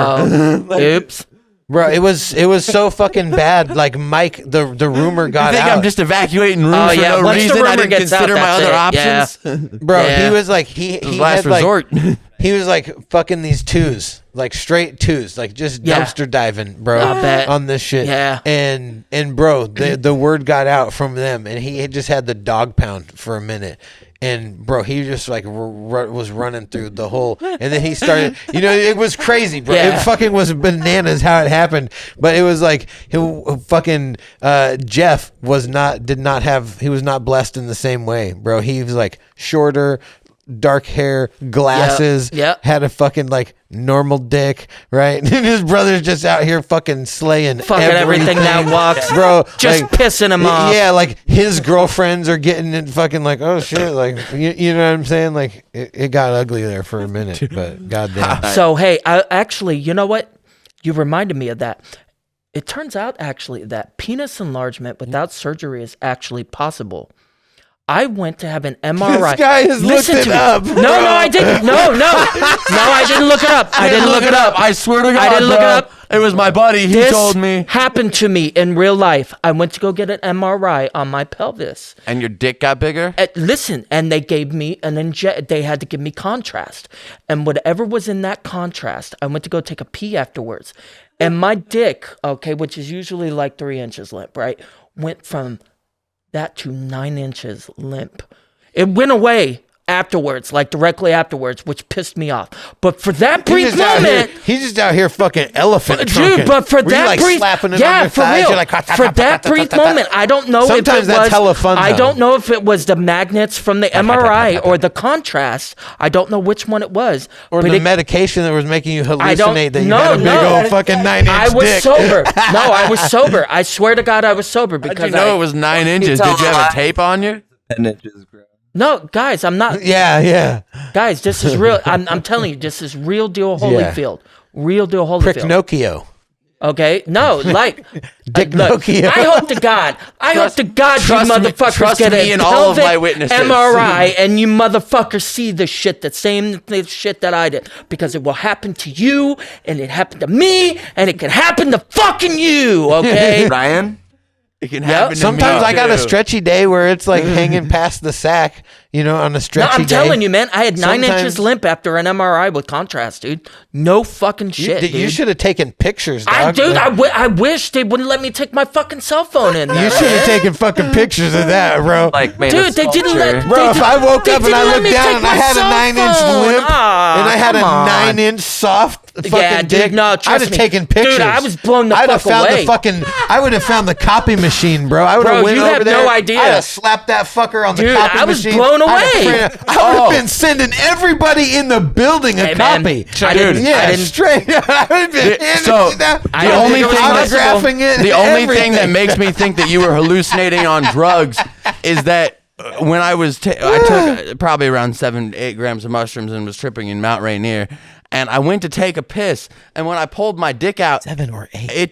Oh, oops. Bro, it was so fucking bad. Like Mike, the rumor You got think out. I'm just evacuating rooms Oh, for yeah. no Once the reason? I rumor didn't gets out, consider my that's other it. Yeah. options. Bro, Yeah. he was like he Last had like resort. he was like fucking these twos, like straight twos, like just Yeah. dumpster diving, bro, I bet. on this shit. Yeah. And bro, the word got out from them, and he had just had the dog pound for a minute. And bro, he just like was running through the whole, and then he started. It was crazy, bro. Yeah. It fucking was bananas how it happened. But it was like fucking Jeff he was not blessed in the same way, bro. He was like shorter, dark hair, glasses, Yep. had a fucking like normal dick, right? And his brother's just out here fucking slaying Fucking everything that walks. bro. Just like, pissing him off. Yeah, like his girlfriends are getting it fucking like, oh shit, like you know what I'm saying? Like it got ugly there for a minute, but goddamn. So, hey, I actually, you know what? You reminded me of that. It turns out actually that penis enlargement without surgery is actually possible. I went to have an MRI. This guy has Listen looked to it me. up. No, I didn't. No, I didn't look it up. I didn't look it up. I swear to God, I didn't look it bro. up. It was my buddy. He This told me. happened to me in real life. I went to go get an MRI on my pelvis. And your dick got bigger? Listen, and they gave me they had to give me contrast. And whatever was in that contrast, I went to go take a pee afterwards. And my dick, okay, which is usually like 3 inches limp, right, went from that to 9 inches limp. It went away afterwards, like directly afterwards, which pissed me off. But for that brief moment, He's just out here fucking elephant dude, trunking. but for Were you, that like, brief, slapping it on yeah, your for thighs? real, You're like, for that brief moment, I don't know Sometimes if it that's was. hella fun, I though. don't know if it was the magnets from the MRI or the contrast. I don't know which one it was. Or but the it- medication that was making you I don't. hallucinate that you no, had a big no. old fucking 9-inch I was dick. sober. No, I was sober. I swear to God, I was sober How'd because you know I, it was 9 inches? tell Did you a have lie. a tape on you? 10 inches, bro. No, guys, I'm not. Yeah. Guys, this is real. I'm telling you, this is real deal Holyfield. Real deal Holyfield. Prick Nokia. Okay, no, like Dick look, Nokia. I hope to God, you trust me- motherfuckers trust get me a and all of pelvic my witnesses. MRI, and you motherfuckers see the shit, the same shit that I did, because it will happen to you, and it happened to me, and it can happen to fucking you. Okay, Ryan? It can happen to Sometimes me I got a too. stretchy day where it's like hanging past the sack, on a no, stretchy I'm day. telling you, man, I had 9 Sometimes- inches limp after an MRI with contrast, dude. No fucking shit, You dude. should have taken pictures, dog. Dude, Like, I wish they wouldn't let me take my fucking cell phone in there. you should have taken fucking pictures of that, bro. Like, made Dude, a they didn't sculpture. let. Bro, if I woke they up and I didn't let looked me down take and I my had a cell 9-inch phone. limp Ah, and I had a come on. 9-inch soft fucking Yeah, dude, dick, no, I'd trust have me. taken Dude, pictures. I was blown the I'd have fuck found away. I would have found the copy machine, bro. I would Bro, have went you over have there. no idea. I'd have slapped that fucker on the Dude, copy I was machine. blown I'd have away. printed- I would have been sending everybody in the building a Hey, man, copy. I didn't- yeah, I didn't- straight. I would have been handing so, it out. I the don't only think it was thing possible. autographing it. The only thing that everything. makes me think that you were hallucinating on drugs is that when I was, I took probably around 7-8 grams of mushrooms and was tripping in Mount Rainier, and I went to take a piss, and when I pulled my dick out, 7 or 8. it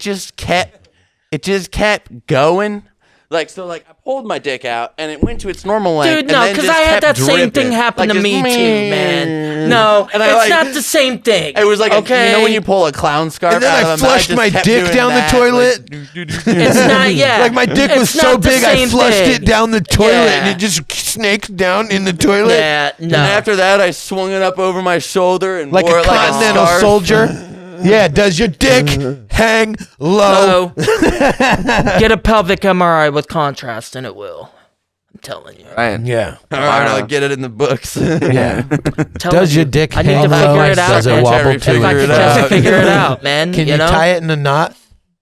just kept going. Like, so, like, I pulled my dick out, and it went to its normal length. Dude, no, and then because just I had kept that same dripping. thing happen Like, to just me too, man. No, And I, it's like- not the same thing. It was like, okay? you know when you pull a clown scarf And then out I of a mouth, flushed just my kept dick doing down the that, toilet. It's not, yeah. Like my dick It's was so not the big, I same flushed thing. it down the toilet, and Yeah. it just snaked down in the toilet. Yeah, no. And after that, I swung it up over my shoulder and Like wore a it like continental a scarf. soldier. Yeah, does your dick hang low? Get a pelvic MRI with contrast, and it will. I'm telling you. Ryan. Yeah. All right, I'll get it in the books. Yeah. Telling Does you. your dick I need hang to low? figure it out. Does it man. wobble If to If I it? could just figure it out, man. Can you know? tie it in a knot?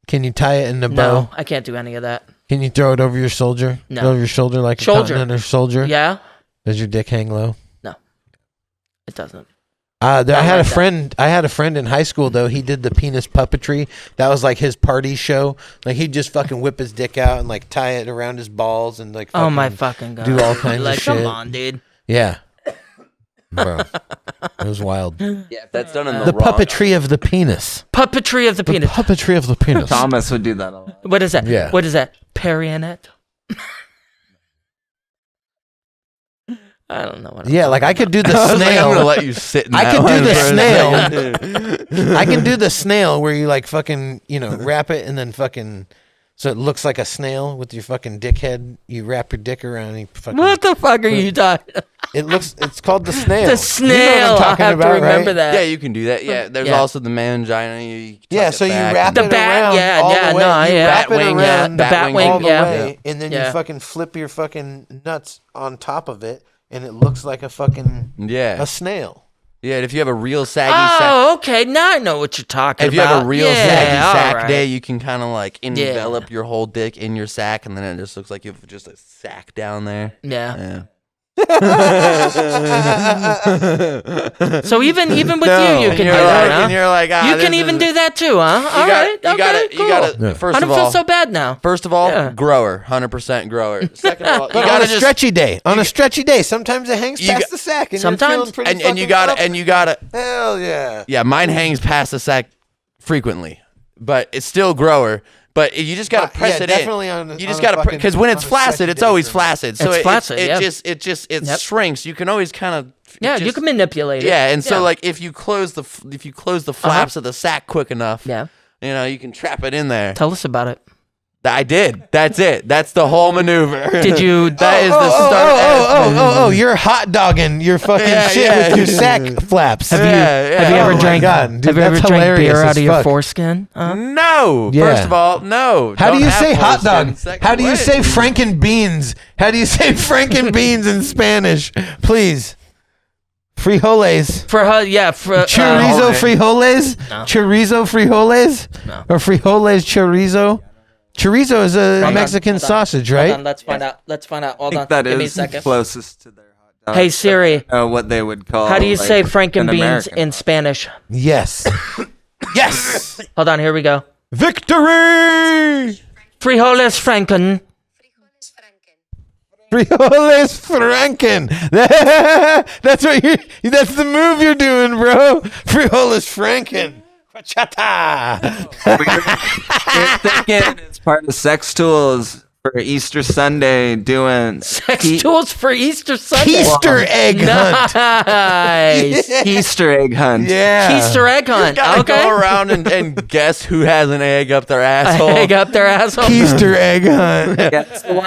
Can you tie it in a bow? No, I can't do any of that. Can you throw it over your shoulder? No. Over your shoulder like Shoulder. a continental soldier? Yeah. Does your dick hang low? No, it doesn't. I had like a that. friend. I had a friend in high school though. He did the penis puppetry. That was like his party show. Like he'd just fucking whip his dick out and like tie it around his balls and like. Oh my fucking god! Do all kinds of like, shit. come on, dude. Yeah, bro, it was wild. Yeah, if that's done in The wrong. puppetry of the penis. Puppetry of the The penis. puppetry of the penis. Thomas would do that a lot. What is that? Yeah. What is that? Parionette? I don't know what. Yeah, like I could do the I was like, I'm gonna snail. let you sit in I that could do one the for a second. I can do the snail where you like fucking, wrap it and then fucking, so it looks like a snail with your fucking dick head. You wrap your dick around and you fucking. What the fuck are you talking? It's called the snail. The You snail. know what I'm I talking have about, to remember right? that. Yeah, you can do that. Yeah, there's Yeah. also the mangina. You tuck Yeah, it so you back wrap and- The it bat- around yeah, all yeah, the way. no, you yeah. wrap it Batwing, yeah. around The Batwing, all the yeah. way, and then Yeah. you fucking flip your fucking nuts on top of it, and it looks like a fucking Yeah, a snail. yeah. And if you have a real saggy Oh, okay. Now I know what you're talking if you about. have a real yeah, saggy all sack right. day, you can kind of like envelop your whole dick in your sack, and then it just looks like you have just a sack down there. Yeah. Yeah. So even with No. you And can do you're that, like, huh? and you're like, You can even do that too, huh? All right. You got it. Okay, You got it. cool. You got it. Yeah. First I of don't feel all, so bad now. First of all, Yeah. grower, 100% grower. Second of all, you But on gotta a just stretchy day, sometimes it hangs You past got- the sack, and Sometimes. you're feeling pretty and you fucking got up. to and you got to Hell yeah. Yeah, mine hangs past the sack frequently, but it's still grower. But you just gotta press yeah, it definitely in. on a- You on just a gotta fucking- because when on it's a flaccid, stretchy it's day always for me. flaccid. So It's it flaccid, yeah. it Yep. shrinks. You can always kind of Yeah, you can manipulate it. yeah, and so like if you close the flaps of the sack quick enough, Yeah. you can trap it in there. Tell us about it. I did. That's it. That's the whole maneuver. Did you? That is the start. Oh, you're hot dogging your fucking Yeah, shit yeah. with your sack flaps. Have you Oh ever my drank? God, dude, have you ever that's drank hilarious beer as out of your fuck. foreskin? Huh? No. Yeah. First of all, no. How do Don't you have say hot foreskin. dog? Second, How do you what? say Franken beans? How do you say Franken beans in Spanish? Please. Frijoles. For her, yeah. For Chorizo frijoles? No. Chorizo frijoles? No. Or frijoles chorizo? Chorizo is a Mexican sausage, Hold right? on, let's find out. Let's find out. I Hold think on. that Give me a is second. closest to their hot dog. Hey Siri, I don't know what they would call. how do you like, say an Frankenbeans American in hot Spanish? Yes. Yes. Hold on, here we go. Victory! Frijoles Franken. Frijoles Franken. That's what you. That's the move you're doing, bro. Frijoles Franken. Bachata. You're thinking it's part of Sex Tools for Easter Sunday doing Sex tools for Easter Sunday. Easter egg hunt. Nice. Easter egg hunt. Yeah. Easter egg hunt. Gotta Okay. go around and guess who has an egg up their asshole. Egg up their asshole. Easter egg hunt.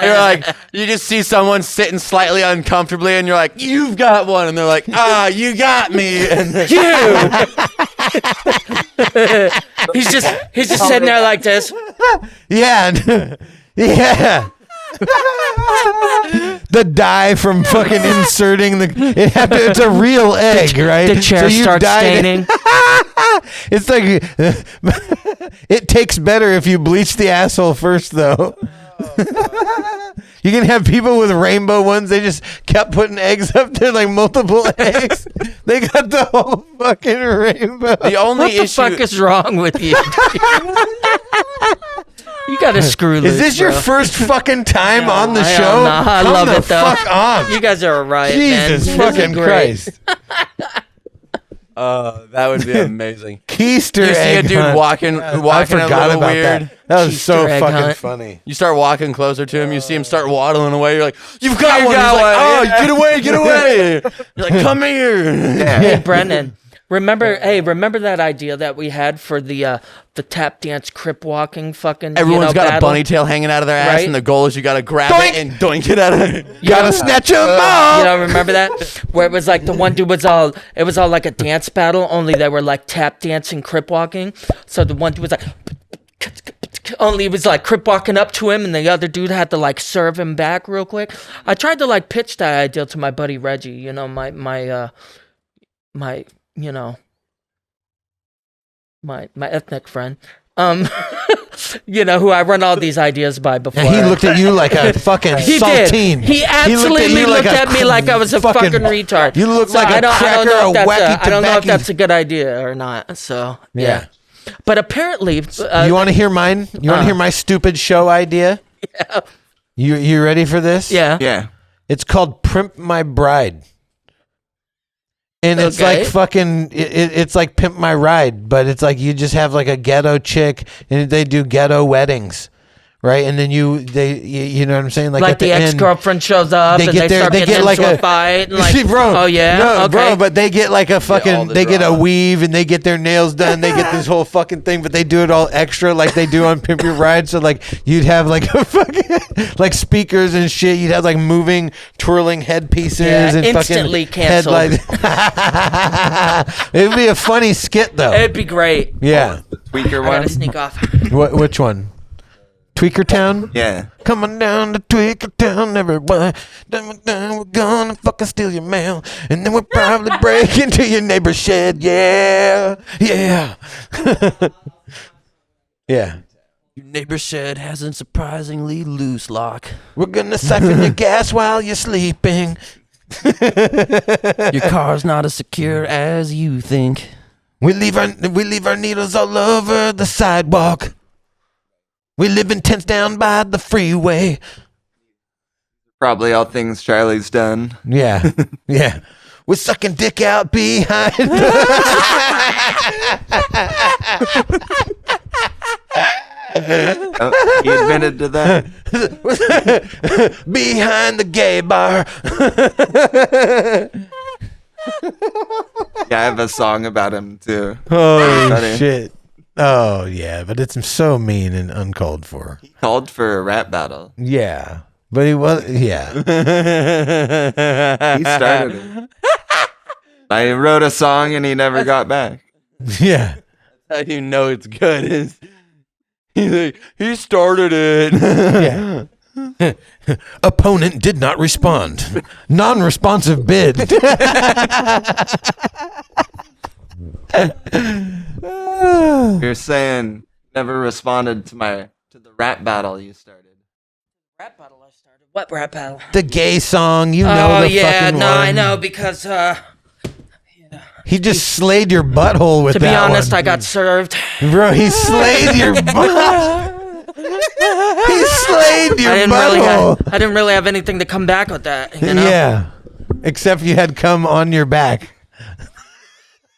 You're like, you just see someone sitting slightly uncomfortably, and you're like, "You've got one," and they're like, "Ah, you got me." And He's just sitting there like this. Yeah. Yeah. The dye from fucking inserting it's a real egg, right? The chair you starts dyed it. staining. It's like it takes better if you bleach the asshole first, though. You can have people with rainbow ones. They just kept putting eggs up there, like multiple eggs. They got the whole fucking rainbow. the only What the issue fuck is wrong with you? You gotta screw loose. Is this your bro. first fucking time on the I show? don't know. I Come love the it though. fuck on. You guys are a riot, man. Jesus This is fucking great. Christ. that would be amazing. Keister You see a egg dude hunt. walking I a forgot little about weird. that. That was so Keister egg fucking hunt. funny. You start walking closer to him. You see him start waddling away. You're like, "You've got You one." got He's like, one, "Oh, yeah. get away, get away!" You're like, "Come here." Hey Brendan, remember that idea that we had for the tap dance crip walking fucking Everyone's got battle? a bunny tail hanging out of their ass, Right? and the goal is you got to grab Doink! it and doink it out of it. Gotta snatch them You all. know, remember that? Where it was like the one dude was all like a dance battle, only they were like tap dancing, crip walking. So the one dude was like, only he was like crip walking up to him, and the other dude had to like serve him back real quick. I tried to like pitch that idea to my buddy Reggie, you know, my ethnic friend. My ethnic friend, who I run all these ideas by before. And he looked at you like a fucking He saltine. did. He absolutely looked at me like I was a fucking retard. You look like a cracker, a wacky I don't know if tobacco. that's a good idea or not. So yeah. But apparently, You want to hear mine? You want to hear my stupid show idea? Yeah. You ready for this? Yeah. Yeah. It's called Primp My Bride. And it's Okay. like fucking, it's like Pimp My Ride, but it's like you just have like a ghetto chick and they do ghetto weddings. Right, and then you know what I'm saying, like at the end, ex-girlfriend shows up and they start getting into a fight. And like, see, bro, oh yeah, no, okay. bro, but they get like a all fucking, the they get a drama. weave and they get their nails done. They get this whole fucking thing, but they do it all extra like they do on Pimp Your Ride. So like you'd have like a fucking like speakers and shit. You'd have like moving, twirling headpieces and instantly fucking canceled. It'd be a funny skit though. It'd be great. Yeah. Tweaker I one. gotta sneak off. Which one? Tweaker Town? Yeah. Coming down to Tweaker Town, everyone. Then we're gonna fucking steal your mail. And then we'll probably break into your neighbor's shed. Yeah. Yeah. Yeah. Your neighbor's shed has a surprisingly loose lock. We're gonna siphon your gas while you're sleeping. Your car's not as secure as you think. We leave our needles all over the sidewalk. We live in tents down by the freeway. Probably all things Charlie's done. Yeah. Yeah. We're sucking dick out behind. Oh, he admitted to that. Behind the gay bar. Yeah, I have a song about him too. Holy Funny. shit. Oh, yeah, but it's so mean and uncalled for. He called for a rap battle. Yeah. But he was, yeah. He started it. I wrote a song and he never got back. Yeah. How do you know it's good? He's like, he started it. Yeah. Opponent did not respond. Non-responsive bid. You're saying never responded to the rap battle you started. Rap battle I started. What rap battle? The gay song, you know Oh the yeah, fucking no, one. I know because He just slayed your butthole with to be that honest, one. I got served. Bro, he slayed your butt. He slayed your butthole. I didn't really have anything to come back with that. You know? Yeah. Except you had cum on your back.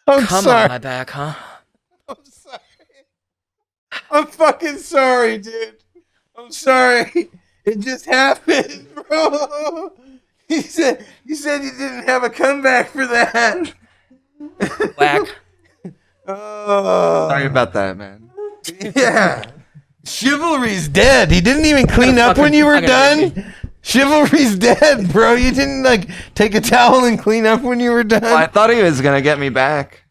I'm Come sorry. on my back, huh? I'm fucking sorry, dude. I'm sorry. It just happened, bro. You said you didn't have a comeback for that. Whack. Oh. Sorry about that, man. Yeah. Chivalry's dead. He didn't even clean up when you were I'm gonna done. Chivalry's dead, bro. You didn't like take a towel and clean up when you were done. Well, I thought he was gonna get me back.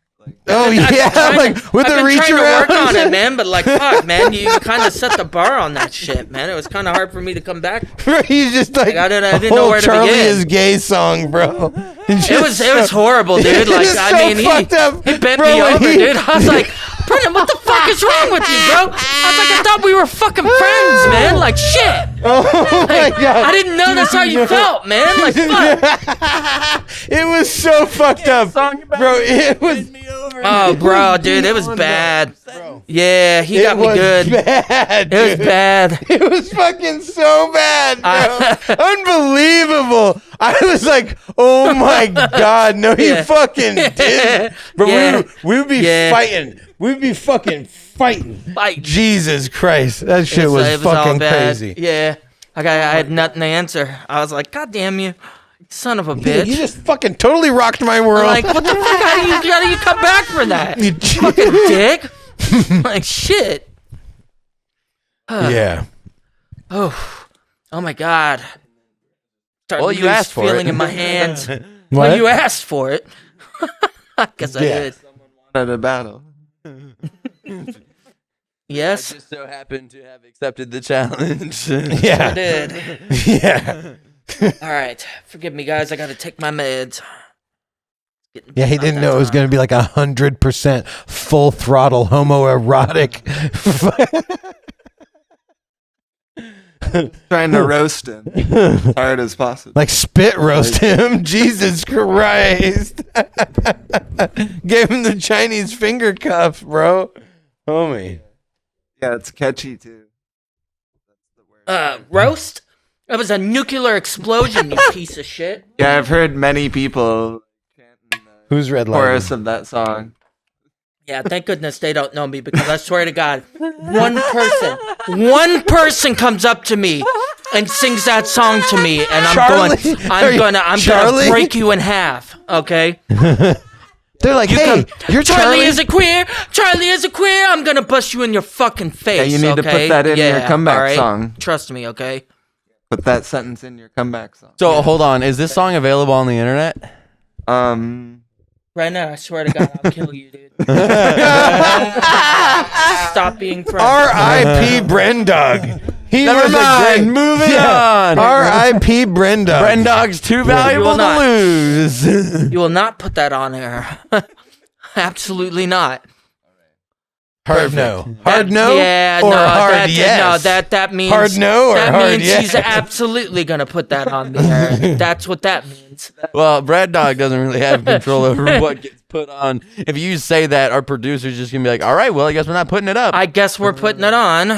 Oh yeah, like with I've the been reach trying around. to work on it, man. But like, fuck, man, you kind of set the bar on that shit, man. It was kind of hard for me to come back. He's just like I didn't a know whole where to Charlie begin. is gay song, bro. It was horrible, dude. Like, It's I so mean, fucked up, he bent bro, me when over, he- dude. I was like, Brendan, what the fuck is wrong with you, bro? I was like, I thought we were fucking friends, man. Like, shit. Oh my god. I didn't know that's how you felt, man. Like, fuck. It was so fucked up, bro. It was. Oh, bro, dude, it was bad. Yeah, he got me good. Bad, It was dude. bad. It was fucking so bad, bro. Unbelievable. I was like, oh my god, no, he Yeah. fucking did. But Yeah. we would be Yeah. fighting. We'd be fucking fighting. Fight. Jesus Christ, that shit It was all fucking bad. crazy. Yeah. I had nothing to answer. I was like, God damn you, son of a Dude, bitch. you just fucking totally rocked my world. Like, what the fuck? How do you come back for that? You Fucking dick. Like, shit. yeah. Oh my God. Starting Well, to you lose asked for feeling it. in my hands. What? Well, you asked for it. I guess I Yeah. did. Wanted a battle. Yes, Just so happened to have accepted the challenge. I Yeah. did. Yeah. All right. Forgive me, guys. I got to take my meds. Yeah, he didn't know it was going to be like 100% full throttle homoerotic. Trying to roast him as hard as possible. Like spit roast him. Jesus Christ. Gave him the Chinese finger cuff, bro. Homie. Yeah, it's catchy too. Roast? That was a nuclear explosion, you piece of shit. Yeah, I've heard many people chanting the Who's red chorus lighting? of that song. Yeah, thank goodness they don't know me because I swear to God, one person comes up to me and sings that song to me, and I'm gonna break you in half. Okay? They're like, hey, you're Charlie is a queer. Charlie is a queer. I'm gonna bust you in your fucking face. Yeah, you need to okay? put that in your comeback all right? song. Trust me, okay? Put that sentence in your comeback song. So hold on, is this song available on the internet? Right now, I swear to God, I'll kill you, dude. Stop being friends. R.I.P. Brendog. He Never was mind. a great Moving on. R.I.P. Brendog. Brendog's too valuable to not. lose. You will not put that on air. Absolutely not. Hard no. Hard no? Yeah, or no, hard yes? No, that means Hard no or that hard means yes? she's absolutely gonna put that on the air. That's what that means. Well, Brad Dog doesn't really have control over what gets put on. If you say that, our producer's just gonna be like, "All right, well, I guess we're not putting it up." I guess we're putting it on.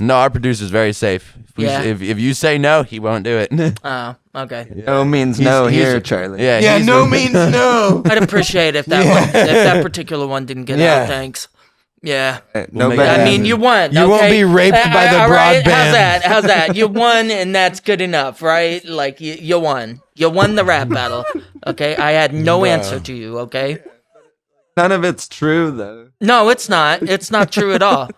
No, our producer's very safe. Yeah. If you say no, he won't do it. Oh, okay. No means no here, Charlie. Yeah, Yeah, he's no the- means no. I'd appreciate if that particular one didn't get Yeah. out. Thanks. Yeah. No make better I mean, than- you won. You won't okay? be raped by the all right, broadband. How's that? You won, and that's good enough, right? Like you won. You won the rap battle. Okay. I had no answer to you. Okay. None of it's true though. No, it's not. It's not true at all.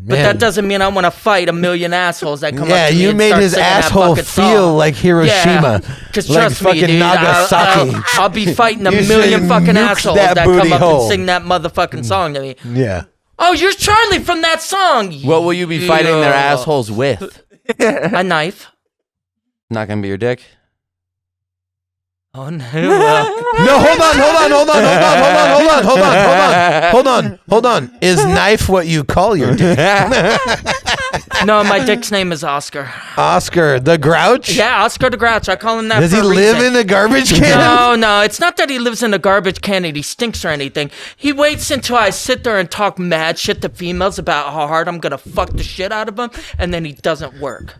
But Man. that doesn't mean I want to fight a million assholes that come Yeah, up to me you and made start his singing that asshole fucking feel song. like Hiroshima. Because like trust me, fucking dude, Nagasaki. I'll be fighting a You should million fucking nuke assholes that that booty come up hole. and sing that motherfucking song to me. Yeah. Oh, you're Charlie from that song. What will you be fighting their Yeah. assholes with? A knife. Not gonna be your dick. Oh no. No, hold on. Is knife what you call your dick? No, my dick's name is Oscar. Oscar the Grouch? Yeah, Oscar the Grouch. I call him that. Does for he a live reason. in a garbage can? No, it's not that he lives in a garbage can and he stinks or anything. He waits until I sit there and talk mad shit to females about how hard I'm gonna fuck the shit out of them, and then he doesn't work.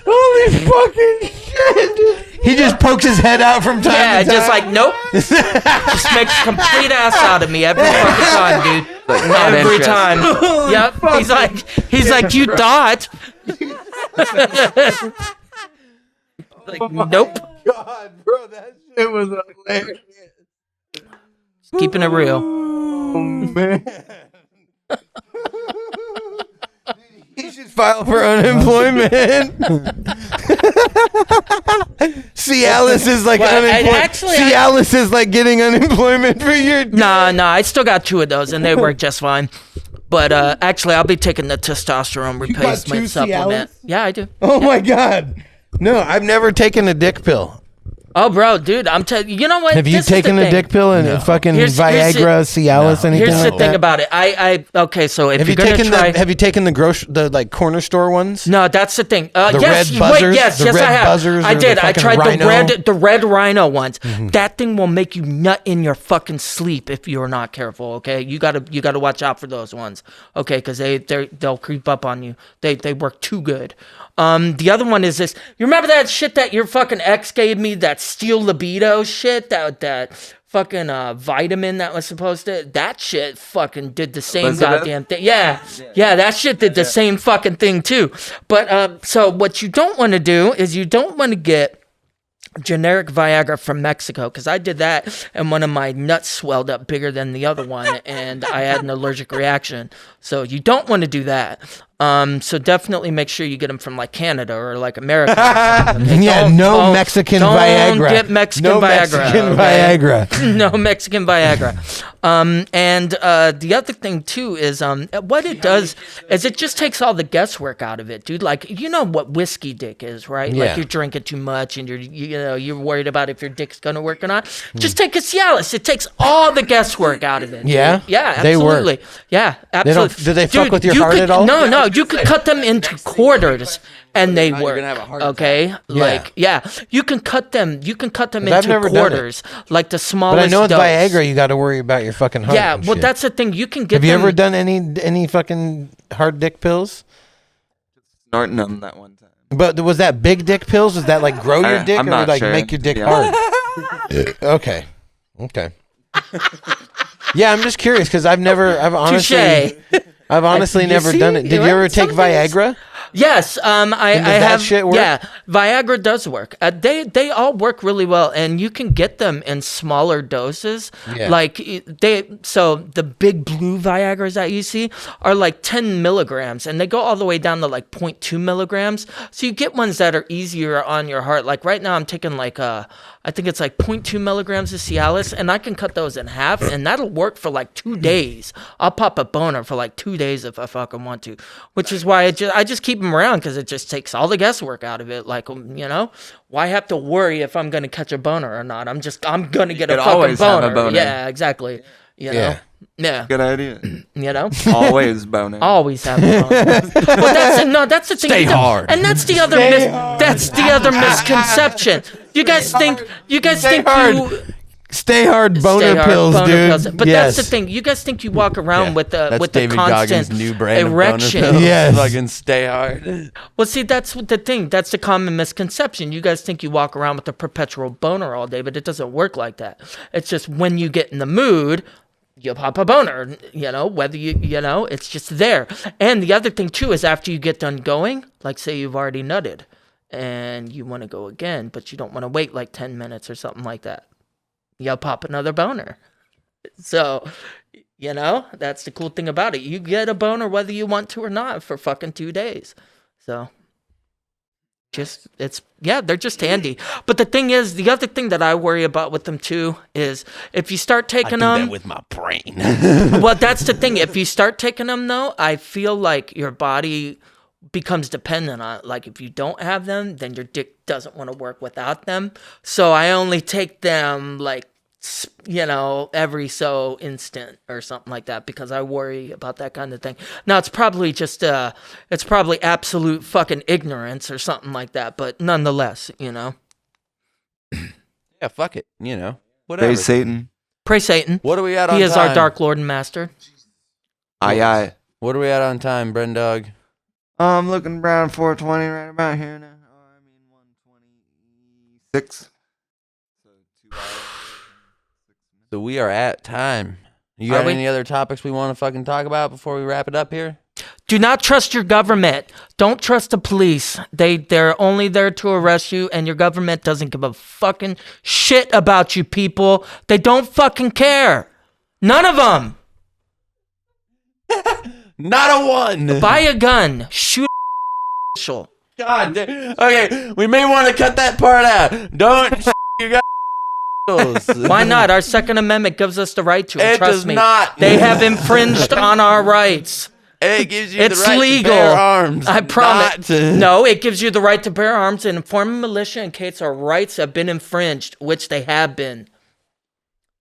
Holy fucking shit. He just pokes his head out from time Yeah, to time. just like nope. Just makes a complete ass out of me every fucking time, dude. not Every interested. time. Yep. He's like, you thought. Like, nope. God, bro, that shit was hilarious. Keeping it real. Oh, man. He should file for unemployment. Cialis is like Well, unemployment. Cialis is like getting unemployment for your. Nah, I still got 2 of those, and they work just fine. But actually, I'll be taking the testosterone got 2 replacement supplement. Cialis? Yeah, I do. Oh my god. No, I've never taken a dick pill. Oh, bro, dude, I'm telling you. You know what? Have you This is the taken a thing. dick pill and fucking Here's the- Viagra, Cialis, anything Here's like the thing that? about it. Okay, so if Have you're you gonna taken try, the like corner store ones? no, that's the thing. The Yes, red buzzers? yes, The yes, red I have. buzzers I or the did. I fucking tried rhino? the red rhino ones. That thing will make you nut in your fucking sleep if you're not careful. Okay, you gotta watch out for those ones. Okay, because they'll creep up on you. They work too good. The other one is this. You remember that shit that your fucking ex gave me? That steel libido shit. That fucking vitamin that was supposed to. That shit fucking did the same Elizabeth? goddamn thing. Yeah, that shit did the same fucking thing too. But so what you don't want to do is you don't want to get generic Viagra from Mexico, because I did that and one of my nuts swelled up bigger than the other one and I had an allergic reaction. So you don't want to do that. So definitely make sure you get them from like Canada or like America. Or something, okay? Yeah, no Mexican Viagra. Don't get Mexican no Viagra. Mexican okay? Viagra. No Mexican Viagra. And the other thing too is what it does is it just takes all the guesswork out of it, dude. Like you know what whiskey dick is, right? Yeah. Like you're drinking too much and you're worried about if your dick's gonna work or not. Just take a Cialis. It takes all the guesswork out of it. Dude. Yeah? Yeah, They work. absolutely. Yeah, absolutely. Do they fuck Dude, with your you heart could- at all? No, you could cut them into quarters and they You're work. gonna have a heart Okay, like you can cut them. You can cut them I've into never done it. quarters, like the smallest. But I know with dose. Viagra, you got to worry about your fucking heart. Yeah, and well, shit. that's the thing. You can get. Have you them, ever done any fucking hard dick pills? Snorting them that one time. But was that big dick pills? Was that like grow your dick I'm or not like sure, make your to dick be hard? Okay. Yeah, I'm just curious because I've honestly Touche. never see? done it. Did You you ever right? take Some things- Viagra? Yes, I does that have. shit work? Yeah, Viagra does work. They all work really well, and you can get them in smaller doses. Yeah. Like the big blue Viagras that you see are like 10 milligrams, and they go all the way down to like 0.2 milligrams. So you get ones that are easier on your heart. Like right now, I'm taking like I think it's like 0.2 milligrams of Cialis, and I can cut those in half, and that'll work for like 2 days. I'll pop a boner for like 2 days if I fucking want to, which is why I just keep them around because it just takes all the guesswork out of it. Like, why have to worry if I'm gonna catch a boner or not? I'm gonna get a could fucking always have a boner. boner. Yeah, exactly. You know? Yeah. Good idea. You know? Always boning. Always have a boner. Well, that's the thing. Stay hard. And that's the other misconception. You guys think hard. you Stay hard boner Stay hard, pills, boner dude. pills. But yes. that's the thing. You guys think you walk around with the That's with the David constant Goggins' new brand erection. of boner pills. Yes. Fucking stay hard. Well, see, that's the thing. That's the common misconception. You guys think you walk around with a perpetual boner all day, but it doesn't work like that. It's just when you get in the mood, you pop a boner, whether it's just there. And the other thing, too, is after you get done going, like say you've already nutted and you want to go again, but you don't want to wait like 10 minutes or something like that. You'll pop another boner. So, that's the cool thing about it. You get a boner whether you want to or not for fucking 2 days. So, they're just handy. But the thing is, the other thing that I worry about with them too is if you start taking I do them. that with my brain. Well, that's the thing. If you start taking them though, I feel like your body becomes dependent on it. Like if you don't have them, then your dick doesn't want to work without them. So I only take them like, every so instant or something like that because I worry about that kind of thing. Now it's probably just it's probably absolute fucking ignorance or something like that, but nonetheless, Yeah, fuck it. Whatever. Praise Satan. Praise Satan. What are we at on He time? is our dark lord and master. Aye. What are we at on time, Brendog? I'm looking around 420 right about here now. 126. So 2 hours. So we are at time. You Are got we? any other topics we want to fucking talk about before we wrap it up here? Do not trust your government. Don't trust the police. They're only there to arrest you, and your government doesn't give a fucking shit about you people. They don't fucking care. None of them. Not a one. Buy a gun. Shoot a God damn. Okay, we may want to cut that part out. Don't your guys. Why not? Our Second Amendment gives us the right to. And It trust does me, not. they have infringed on our rights. It gives you It's the right legal. to bear arms. I promise. not to- No, it gives you the right to bear arms and inform a militia in case our rights have been infringed, which they have been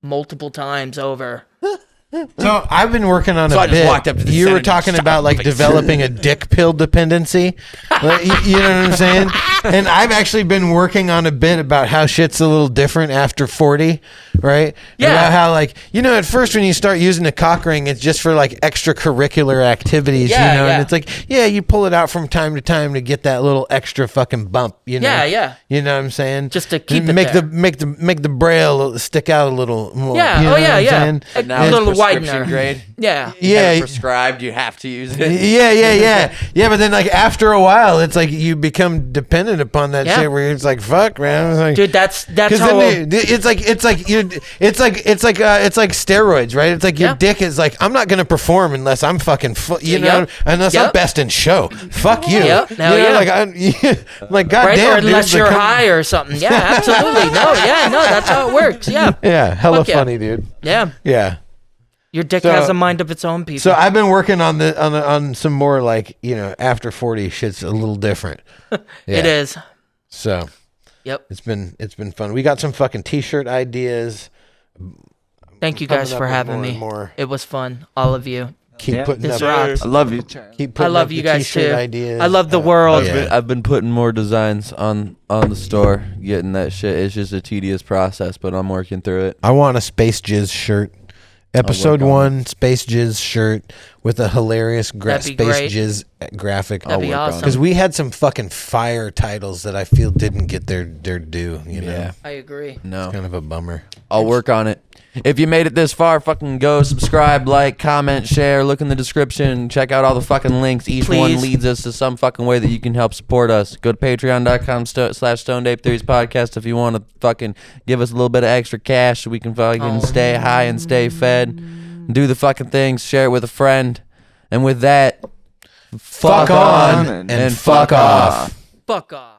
multiple times over. So I've been working on So a I just bit. walked up to the You were Senate and talking shot about him in like the face. developing a dick pill dependency. Like, you know what I'm saying? And I've actually been working on a bit about how shit's a little different after 40, right? Yeah. About how at first when you start using a cock ring, it's just for like extracurricular activities, Yeah, yeah. and it's like, you pull it out from time to time to get that little extra fucking bump, Yeah, yeah. You know what I'm saying? Just to keep And it make there. make the braille stick out a little more. Yeah, you know oh what yeah, I'm yeah. saying? A Now little prescription whitener. grade. Yeah. Yeah. Prescribed, you have to use it. Yeah. But then, like, after a while, it's like you become dependent upon that Yeah. shit. Where it's like, fuck, man. It's like, Dude, that's because how. then it's like steroids, right? It's like your Yeah. dick is like, I'm not gonna perform unless I'm fucking, you know, Yep. unless I'm Yep. best in show. Fuck you. Yep. You Hell know, yeah. like like Right, goddamn, or unless dude, you're like, high or something. Yeah, absolutely. No, that's how it works. Yeah, Yeah, hella Fuck yeah. funny, dude. yeah. Yeah. Your dick So- has a mind of its own, people. So I've been working on some more, like, you know, after 40 shit's a little different. Yeah. It is. So Yep. it's been fun. We got some fucking t-shirt ideas. Thank you Coming guys up for with having more me. and more. it was fun, all of you. Keep Yeah. putting This up. rocks. I love you, Charlie. Keep I putting love up you the guys t-shirt too. ideas. I love the world. yeah. I've been putting more designs on the store, getting that shit. It's just a tedious process, but I'm working through it. I want a Space Jizz shirt. Episode on 1 Space Jizz shirt with a hilarious That'd be Space great. Jizz graphic. That'd be work on it. awesome. Because we had some fucking fire titles that I feel didn't get their due. You know, Yeah. I agree. No, it's kind of a bummer. I'll work on it. If you made it this far, fucking go subscribe, like, comment, share, look in the description, check out all the fucking links. Each one Please. leads us to some fucking way that you can help support us. Go to patreon.com/StoneApe3s podcast if you want to fucking give us a little bit of extra cash so we can fucking stay high and stay fed. Do the fucking things, share it with a friend. And with that, Fuck on and fuck off. Fuck off.